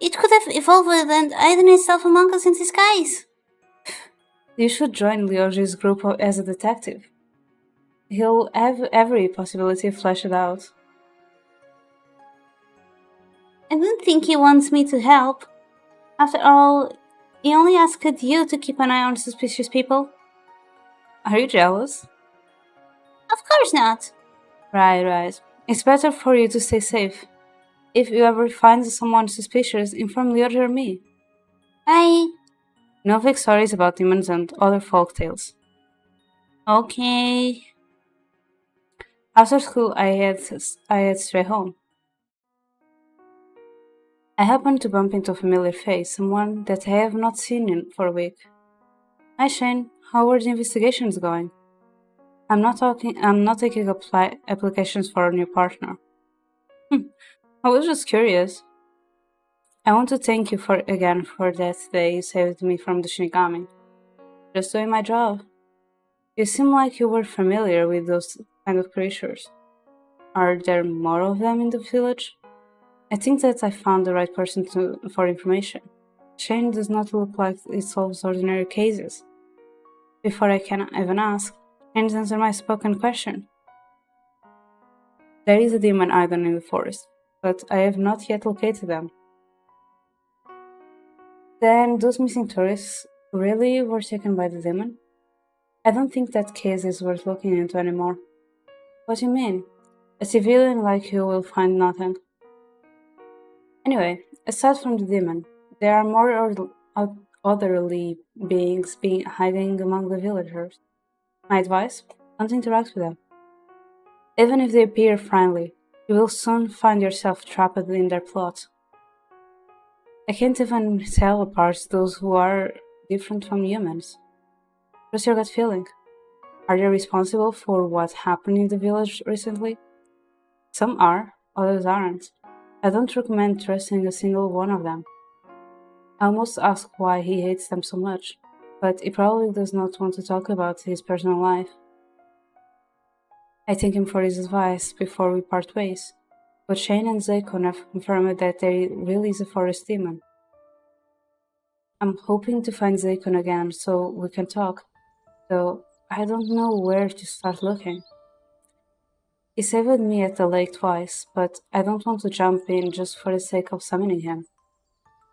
It could have evolved and hidden itself among us in disguise. You should join Lyoji's group as a detective. He'll have every possibility fleshed out. I don't think he wants me to help. After all, he only asked you to keep an eye on suspicious people. Are you jealous? Of course not. Right. It's better for you to stay safe. If you ever find someone suspicious, inform Lyoji or me. No fake stories about demons and other folk tales. Okay. After school, I head straight home. I happened to bump into a familiar face, someone that I have not seen for a week. Hi Shane, how are the investigations going? I'm not taking applications for a new partner. I was just curious. I want to thank you again for that day you saved me from the Shinigami. Just doing my job. You seem like you were familiar with those kind of creatures. Are there more of them in the village? I think that I found the right person for information. Shane does not look like he solves ordinary cases. Before I can even ask, Shane answers my spoken question. There is a demon island in the forest, but I have not yet located them. Then those missing tourists really were taken by the demon? I don't think that case is worth looking into anymore. What do you mean? A civilian like you will find nothing. Anyway, aside from the demon, there are more otherly beings hiding among the villagers. My advice? Don't interact with them. Even if they appear friendly, you will soon find yourself trapped in their plot. I can't even tell apart those who are different from humans. What's your gut feeling? Are they responsible for what happened in the village recently? Some are, others aren't. I don't recommend trusting a single one of them. I almost ask why he hates them so much. but he probably does not want to talk about his personal life. I thank him for his advice before we part ways, but Shane and Zakon have confirmed that there really is a forest demon. I'm hoping to find Zakon again so we can talk, though I don't know where to start looking. He saved me at the lake twice, but I don't want to jump in just for the sake of summoning him.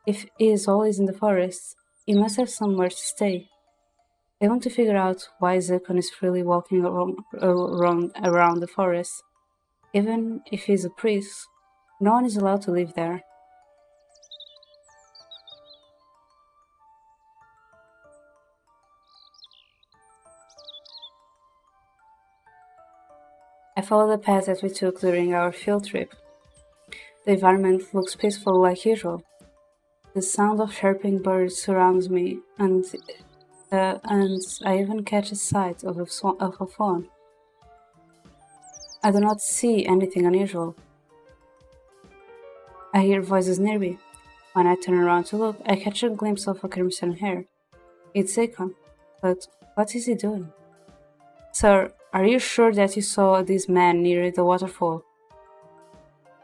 If he is always in the forest, he must have somewhere to stay. I want to figure out why Zekon is freely walking around the forest. Even if he's a priest, no one is allowed to live there. I follow the path that we took during our field trip. The environment looks peaceful like usual. The sound of chirping birds surrounds me, and I even catch a sight of a fawn. I do not see anything unusual. I hear voices near me. When I turn around to look, I catch a glimpse of a crimson hair. It's Akon. But what is he doing? Sir, are you sure that you saw this man near the waterfall?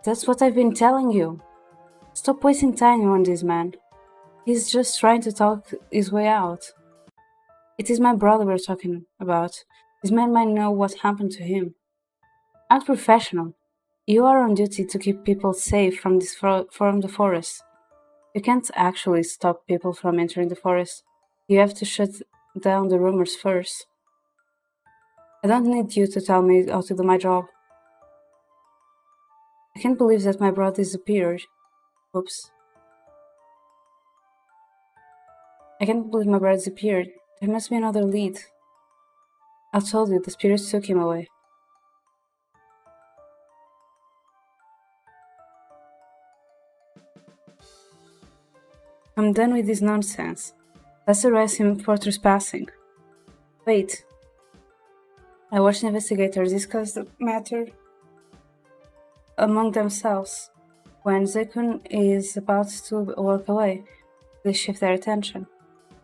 That's what I've been telling you. Stop wasting time on this man. He's just trying to talk his way out. It is my brother we're talking about. This man might know what happened to him. Act professional. You are on duty to keep people safe from the forest. You can't actually stop people from entering the forest. You have to shut down the rumors first. I don't need you to tell me how to do my job. I can't believe that my brother disappeared. Oops. I can't believe my brother disappeared. There must be another lead. I told you, the spirits took him away. I'm done with this nonsense. Let's arrest him for trespassing. Wait. I watched investigators discuss the matter among themselves. When Zekun is about to walk away, they shift their attention.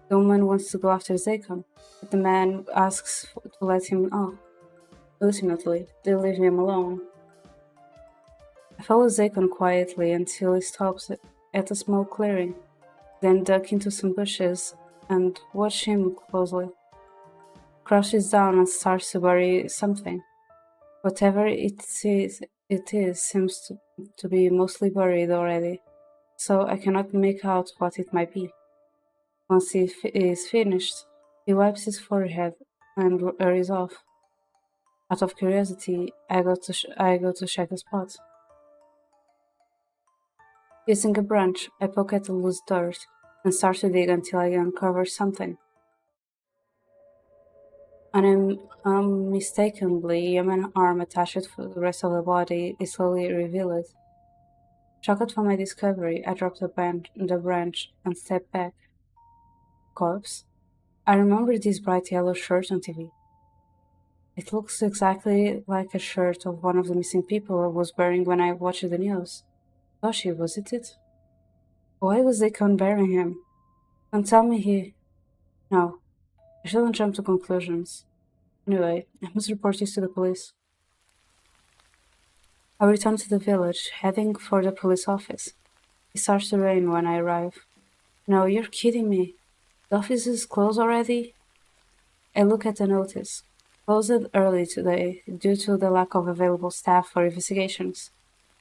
The woman wants to go after Zekun, but the man asks to let him off. Ultimately, they leave him alone. I follow Zekun quietly until he stops at a small clearing, then duck into some bushes and watch him closely. Crouches down and starts to bury something. Whatever it is seems to be mostly buried already, so I cannot make out what it might be. Once he is finished, he wipes his forehead and hurries off. Out of curiosity, I go to check the spot. Using a branch, I poke at the loose dirt and start to dig until I uncover something. An unmistakably human arm attached to the rest of the body is slowly revealed. Shocked from my discovery, I drop the branch and step back. Corpse? I remember this bright yellow shirt on TV. It looks exactly like a shirt of one of the missing people I was wearing when I watched the news. Toshi, wasn't it? Why was Akon burying him? Don't tell me he... No, I shouldn't jump to conclusions. Anyway, I must report this to the police. I return to the village, heading for the police office. It starts to rain when I arrive. No, you're kidding me. The office is closed already? I look at the notice. Closed early today due to the lack of available staff for investigations.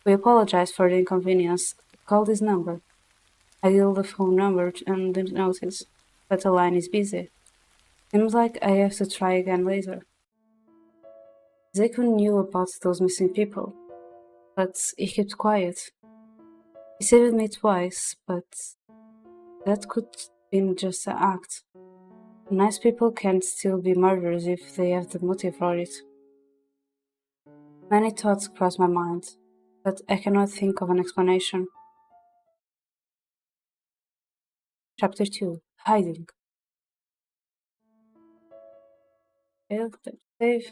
We apologize for the inconvenience. Call this number. I dial the phone number and the notice, but the line is busy. Seems like I have to try again later. Zekun knew about those missing people, but he kept quiet. He saved me twice, but that could have been just an act. Nice people can still be murderers if they have the motive for it. Many thoughts cross my mind, but I cannot think of an explanation. Chapter 2. Hiding. Failed, save.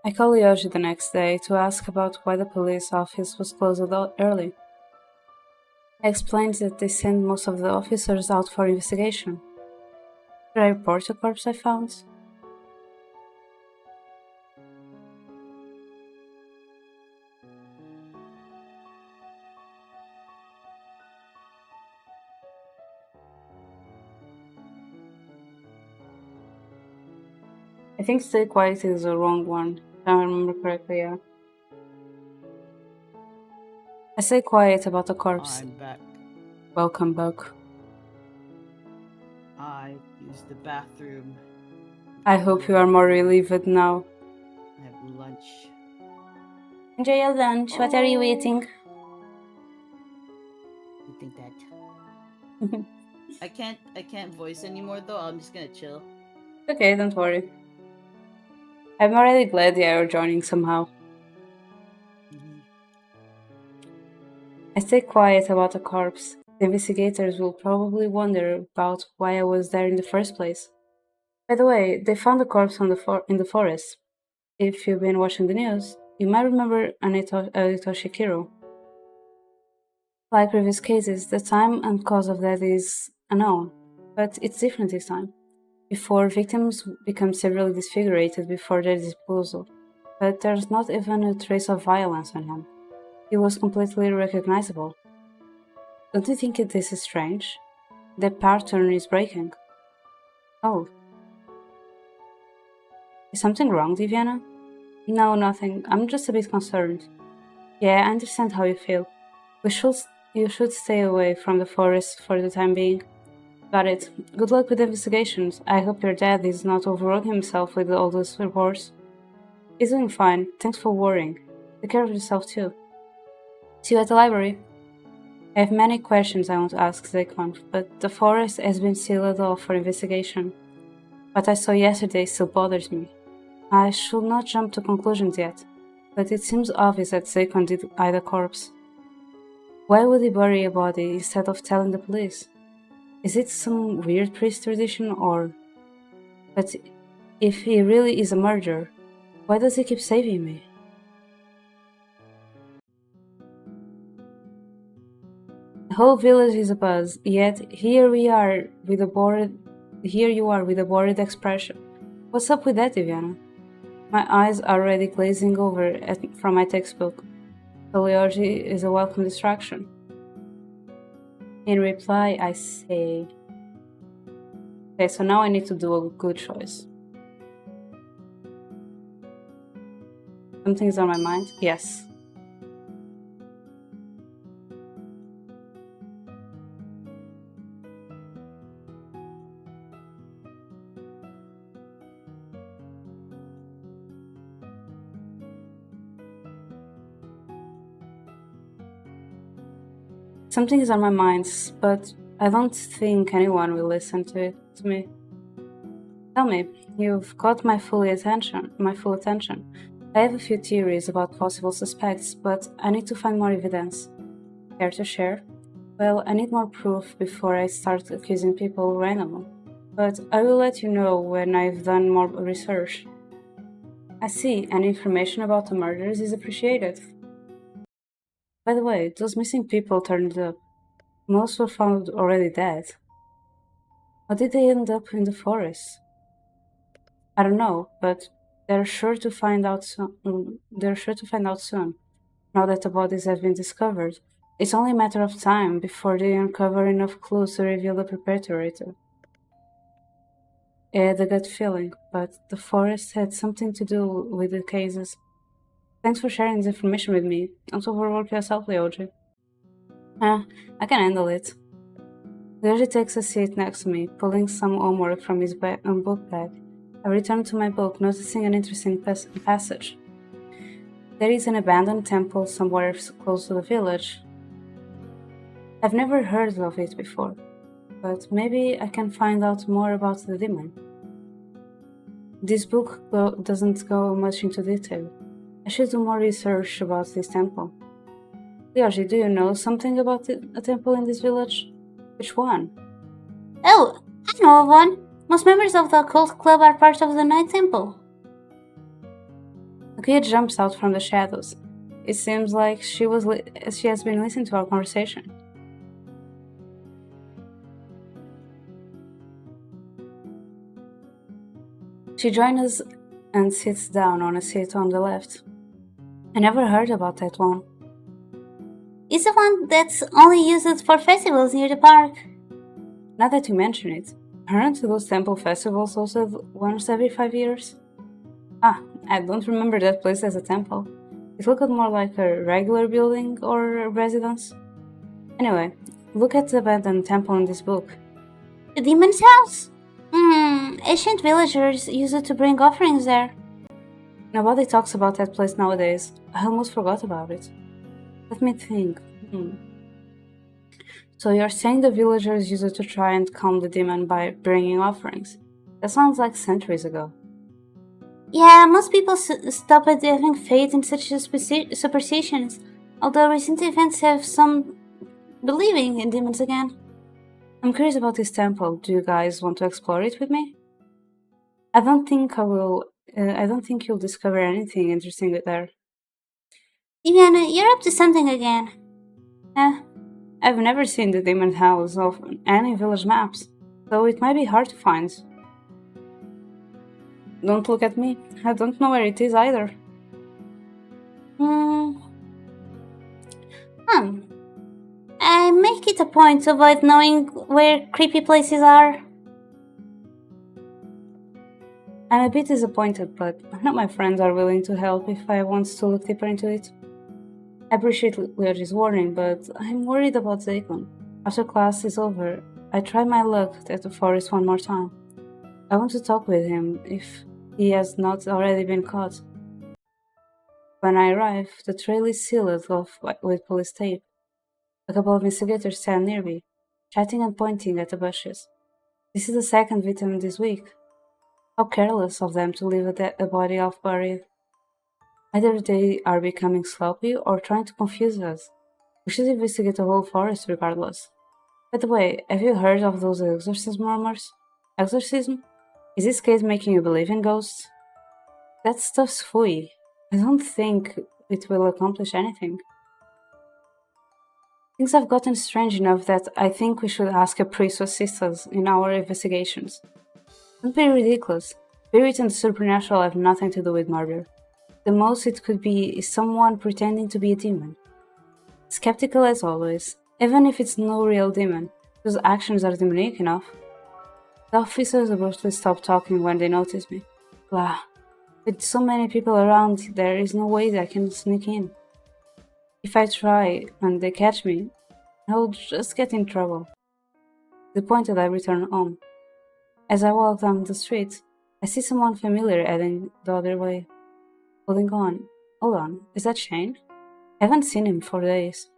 I called Yoshi the next day to ask about why the police office was closed early. I explained that they sent most of the officers out for investigation. Should I report the corpse I found? I think stay quiet is the wrong one, if I remember correctly, yeah. I stay quiet about the corpse. I'm back. Welcome back. I used the bathroom. I hope you are more relieved now. I have lunch. Enjoy your lunch. What are you eating? You think that? I can't voice anymore though. I'm just gonna chill. Okay, don't worry. I'm already glad you are joining somehow. I stay quiet about the corpse. The investigators will probably wonder about why I was there in the first place. By the way, they found the corpse in the forest. If you've been watching the news, you might remember Anito Shikiro. Like previous cases, the time and cause of death is unknown, but it's different this time. Before, victims become severely disfigured before their disposal, but there's not even a trace of violence on him. He was completely recognizable. Don't you think this is strange? The pattern is breaking. Oh. Is something wrong, Diviana? No, nothing. I'm just a bit concerned. Yeah, I understand how you feel. You should stay away from the forest for the time being. Got it. Good luck with the investigations. I hope your dad is not overworking himself with all those reports. He's doing fine. Thanks for worrying. Take care of yourself too. See you at the library. I have many questions I want to ask Zekon, but the forest has been sealed off for investigation. What I saw yesterday still bothers me. I should not jump to conclusions yet, but it seems obvious that Zekon did hide a corpse. Why would he bury a body instead of telling the police? Is it some weird priest tradition or... But if he really is a murderer, why does he keep saving me? The whole village is abuzz, yet here you are with a bored expression. What's up with that, Viviana? My eyes are already glazing over from my textbook. Teleology is a welcome distraction. In reply, I say... Okay, so now I need to do a good choice. Something's on my mind? Yes. Something is on my mind, but I don't think anyone will listen to me. Tell me, you've got my full attention. I have a few theories about possible suspects, but I need to find more evidence. Care to share? Well, I need more proof before I start accusing people randomly. But I will let you know when I've done more research. I see, and information about the murders is appreciated. By the way, those missing people turned up. Most were found already dead. How did they end up in the forest? I don't know, but they're sure to find out soon. Now that the bodies have been discovered, it's only a matter of time before they uncover enough clues to reveal the perpetrator. I had a gut feeling, but the forest had something to do with the cases. Thanks for sharing this information with me. Don't overwork yourself, Leoji. I can handle it. Leoji takes a seat next to me, pulling some homework from his book bag. I return to my book, noticing an interesting passage. There is an abandoned temple somewhere close to the village. I've never heard of it before, but maybe I can find out more about the demon. This book doesn't go much into detail. I should do more research about this temple. Leoji, do you know something about a temple in this village? Which one? Oh, I know of one. Most members of the occult club are part of the Night Temple. A kid jumps out from the shadows. It seems like she has been listening to our conversation. She joins us and sits down on a seat on the left. I never heard about that one. It's the one that's only used for festivals near the park. Now that you mention it, aren't those temple festivals also once every 5 years? Ah, I don't remember that place as a temple. It looked more like a regular building or a residence. Anyway, look at the abandoned temple in this book. The demon's house? Ancient villagers used it to bring offerings there. Nobody talks about that place nowadays. I almost forgot about it. Let me think. So you're saying the villagers used it to try and calm the demon by bringing offerings? That sounds like centuries ago. Yeah, most people stopped having faith in such superstitions, although recent events have some believing in demons again. I'm curious about this temple. Do you guys want to explore it with me? I don't think I will. I don't think you'll discover anything interesting there. Viviana, you're up to something again. I've never seen the demon house of any village maps, so it might be hard to find. Don't look at me. I don't know where it is either. I make it a point to avoid knowing where creepy places are. I'm a bit disappointed, but none of my friends are willing to help if I want to look deeper into it. I appreciate Leo's warning, but I'm worried about Zakon. After class is over, I try my luck at the forest one more time. I want to talk with him if he has not already been caught. When I arrive, the trail is sealed off with police tape. A couple of investigators stand near me, chatting and pointing at the bushes. This is the second victim this week. How careless of them to leave a body half buried. Either they are becoming sloppy or trying to confuse us. We should investigate the whole forest regardless. By the way, have you heard of those exorcism rumors? Exorcism? Is this case making you believe in ghosts? That stuff's fooey. I don't think it will accomplish anything. Things have gotten strange enough that I think we should ask a priest to assist us in our investigations. Don't be ridiculous. Spirit and the supernatural have nothing to do with murder. The most it could be is someone pretending to be a demon. Skeptical as always, even if it's no real demon, those actions are demonic enough. The officers abruptly stop talking when they notice me. Blah. With so many people around, there is no way that I can sneak in. If I try and they catch me, I'll just get in trouble. Disappointed, I return home. As I walk down the street, I see someone familiar heading the other way. Holding on. Hold on, is that Shane? I haven't seen him for days.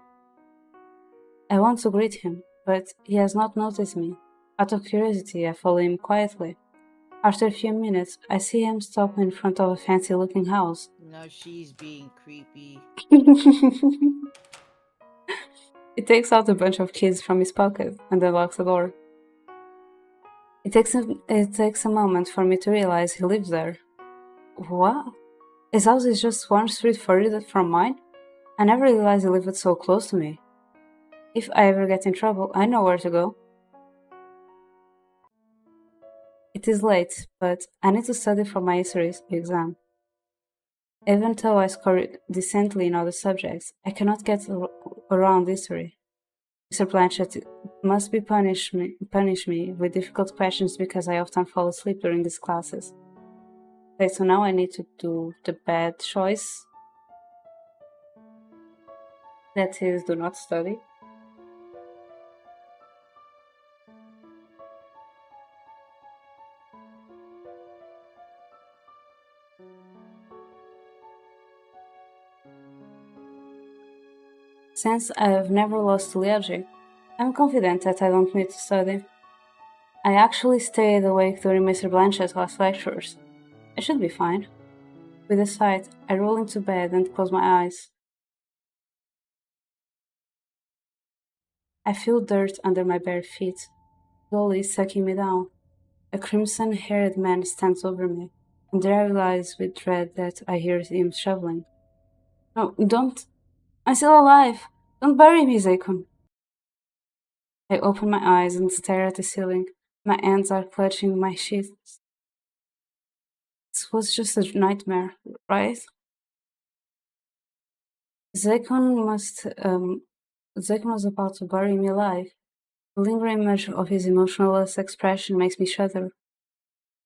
I want to greet him, but he has not noticed me. Out of curiosity, I follow him quietly. After a few minutes, I see him stop in front of a fancy-looking house. Now she's being creepy. He takes out a bunch of keys from his pocket and unlocks the door. It takes a moment for me to realize he lives there. What? His house is just one street further from mine? I never realized he lived so close to me. If I ever get in trouble, I know where to go. It is late, but I need to study for my history exam. Even though I scored decently in other subjects, I cannot get around history. Mr. Blanchett must punish me with difficult questions because I often fall asleep during these classes. Okay, so now I need to do the bad choice. That is, do not study. Since I have never lost Leoji, I'm confident that I don't need to study. I actually stayed awake during Mr. Blanchett's last lectures. I should be fine. With a sigh, I roll into bed and close my eyes. I feel dirt under my bare feet, slowly sucking me down. A crimson-haired man stands over me. and there I realize with dread that I hear him shoveling. No, don't! I'm still alive! Don't bury me, Zakon! I open my eyes and stare at the ceiling. My hands are clutching my sheets. This was just a nightmare, right? Zakon was about to bury me alive. The lingering image of his emotionless expression makes me shudder.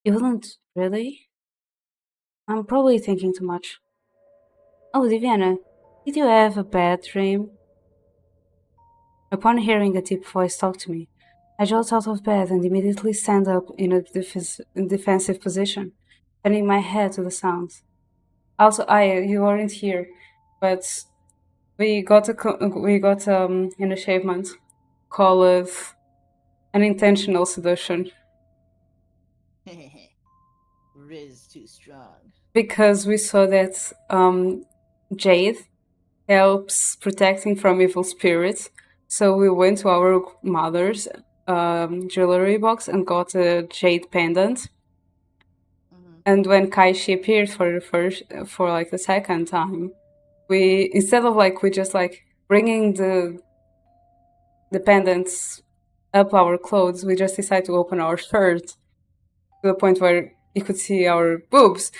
You wouldn't, really? I'm probably thinking too much. Oh, Diviana, did you have a bad dream? Upon hearing a deep voice talk to me, I jolt out of bed and immediately stand up in a defensive position, turning my head to the sounds. Also, you weren't here, but we got an achievement called unintentional seduction Riz too strong. because we saw that Jade helps protecting from evil spirits. So we went to our mother's jewelry box and got a jade pendant. And when Kaishi appeared for like the second time, we instead of like we just like bringing the pendants up our clothes, we just decided to open our shirt to the point where you could see our boobs.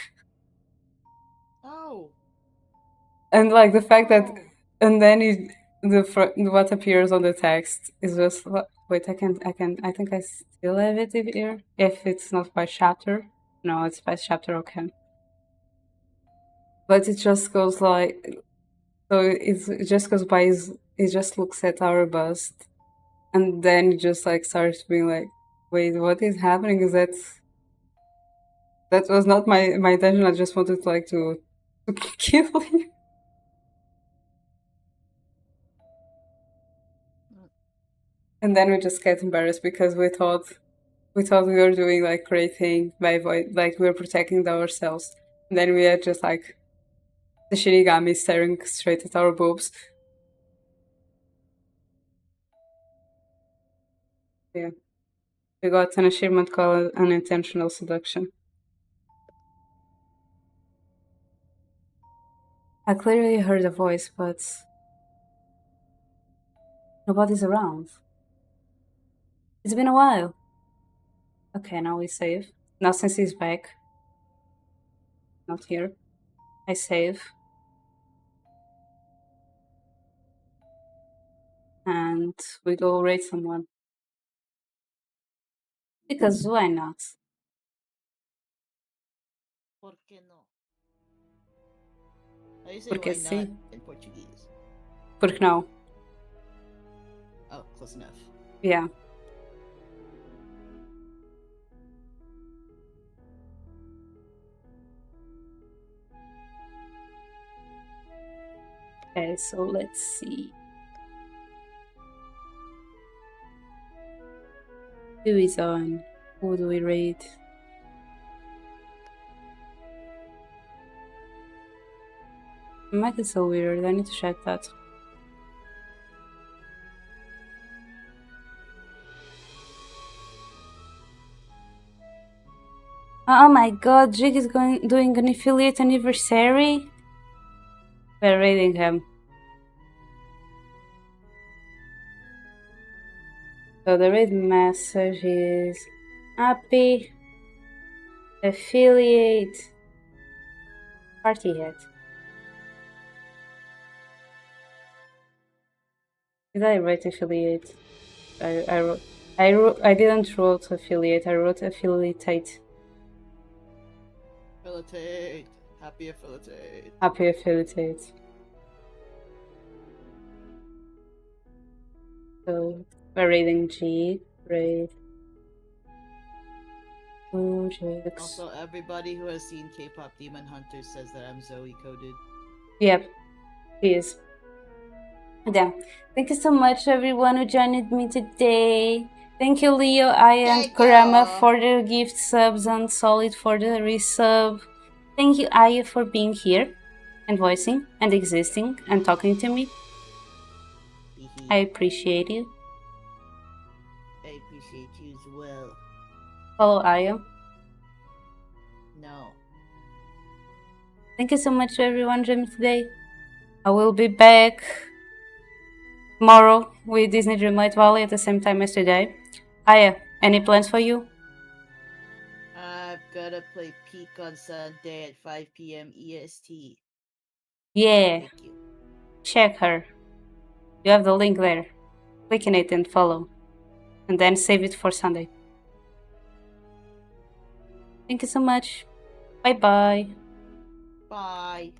Oh. And like the fact that, and then what appears on the text is just wait. I think I still have it here. If it's not by chapter, no, it's by chapter. Okay, but it just goes like so. It just goes by. It just looks at our bust, and then it just like starts being like, wait, what is happening? Is that was not my intention. I just wanted like to kill you. And then we just get embarrassed because we thought we were doing like great thing by like we were protecting ourselves. And then we had just like the Shinigami staring straight at our boobs. Yeah. We got an achievement called unintentional seduction. I clearly heard a voice, but nobody's around. It's been a while. Okay, now we save. Now since he's back, not here, I save. And we go raid someone. Because why not? ¿Por qué no? How do you say Porque why sí. not in Portuguese? Porque não. Oh, close enough. Yeah. Okay, so let's see. Who is on? Who do we raid? Might is so weird. I need to check that. Oh my god, Jig is doing an affiliate anniversary? We're raiding him. So the raid message is happy affiliate party hat. Did I write affiliate? I didn't wrote affiliate. I wrote affiliate. Affiliate. Happy affiliate. Happy affiliate. So we're raiding G. Raid. Also, everybody who has seen K-pop Demon Hunter says that I'm Zoe coded. Yep, he is. Yeah. Thank you so much, everyone who joined me today. Thank you, Leo, Aya, and Kurama for the gift subs, and Solid for the resub. Thank you, Aya, for being here and voicing and existing and talking to me. I appreciate you. I appreciate you as well. Follow Aya. No. Thank you so much to everyone joining today. I will be back tomorrow with Disney Dreamlight Valley at the same time as today. Aya, any plans for you? I've gotta play Peak on Sunday at 5 p.m. EST. Yeah, Thank you. check her. You have the link there. Click on it and follow. And then save it for Sunday. Thank you so much. Bye bye. Bye.